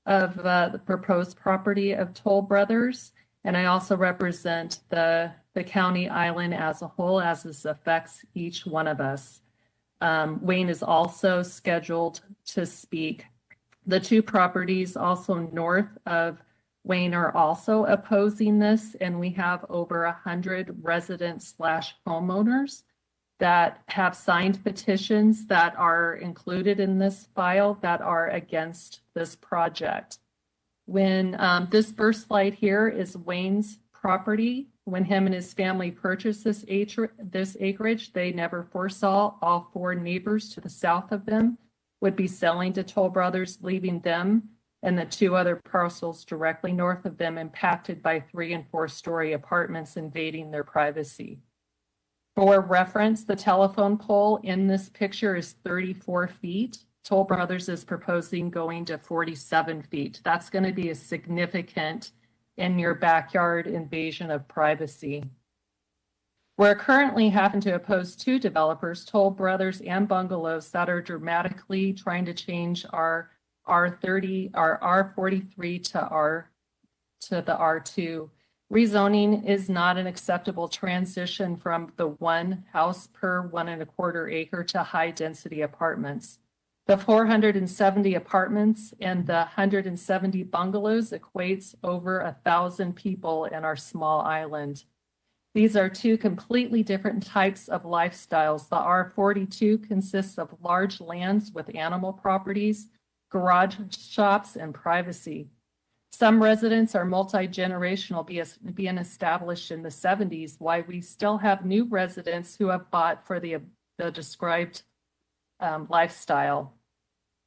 of the proposed property of Toll Brothers. And I also represent the county island as a whole, as this affects each one of us. Wayne is also scheduled to speak. The two properties also north of Wayne are also opposing this, and we have over 100 residents / homeowners that have signed petitions that are included in this file that are against this project. When this first slide here is Wayne's property, when him and his family purchased this acreage, they never foresaw all 4 neighbors to the south of them would be selling to Toll Brothers, leaving them and the 2 other parcels directly north of them impacted by 3- and 4-story apartments invading their privacy. For reference, the telephone pole in this picture is 34 feet. Toll Brothers is proposing going to 47 feet. That's going to be a significant in your backyard invasion of privacy. We're currently having to oppose 2 developers, Toll Brothers and Bungalows, that are dramatically trying to change our R30, our R43 to the R2. Rezoning is not an acceptable transition from the 1 house per 1.25 acre to high density apartments. The 470 apartments and the 170 bungalows equates over 1,000 people in our small island. These are 2 completely different types of lifestyles. The R42 consists of large lands with animal properties, garage shops, and privacy. Some residents are multi-generational, being established in the 70s, while we still have new residents who have bought for the described lifestyle.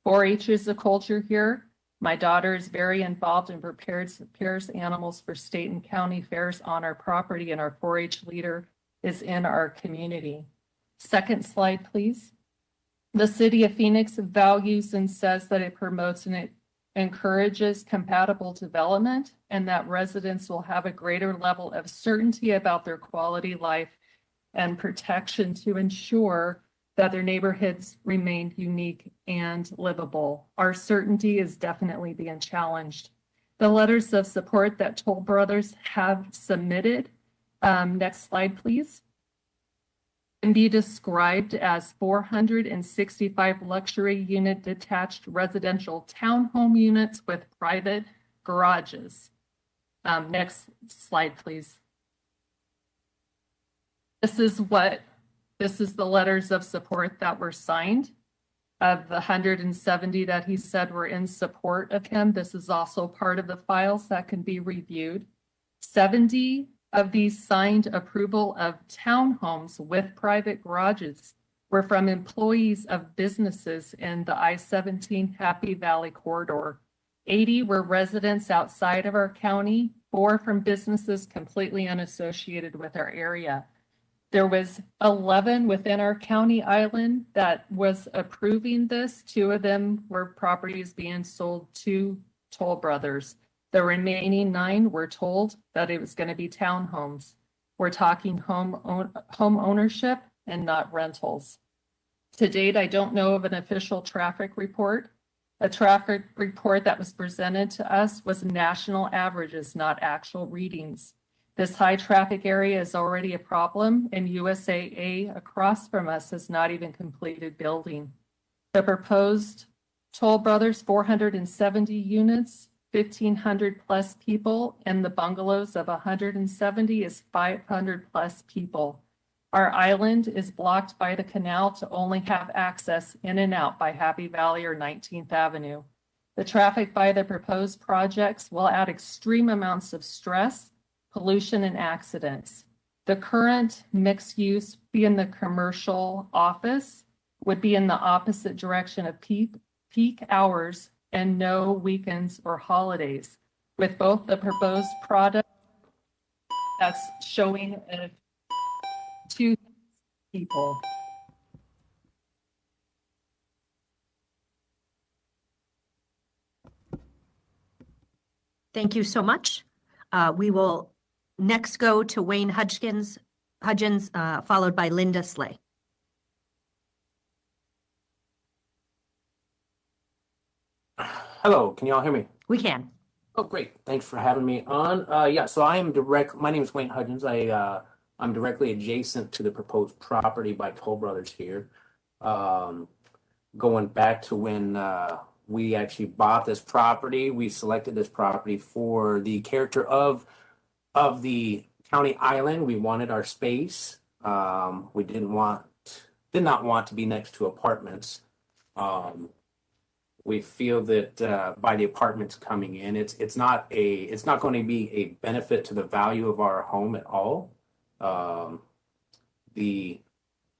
4-H is the culture here. My daughter is very involved and prepares animals for state and county fairs on our property, and our 4-H leader is in our community. Second slide, please. The City of Phoenix values and says that it promotes and it encourages compatible development, and that residents will have a greater level of certainty about their quality life and protection to ensure that their neighborhoods remain unique and livable. Our certainty is definitely being challenged. The letters of support that Toll Brothers have submitted, next slide, please, can be described as 465 luxury unit detached residential townhome units with private garages. Next slide, please. This is the letters of support that were signed. Of the 170 that he said were in support of him, this is also part of the files that can be reviewed. 70 of these signed approval of townhomes with private garages were from employees of businesses in the I-17 Happy Valley corridor. 80 were residents outside of our county, 4 from businesses completely unassociated with our area. There was 11 within our county island that was approving this. 2 of them were properties being sold to Toll Brothers. The remaining 9 were told that it was going to be townhomes. We're talking home ownership and not rentals. To date, I don't know of an official traffic report. A traffic report that was presented to us was national averages, not actual readings. This high traffic area is already a problem, and USAA across from us has not even completed building. The proposed Toll Brothers 470 units, 1,500 plus people, and the bungalows of 170 is 500 plus people. Our island is blocked by the canal to only have access in and out by Happy Valley or 19th Avenue. The traffic by the proposed projects will add extreme amounts of stress, pollution, and accidents. The current mixed use, being the commercial office, would be in the opposite direction of peak hours and no weekends or holidays. With both the proposed product that's showing 2 people. Thank you so much. We will next go to Wayne Hodgkins' Hudgens, followed by Linda Slay. Hello, can you all hear me? We can. Oh, great. Thanks for having me on. Yeah, so my name is Wayne Hudgens. I'm directly adjacent to the proposed property by Toll Brothers here. Going back to when we actually bought this property, we selected this property for the character of the county island. We wanted our space. We did not want to be next to apartments. We feel that by the apartments coming in, it's not going to be a benefit to the value of our home at all. The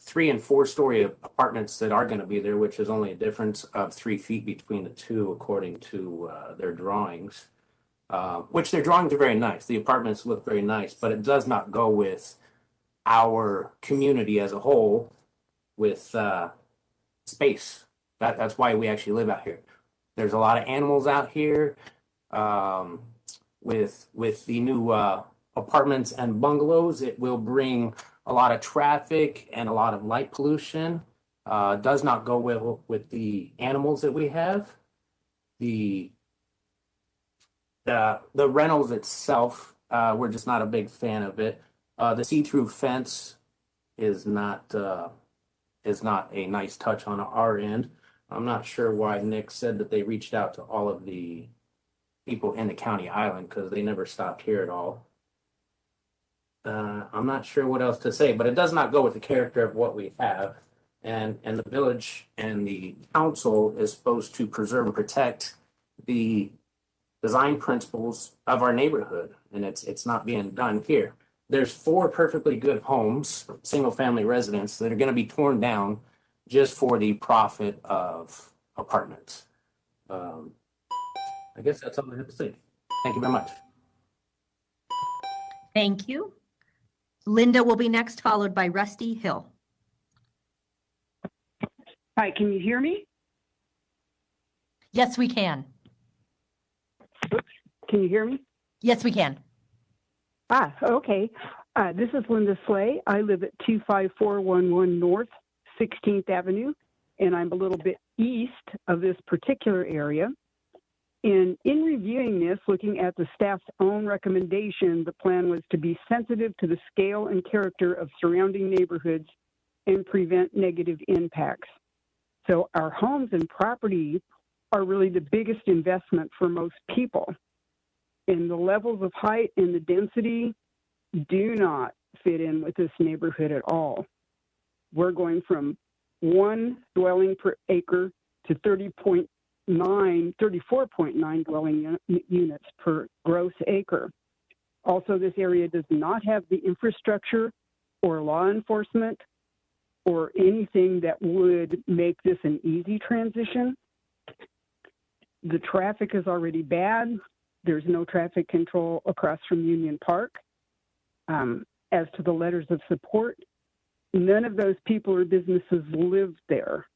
3 and 4 story apartments that are going to be there, which is only a difference of 3 feet between the two, according to their drawings, which their drawings are very nice. The apartments look very nice, but it does not go with our community as a whole with space. That's why we actually live out here. There's a lot of animals out here. With the new apartments and bungalows, it will bring a lot of traffic and a lot of light pollution. Does not go well with the animals that we have. The rentals itself, we're just not a big fan of it. The see-through fence is not a nice touch on our end. I'm not sure why Nick said that they reached out to all of the people in the county island, because they never stopped here at all. I'm not sure what else to say, but it does not go with the character of what we have. And the village and the council is supposed to preserve and protect the design principles of our neighborhood, and it's not being done here. There's 4 perfectly good homes, single-family residents, that are going to be torn down just for the profit of apartments. I guess that's all I have to say. Thank you very much. Thank you. Linda will be next, followed by Rusty Hill. Hi, can you hear me? Yes, we can. Oops, can you hear me? Yes, we can. Okay. This is Linda Slay. I live at 25411 North 16th Avenue, and I'm a little bit east of this particular area. And in reviewing this, looking at the staff's own recommendation, the plan was to be sensitive to the scale and character of surrounding neighborhoods and prevent negative impacts. So our homes and property are really the biggest investment for most people. And the levels of height and the density do not fit in with this neighborhood at all. We're going from 1 dwelling per acre to 34.9 dwelling units per gross acre. Also, this area does not have the infrastructure or law enforcement or anything that would make this an easy transition. The traffic is already bad. There's no traffic control across from Union Park. As to the letters of support, none of those people or businesses live there.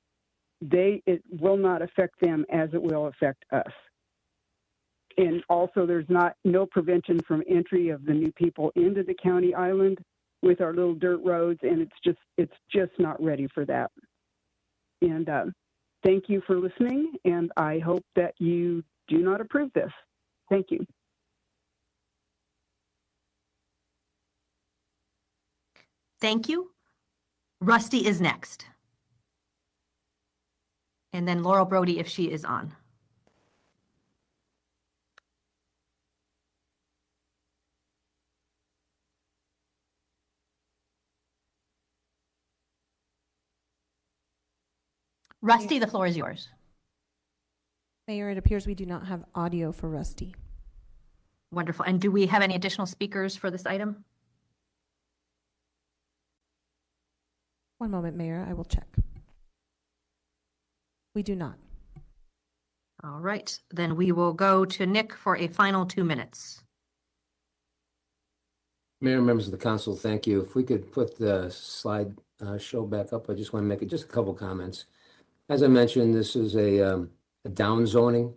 It will not affect them as it will affect us. And also, there's no prevention from entry of the new people into the county island with our little dirt roads, and it's just not ready for that. And thank you for listening, and I hope that you do not approve this. Thank you. Thank you. Rusty is next. And then Laurel Brody, if she is on. Rusty, the floor is yours. Mayor, it appears we do not have audio for Rusty. Wonderful. And do we have any additional speakers for this item? One moment, Mayor, I will check. We do not. All right, then we will go to Nick for a final 2 minutes. Mayor, members of the council, thank you. If we could put the slide show back up, I just want to make just a couple comments. As I mentioned, this is a down zoning.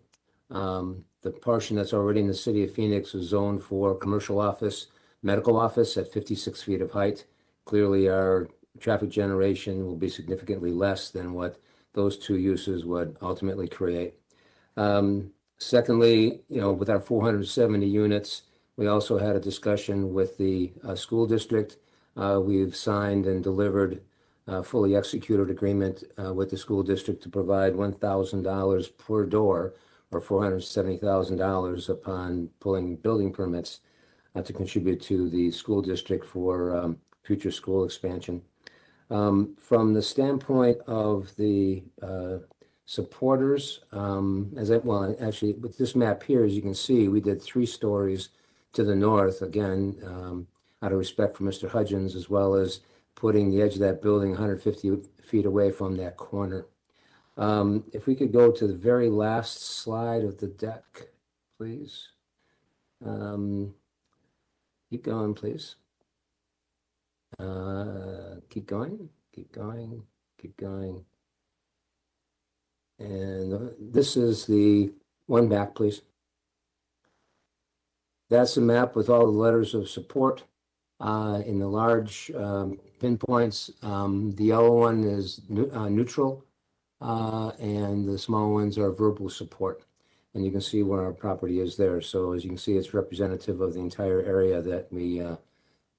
The portion that's already in the city of Phoenix is zoned for commercial office, medical office at 56 feet of height. clearly our traffic generation will be significantly less than what those two uses would ultimately create. Secondly, with our 470 units, we also had a discussion with the school district. We've signed and delivered a fully executed agreement with the school district to provide $1,000 per door, or $470,000 upon pulling building permits to contribute to the school district for future school expansion. From the standpoint of the supporters, actually with this map here, as you can see, we did 3 stories to the north, again, out of respect for Mr. Hudgens, as well as putting the edge of that building 150 feet away from that corner. If we could go to the very last slide of the deck, please. Keep going, please. Keep going, keep going, keep going. And this is the one back, please. That's a map with all the letters of support in the large pinpoints. The yellow one is neutral, and the small ones are verbal support. And you can see where our property is there. So as you can see, it's representative of the entire area that we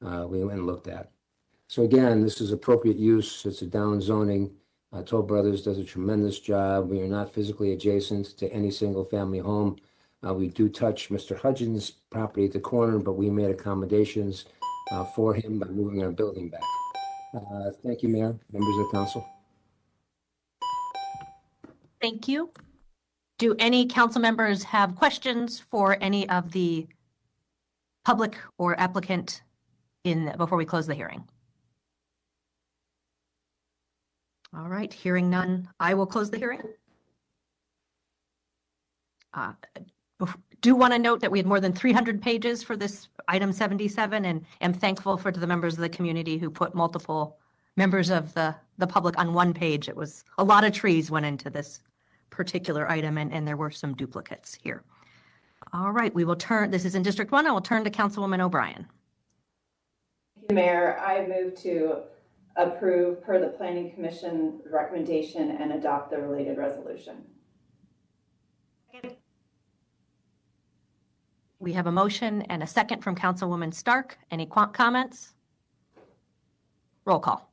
went and looked at. So again, this is appropriate use. It's a down zoning. Toll Brothers does a tremendous job. We are not physically adjacent to any single family home. We do touch Mr. Hudgens' property at the corner, but we made accommodations for him by moving our building back. Thank you, Mayor, members of the council. Thank you. Do any council members have questions for any of the public or applicant before we close the hearing? All right, hearing none, I will close the hearing. Do want to note that we had more than 300 pages for this item 77, and am thankful for the members of the community who put multiple members of the public on one page. It was a lot of trees went into this particular item, and there were some duplicates here. All right, we will turn, this is in District 1, I will turn to Councilwoman O'Brien. Thank you, Mayor. I move to approve per the Planning Commission recommendation and adopt the related resolution. We have a motion and a second from Councilwoman Stark. Any comments? Roll call.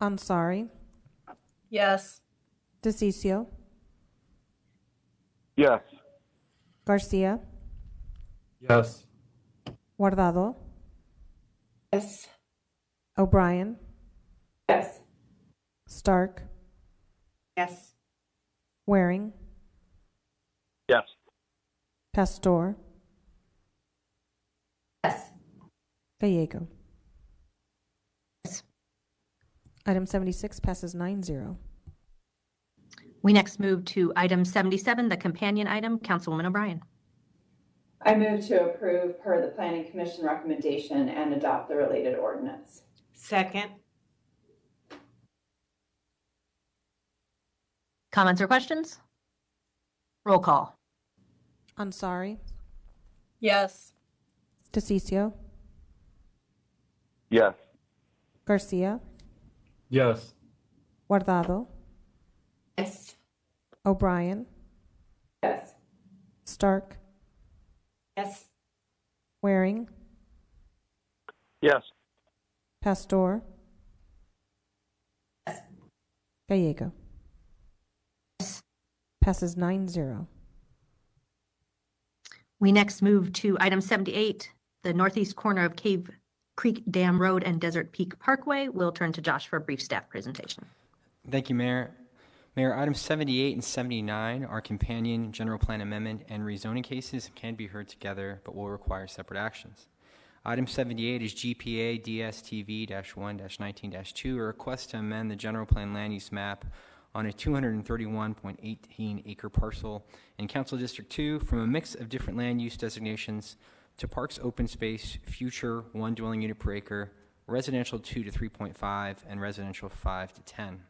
Ansari, Yes. DeCiccio, Yes. Garcia, Yes. Guardado, Yes. O'Brien, Yes. Stark, Yes. Waring, Yes. Pastor, Yes. Gallego. Yes. Item 76 passes 9-0. We next move to item 77, the companion item. Councilwoman O'Brien. I move to approve per the Planning Commission recommendation and adopt the related ordinance. Second. Comments or questions? Roll call. Ansari, Yes. DeCiccio, Yes. Garcia, Yes. Guardado, Yes. O'Brien, Yes. Stark, Yes. Waring, Yes. Pastor, Yes. Gallego. Yes. Passes 9-0. We next move to item 78, the northeast corner of Cave Creek Dam Road and Desert Peak Parkway. We'll turn to Josh for a brief staff presentation. Thank you, Mayor. Mayor, items 78 and 79 are companion general plan amendment and rezoning cases and can be heard together, but will require separate actions. Item 78 is GPA DSTV-1-19-2, a request to amend the general plan land use map on a 231.18 acre parcel in Council District 2 from a mix of different land use designations to parks open space, future 1 dwelling unit per acre, residential 2 to 3.5, and residential 5 to 10.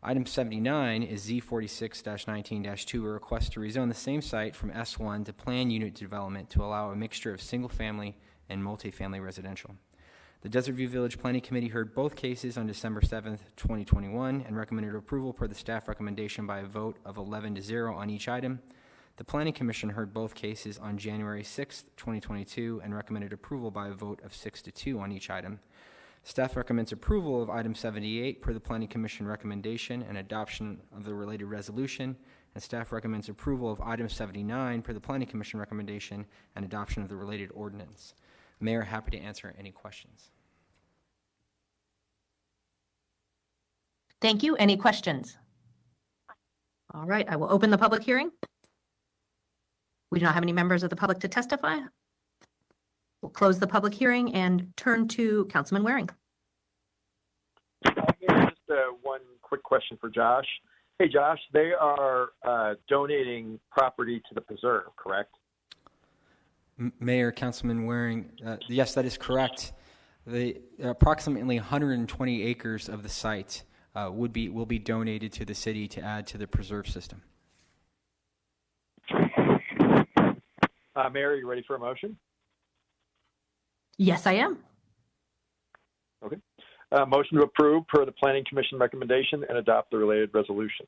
Item 79 is Z46-19-2, a request to rezone the same site from S1 to plan unit development to allow a mixture of single family and multifamily residential. The Desert View Village Planning Committee heard both cases on December 7th, 2021, and recommended approval per the staff recommendation by a vote of 11-0 on each item. The Planning Commission heard both cases on January 6th, 2022, and recommended approval by a vote of 6-2 on each item. Staff recommends approval of item 78 per the Planning Commission recommendation and adoption of the related resolution, and staff recommends approval of item 79 per the Planning Commission recommendation and adoption of the related ordinance. Mayor, happy to answer any questions. Thank you. Any questions? All right, I will open the public hearing. We do not have any members of the public to testify. We'll close the public hearing and turn to Councilman Waring. Just one quick question for Josh. Hey, Josh, they are donating property to the preserve, correct? Mayor, Councilman Waring, yes, that is correct. The approximately 120 acres of the site will be donated to the city to add to the preserve system. Mayor, are you ready for a motion? Yes, I am. Okay. Motion to approve per the Planning Commission recommendation and adopt the related resolution.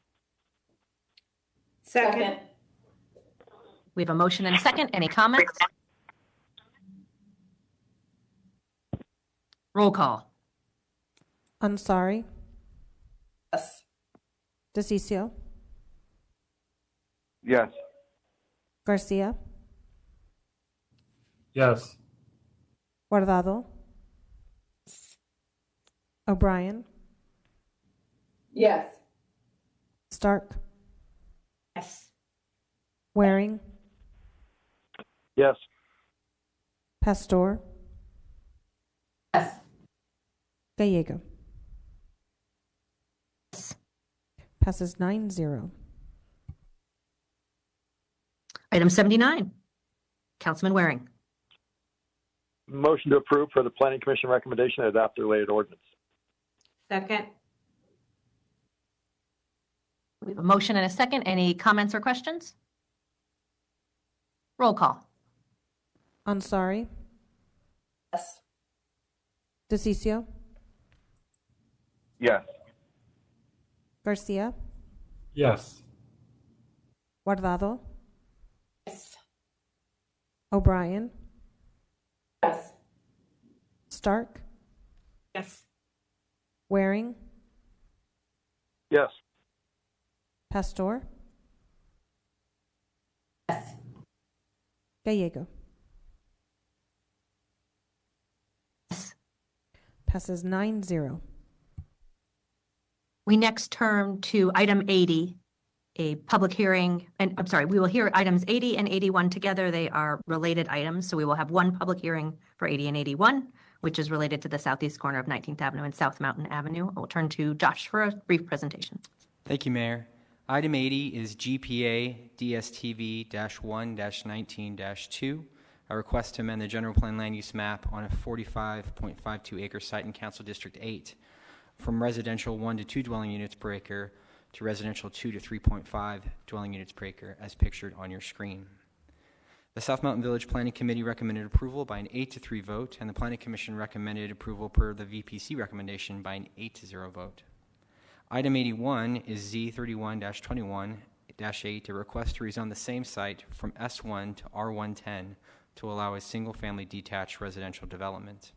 Second. We have a motion and a second. Any comments? Roll call. Ansari. Yes. DeCiccio. Yes. Garcia. Yes. Guardado. O'Brien. Yes. Stark. Yes. Waring. Yes. Pastor. Yes. Gallego. Passes 9-0. Item 79. Councilman Waring. Motion to approve per the Planning Commission recommendation and adopt the related ordinance. Second. We have a motion and a second. Any comments or questions? Roll call. Ansari. Yes. DeCiccio. Yes. Garcia. Yes. Guardado. Yes. O'Brien. Yes. Stark. Yes. Waring. Yes. Pastor. Yes. Gallego. Yes. Passes 9-0. We next turn to item 80, a public hearing, and I'm sorry, we will hear items 80 and 81 together. They are related items, so we will have one public hearing for 80 and 81, which is related to the southeast corner of 19th Avenue and South Mountain Avenue. I will turn to Josh for a brief presentation. Thank you, Mayor. Item 80 is GPA DSTV-1-19-2, a request to amend the general plan land use map on a 45.52 acre site in Council District 8 from residential 1 to 2 dwelling units per acre to residential 2 to 3.5 dwelling units per acre as pictured on your screen. The South Mountain Village Planning Committee recommended approval by an 8-3 vote, and the Planning Commission recommended approval per the VPC recommendation by an 8-0 vote. Item 81 is Z31-21-8, a request to rezone the same site from S1 to R110 to allow a single-family detached residential development.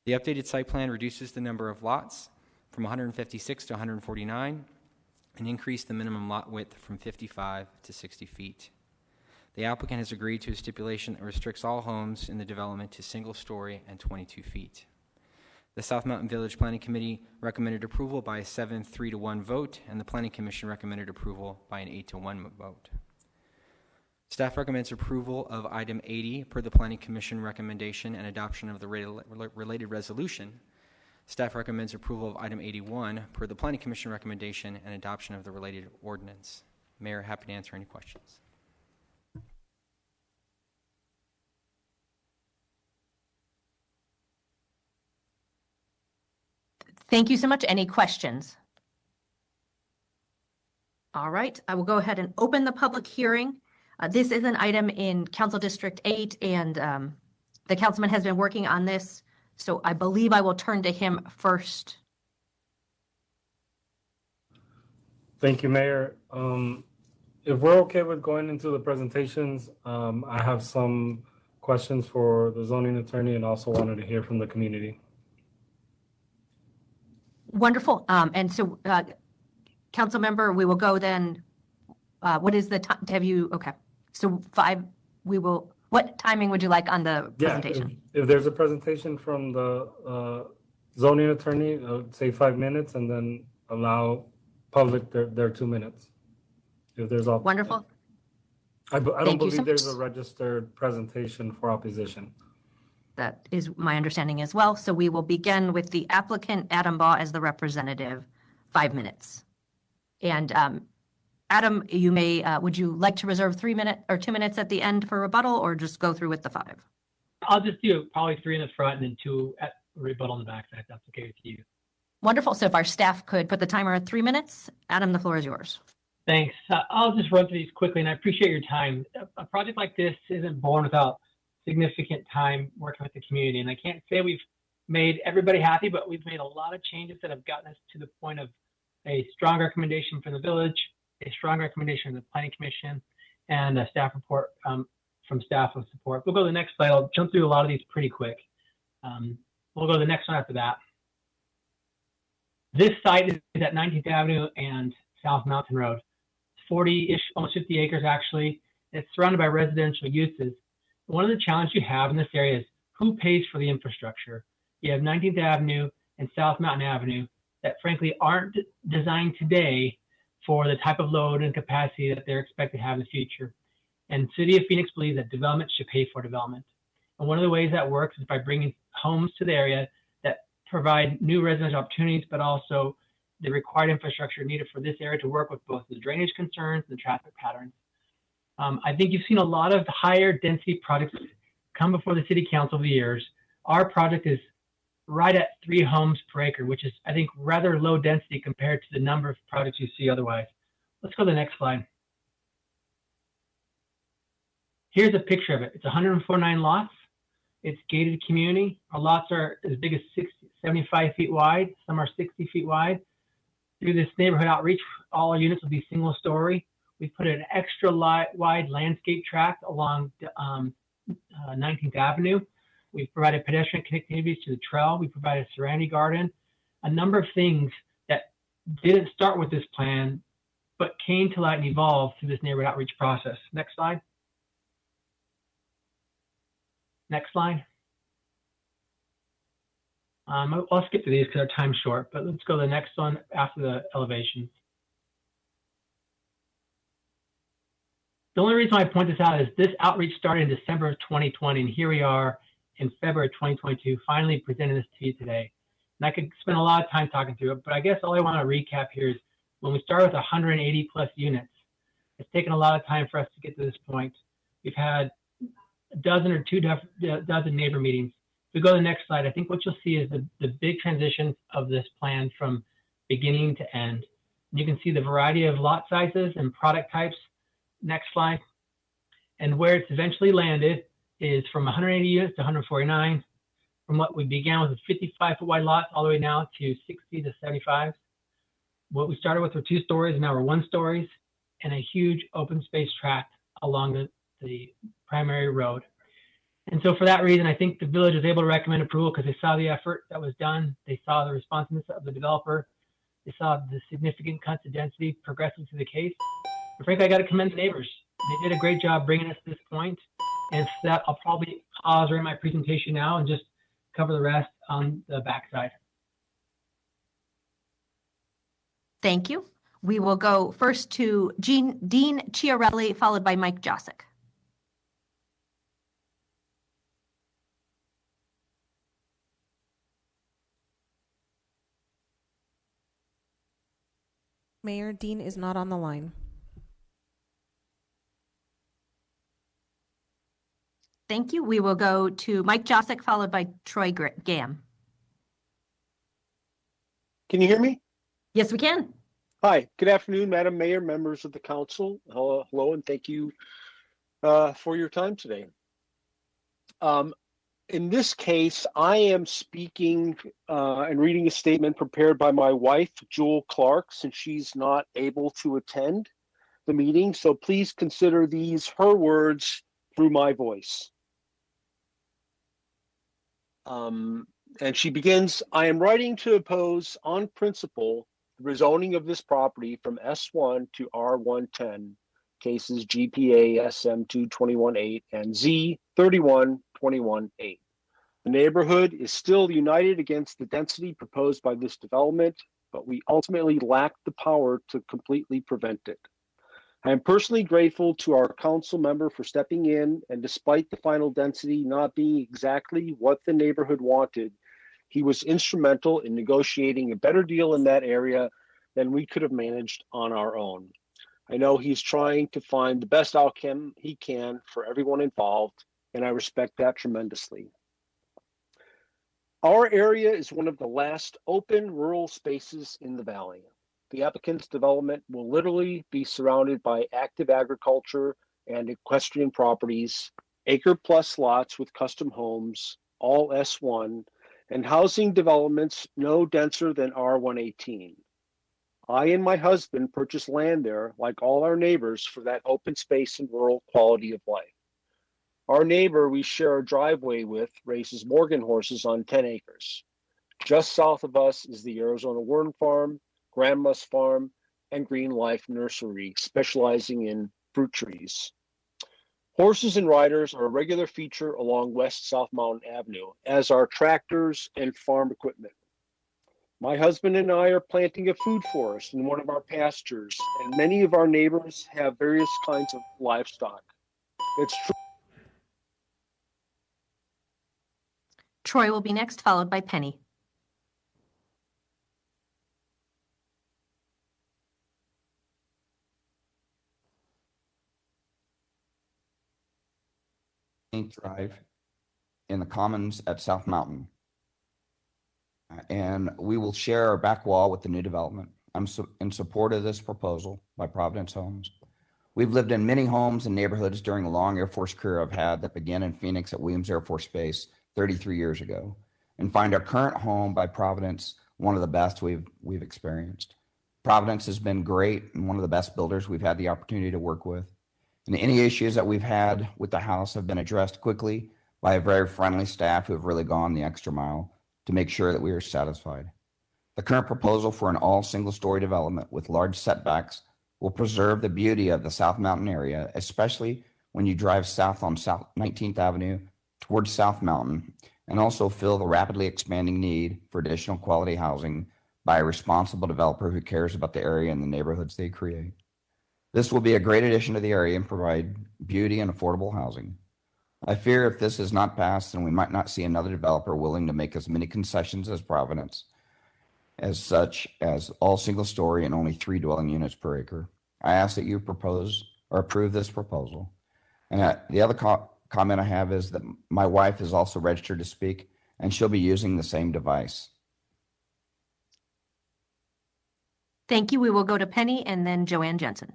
The updated site plan reduces the number of lots from 156 to 149 and increased the minimum lot width from 55 to 60 feet. The applicant has agreed to a stipulation that restricts all homes in the development to single story and 22 feet. The South Mountain Village Planning Committee recommended approval by a 7-3-1 vote, and the Planning Commission recommended approval by an 8-1 vote. Staff recommends approval of item 80 per the Planning Commission recommendation and adoption of the related resolution. Staff recommends approval of item 81 per the Planning Commission recommendation and adoption of the related ordinance. Mayor, happy to answer any questions. Thank you so much. Any questions? All right, I will go ahead and open the public hearing. This is an item in Council District 8 and the councilman has been working on this, so I believe I will turn to him first. Thank you, Mayor. If we're okay with going into the presentations, I have some questions for the zoning attorney and also wanted to hear from the community. Wonderful. And so, council member, we will go then. What is the time? Have you, okay. So 5, we will, what timing would you like on the presentation? If there's a presentation from the zoning attorney, say 5 minutes, and then allow public their 2 minutes. If there's all wonderful. I don't believe so there's a registered presentation for opposition. That is my understanding as well. So we will begin with the applicant, Adam Baugh, as the representative, 5 minutes. And Adam, you may, would you like to reserve 3 minutes or 2 minutes at the end for rebuttal, or just go through with the 5? I'll just do probably 3 in the front and then 2 at rebuttal on the back side, if that's okay with you. Wonderful. So if our staff could put the timer at 3 minutes, Adam, the floor is yours. Thanks. I'll just run through these quickly, and I appreciate your time. A project like this isn't born without significant time working with the community, and I can't say we've made everybody happy, but we've made a lot of changes that have gotten us to the point of a strong recommendation from the village, a strong recommendation from the planning commission, and a staff report from staff with support. We'll go to the next slide. I'll jump through a lot of these pretty quick. We'll go to the next one after that. This site is at 19th Avenue and South Mountain Road. 40-ish, almost 50 acres actually. It's surrounded by residential uses. One of the challenges you have in this area is who pays for the infrastructure. You have 19th Avenue and South Mountain Avenue that frankly aren't designed today for the type of load and capacity that they're expected to have in the future. And City of Phoenix believes that development should pay for development. And one of the ways that works is by bringing homes to the area that provide new residential opportunities, but also the required infrastructure needed for this area to work with both the drainage concerns and the traffic patterns. I think you've seen a lot of higher density projects come before the city council over the years. Our project is right at 3 homes per acre, which is, I think, rather low density compared to the number of projects you see otherwise. Let's go to the next slide. Here's a picture of it. It's 149 lots. It's gated community. Our lots are as big as 75 feet wide. Some are 60 feet wide. Through this neighborhood outreach, all our units will be single story. We put an extra wide landscape tract along 19th Avenue. We've provided pedestrian connectivity to the trail. We provided a serenity garden, a number of things that didn't start with this plan, but came to light and evolved through this neighborhood outreach process. Next slide. Next slide. I'll skip through these because our time's short, but let's go to the next one after the elevations. The only reason I point this out is this outreach started in December of 2020, and here we are in February 2022, finally presenting this to you today. And I could spend a lot of time talking through it, but I guess all I want to recap here is when we started with 180 plus units, it's taken a lot of time for us to get to this point. We've had a dozen or 2 dozen neighbor meetings. If we go to the next slide, I think what you'll see is the big transition of this plan from beginning to end. And you can see the variety of lot sizes and product types. Next slide. And where it's eventually landed is from 180 units to 149. From what we began with 55-foot wide lots all the way now to 60 to 75. What we started with were 2 stories, and now we're 1 stories, and a huge open space tract along the primary road. And so for that reason, I think the village is able to recommend approval because they saw the effort that was done. They saw the responsiveness of the developer. They saw the significant cuts of density progressing through the case. And frankly, I got to commend the neighbors. They did a great job bringing us to this point. And for that, I'll probably pause during my presentation now and just cover the rest on the backside. Thank you. We will go first to Dean Chiarelli, followed by Mike Josick. Mayor, Dean is not on the line. Thank you. We will go to Mike Josick, followed by Troy Gam. Can you hear me? Yes, we can. Hi, good afternoon, Madam Mayor, members of the council. Hello, and thank you for your time today. In this case, I am speaking and reading a statement prepared by my wife, Jewel Clark, since she's not able to attend the meeting. So please consider these her words through my voice. And she begins, I am writing to oppose on principle the rezoning of this property from S1 to R110, cases GPA SM 2218 and Z 31218. The neighborhood is still united against the density proposed by this development, but we ultimately lack the power to completely prevent it. I am personally grateful to our council member for stepping in, and despite the final density not being exactly what the neighborhood wanted, he was instrumental in negotiating a better deal in that area than we could have managed on our own. I know he's trying to find the best outcome he can for everyone involved, and I respect that tremendously. Our area is one of the last open rural spaces in the valley. The applicant's development will literally be surrounded by active agriculture and equestrian properties, acre-plus lots with custom homes, all S1, and housing developments no denser than R118. I and my husband purchased land there, like all our neighbors, for that open space and rural quality of life. Our neighbor we share a driveway with raises Morgan horses on 10 acres. Just south of us is the Arizona Worm Farm, Grandma's Farm, and Green Life Nursery, specializing in fruit trees. Horses and riders are a regular feature along West South Mountain Avenue, as are tractors and farm equipment. My husband and I are planting a food forest in one of our pastures, and many of our neighbors have various kinds of livestock. It's true. Troy will be next, followed by Penny. Drive in the Commons at South Mountain. And we will share our back wall with the new development. I'm in support of this proposal by Providence Homes. We've lived in many homes and neighborhoods during the long Air Force career I've had that began in Phoenix at Williams Air Force Base 33 years ago, and find our current home by Providence one of the best we've experienced. Providence has been great and one of the best builders we've had the opportunity to work with. And any issues that we've had with the house have been addressed quickly by a very friendly staff who have really gone the extra mile to make sure that we are satisfied. The current proposal for an all single-story development with large setbacks will preserve the beauty of the South Mountain area, especially when you drive south on South 19th Avenue towards South Mountain, and also fill the rapidly expanding need for additional quality housing by a responsible developer who cares about the area and the neighborhoods they create. This will be a great addition to the area and provide beauty and affordable housing. I fear if this is not passed, then we might not see another developer willing to make as many concessions as Providence, as such as all single story and only 3 dwelling units per acre. I ask that you propose or approve this proposal. And the other comment I have is that my wife is also registered to speak, and she'll be using the same device. Thank you. We will go to Penny and then Joanne Jensen.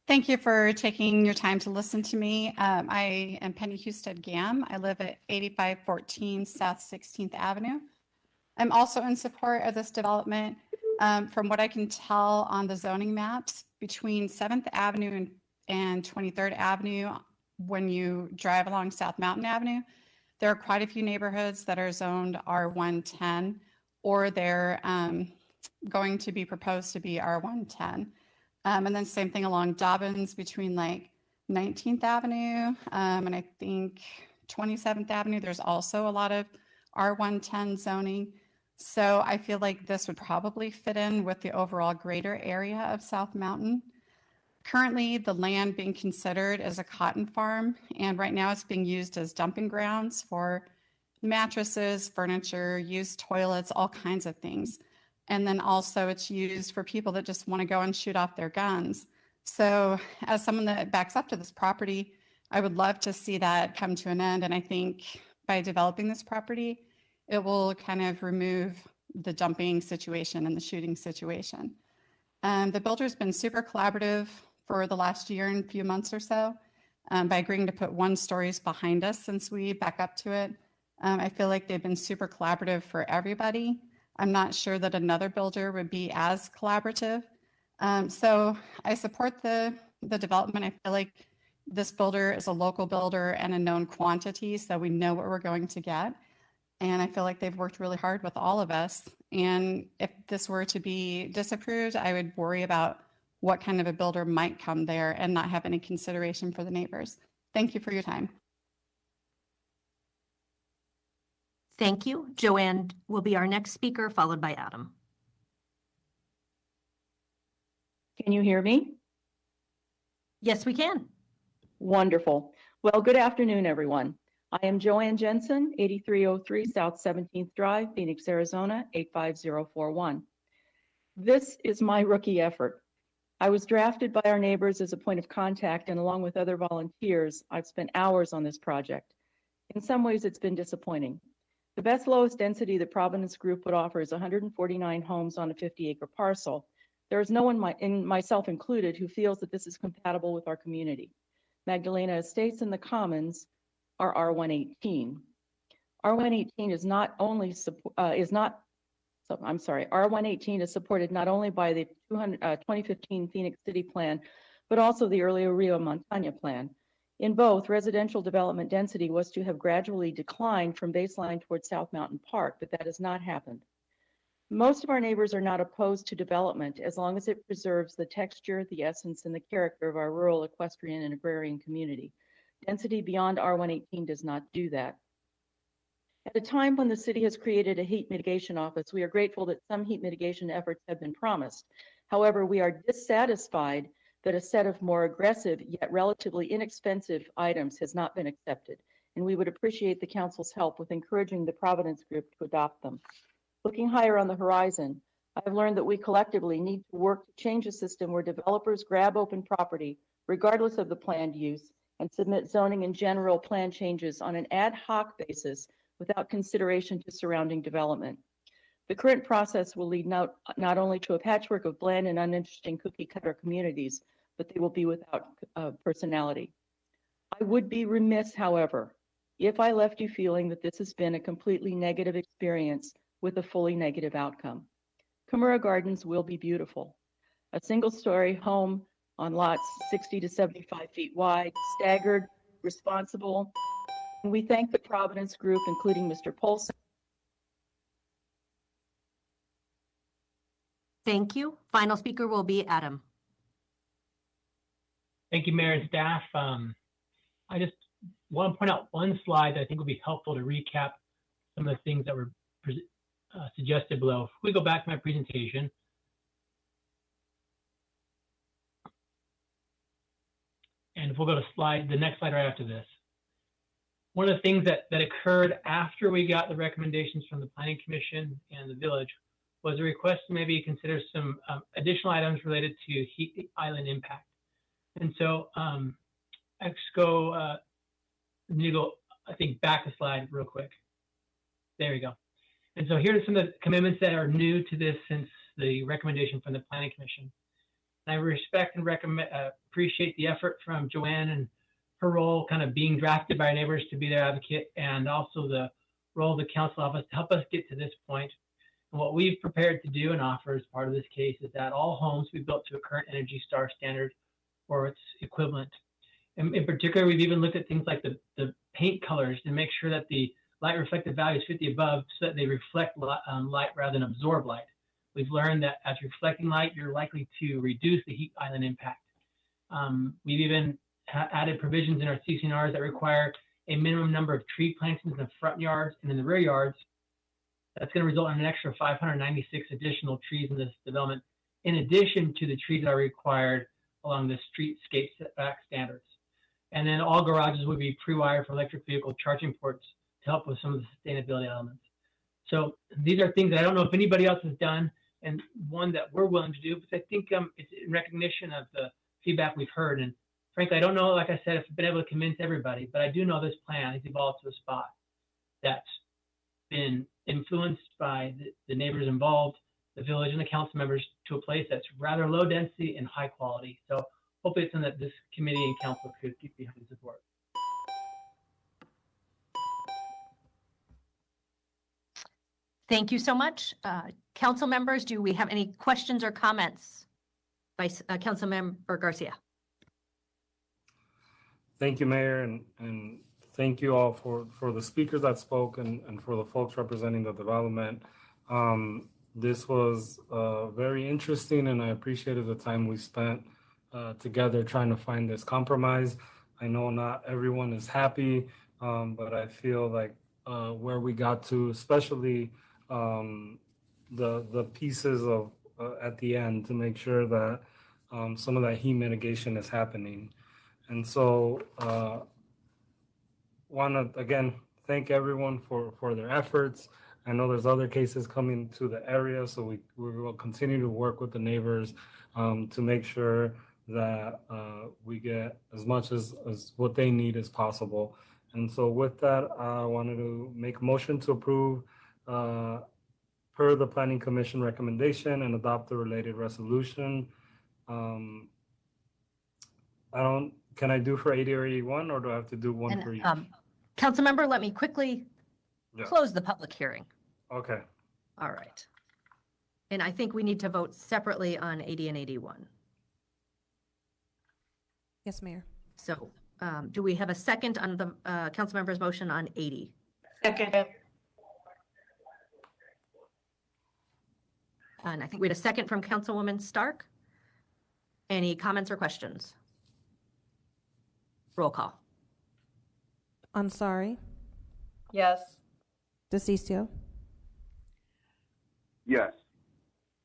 Thank you for taking your time to listen to me. I am Penny Husted Gam. I live at 8514 South 16th Avenue. I'm also in support of this development. From what I can tell on the zoning maps, between 7th Avenue and 23rd Avenue, when you drive along South Mountain Avenue, there are quite a few neighborhoods that are zoned R110, or they're going to be proposed to be R110. And then same thing along Dobbins between like 19th Avenue and I think 27th Avenue. There's also a lot of R110 zoning. So I feel like this would probably fit in with the overall greater area of South Mountain. Currently, the land being considered is a cotton farm, and right now it's being used as dumping grounds for mattresses, furniture, used toilets, all kinds of things. And then also it's used for people that just want to go and shoot off their guns. So as someone that backs up to this property, I would love to see that come to an end. And I think by developing this property, it will kind of remove the dumping situation and the shooting situation. The builder's been super collaborative for the last year and a few months or so. by agreeing to put 1 stories behind us since we back up to it. I feel like they've been super collaborative for everybody. I'm not sure that another builder would be as collaborative. So I support the development. I feel like this builder is a local builder and a known quantity, so we know what we're going to get. And I feel like they've worked really hard with all of us. And if this were to be disapproved, I would worry about what kind of a builder might come there and not have any consideration for the neighbors. Thank you for your time. Thank you. Joanne will be our next speaker, followed by Adam. Can you hear me? Yes, we can. Wonderful. Well, good afternoon, everyone. I am Joanne Jensen, 8303 South 17th Drive, Phoenix, Arizona, 85041. This is my rookie effort. I was drafted by our neighbors as a point of contact, and along with other volunteers, I've spent hours on this project. In some ways, it's been disappointing. The best lowest density the Providence Group would offer is 149 homes on a 50-acre parcel. There is no one, myself included, who feels that this is compatible with our community. Magdalena Estates and the Commons are R118. R118 is not only R118 is supported not only by the 2015 Phoenix City Plan, but also the earlier Rio Montaña Plan. In both, residential development density was to have gradually declined from baseline towards South Mountain Park, but that has not happened. Most of our neighbors are not opposed to development as long as it preserves the texture, the essence, and the character of our rural equestrian and agrarian community. Density beyond R118 does not do that. At a time when the city has created a heat mitigation office, we are grateful that some heat mitigation efforts have been promised. However, we are dissatisfied that a set of more aggressive yet relatively inexpensive items has not been accepted, and we would appreciate the council's help with encouraging the Providence Group to adopt them. Looking higher on the horizon, I have learned that we collectively need to work to change a system where developers grab open property, regardless of the planned use, and submit zoning and general plan changes on an ad hoc basis without consideration to surrounding development. The current process will lead not only to a patchwork of bland and uninteresting cookie-cutter communities, but they will be without personality. I would be remiss, however, if I left you feeling that this has been a completely negative experience with a fully negative outcome. Kimura Gardens will be beautiful. A single-story home on lots 60 to 75 feet wide, staggered, responsible. And we thank the Providence Group, including Mr. Polson. Thank you. Final speaker will be Adam. Thank you, Mayor and staff. I just want to point out one slide that I think will be helpful to recap some of the things that were suggested below. If we go back to my presentation, and if we'll go to the next slide right after this. One of the things that occurred after we got the recommendations from the Planning Commission and the village was a request to maybe consider some additional items related to heat island impact. And so let's go, need to go, I think, back a slide real quick. There we go. And so here are some of the commitments that are new to this since the recommendation from the Planning Commission. And I respect and appreciate the effort from Joanne and her role kind of being drafted by our neighbors to be their advocate, and also the role of the council office to help us get to this point. And what we've prepared to do and offer as part of this case is that all homes be built to a current Energy Star standard or its equivalent. And in particular, we've even looked at things like the paint colors to make sure that the light reflective value is 50 above so that they reflect light rather than absorb light. We've learned that as reflecting light, you're likely to reduce the heat island impact. We've even added provisions in our CCNRs that require a minimum number of tree plantings in the front yards and in the rear yards. That's going to result in an extra 596 additional trees in this development, in addition to the trees that are required along the streetscape setback standards. And then all garages would be pre-wired for electric vehicle charging ports to help with some of the sustainability elements. So these are things that I don't know if anybody else has done, and one that we're willing to do, because I think it's in recognition of the feedback we've heard. And frankly, I don't know, like I said, if I've been able to convince everybody, but I do know this plan has evolved to a spot that's been influenced by the neighbors involved, the village and the council members, to a place that's rather low density and high quality. So hopefully it's something that this committee and council could get behind and support. Thank you so much. Council members, do we have any questions or comments? Vice Council Member Garcia. Thank you, Mayor, and thank you all for the speakers that spoke and for the folks representing the development. This was very interesting, and I appreciated the time we spent together trying to find this compromise. I know not everyone is happy, but I feel like where we got to, especially the pieces of at the end to make sure that some of that heat mitigation is happening. And so want to, again, thank everyone for their efforts. I know there's other cases coming to the area, so we will continue to work with the neighbors to make sure that we get as much as what they need as possible. And so with that, I wanted to make a motion to approve per the Planning Commission recommendation and adopt the related resolution. Can I do for 80 or 81, or do I have to do one for each? Council member, let me quickly close the public hearing. Okay. All right. And I think we need to vote separately on 80 and 81. Yes, Mayor. So do we have a second on the council member's motion on 80? Second. And I think we had a second from Councilwoman Stark. Any comments or questions? Roll call. Ansari, Yes. DeCiccio, Yes.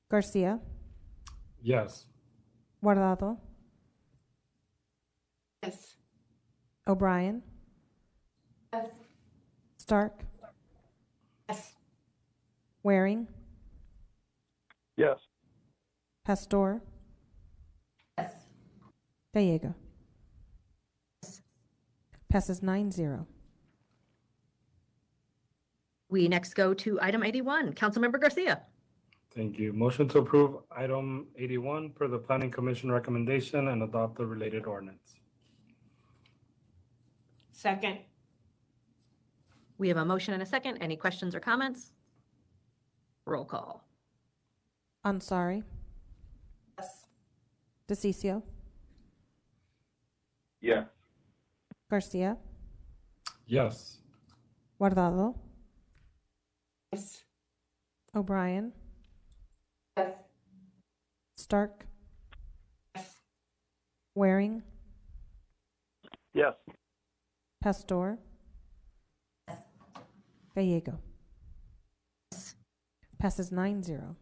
Garcia, Yes. Guardado, Yes. O'Brien, Yes. Stark, Yes. Waring, Yes. Pastor, Yes. Gallego. Passes 9-0. We next go to item 81. Councilmember Garcia. Thank you. Motion to approve item 81 per the Planning Commission recommendation and adopt the related ordinance. Second. We have a motion and a second. Any questions or comments? Roll call. Ansari, Yes. DeCiccio, Yes. Garcia, Yes. Guardado, Yes. O'Brien, Yes. Stark, Yes. Waring, Yes. Pastor, Yes. Gallego. Passes 9-0.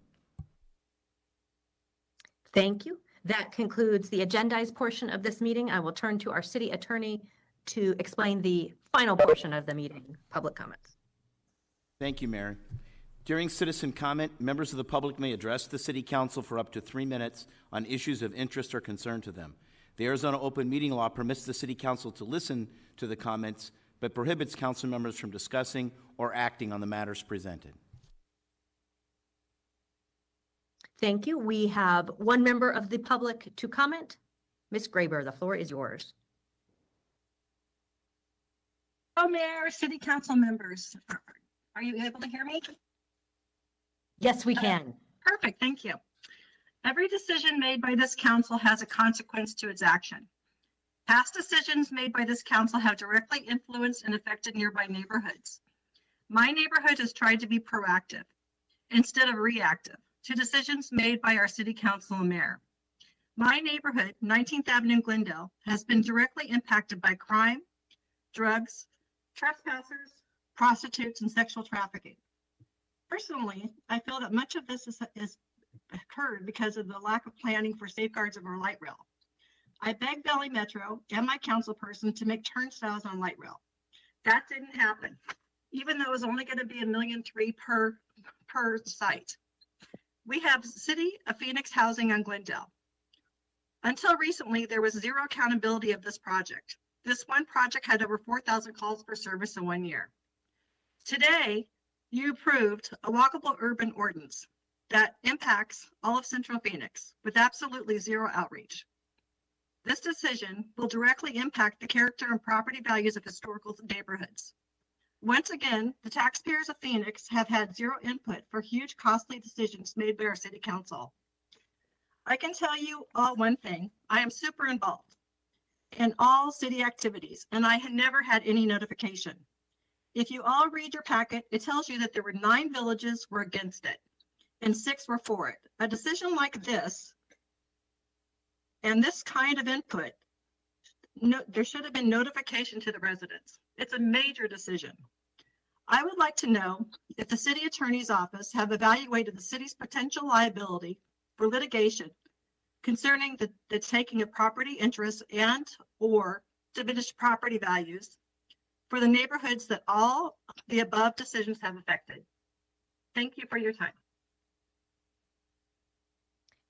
Thank you. That concludes the agendized portion of this meeting. I will turn to our city attorney to explain the final portion of the meeting, public comments. Thank you, Mary. During citizen comment, members of the public may address the City Council for up to 3 minutes on issues of interest or concern to them. The Arizona Open Meeting Law permits the City Council to listen to the comments, but prohibits council members from discussing or acting on the matters presented. Thank you. We have one member of the public to comment. Ms. Graber, the floor is yours. Oh, Mayor, City Council members, are you able to hear me? Yes, we can. Perfect, thank you. Every decision made by this council has a consequence to its action. Past decisions made by this council have directly influenced and affected nearby neighborhoods. My neighborhood has tried to be proactive instead of reactive to decisions made by our city council and mayor. My neighborhood, 19th Avenue in Glendale, has been directly impacted by crime, drugs, trespassers, prostitutes, and sexual trafficking. Personally, I feel that much of this is occurred because of the lack of planning for safeguards of our light rail. I begged Valley Metro and my council person to make turnstiles on light rail. That didn't happen, even though it was only going to be $1.3 million per site. We have City of Phoenix housing on Glendale. Until recently, there was zero accountability of this project. This one project had over 4,000 calls for service in 1 year. Today, you approved a walkable urban ordinance that impacts all of Central Phoenix with absolutely zero outreach. This decision will directly impact the character and property values of historical neighborhoods. Once again, the taxpayers of Phoenix have had zero input for huge costly decisions made by our city council. I can tell you all one thing, I am super involved in all city activities, and I had never had any notification. If you all read your packet, it tells you that there were 9 villages were against it and 6 were for it. A decision like this and this kind of input, there should have been notification to the residents. It's a major decision. I would like to know if the city attorney's office have evaluated the city's potential liability for litigation concerning the taking of property interests and or diminished property values for the neighborhoods that all the above decisions have affected. Thank you for your time.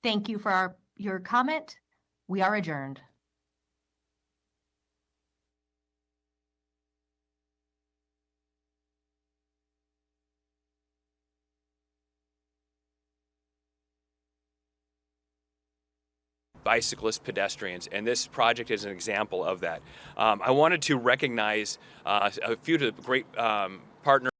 Thank you for your comment. We are adjourned. Bicyclists, pedestrians, and this project is an example of that. I wanted to recognize a few of the great partners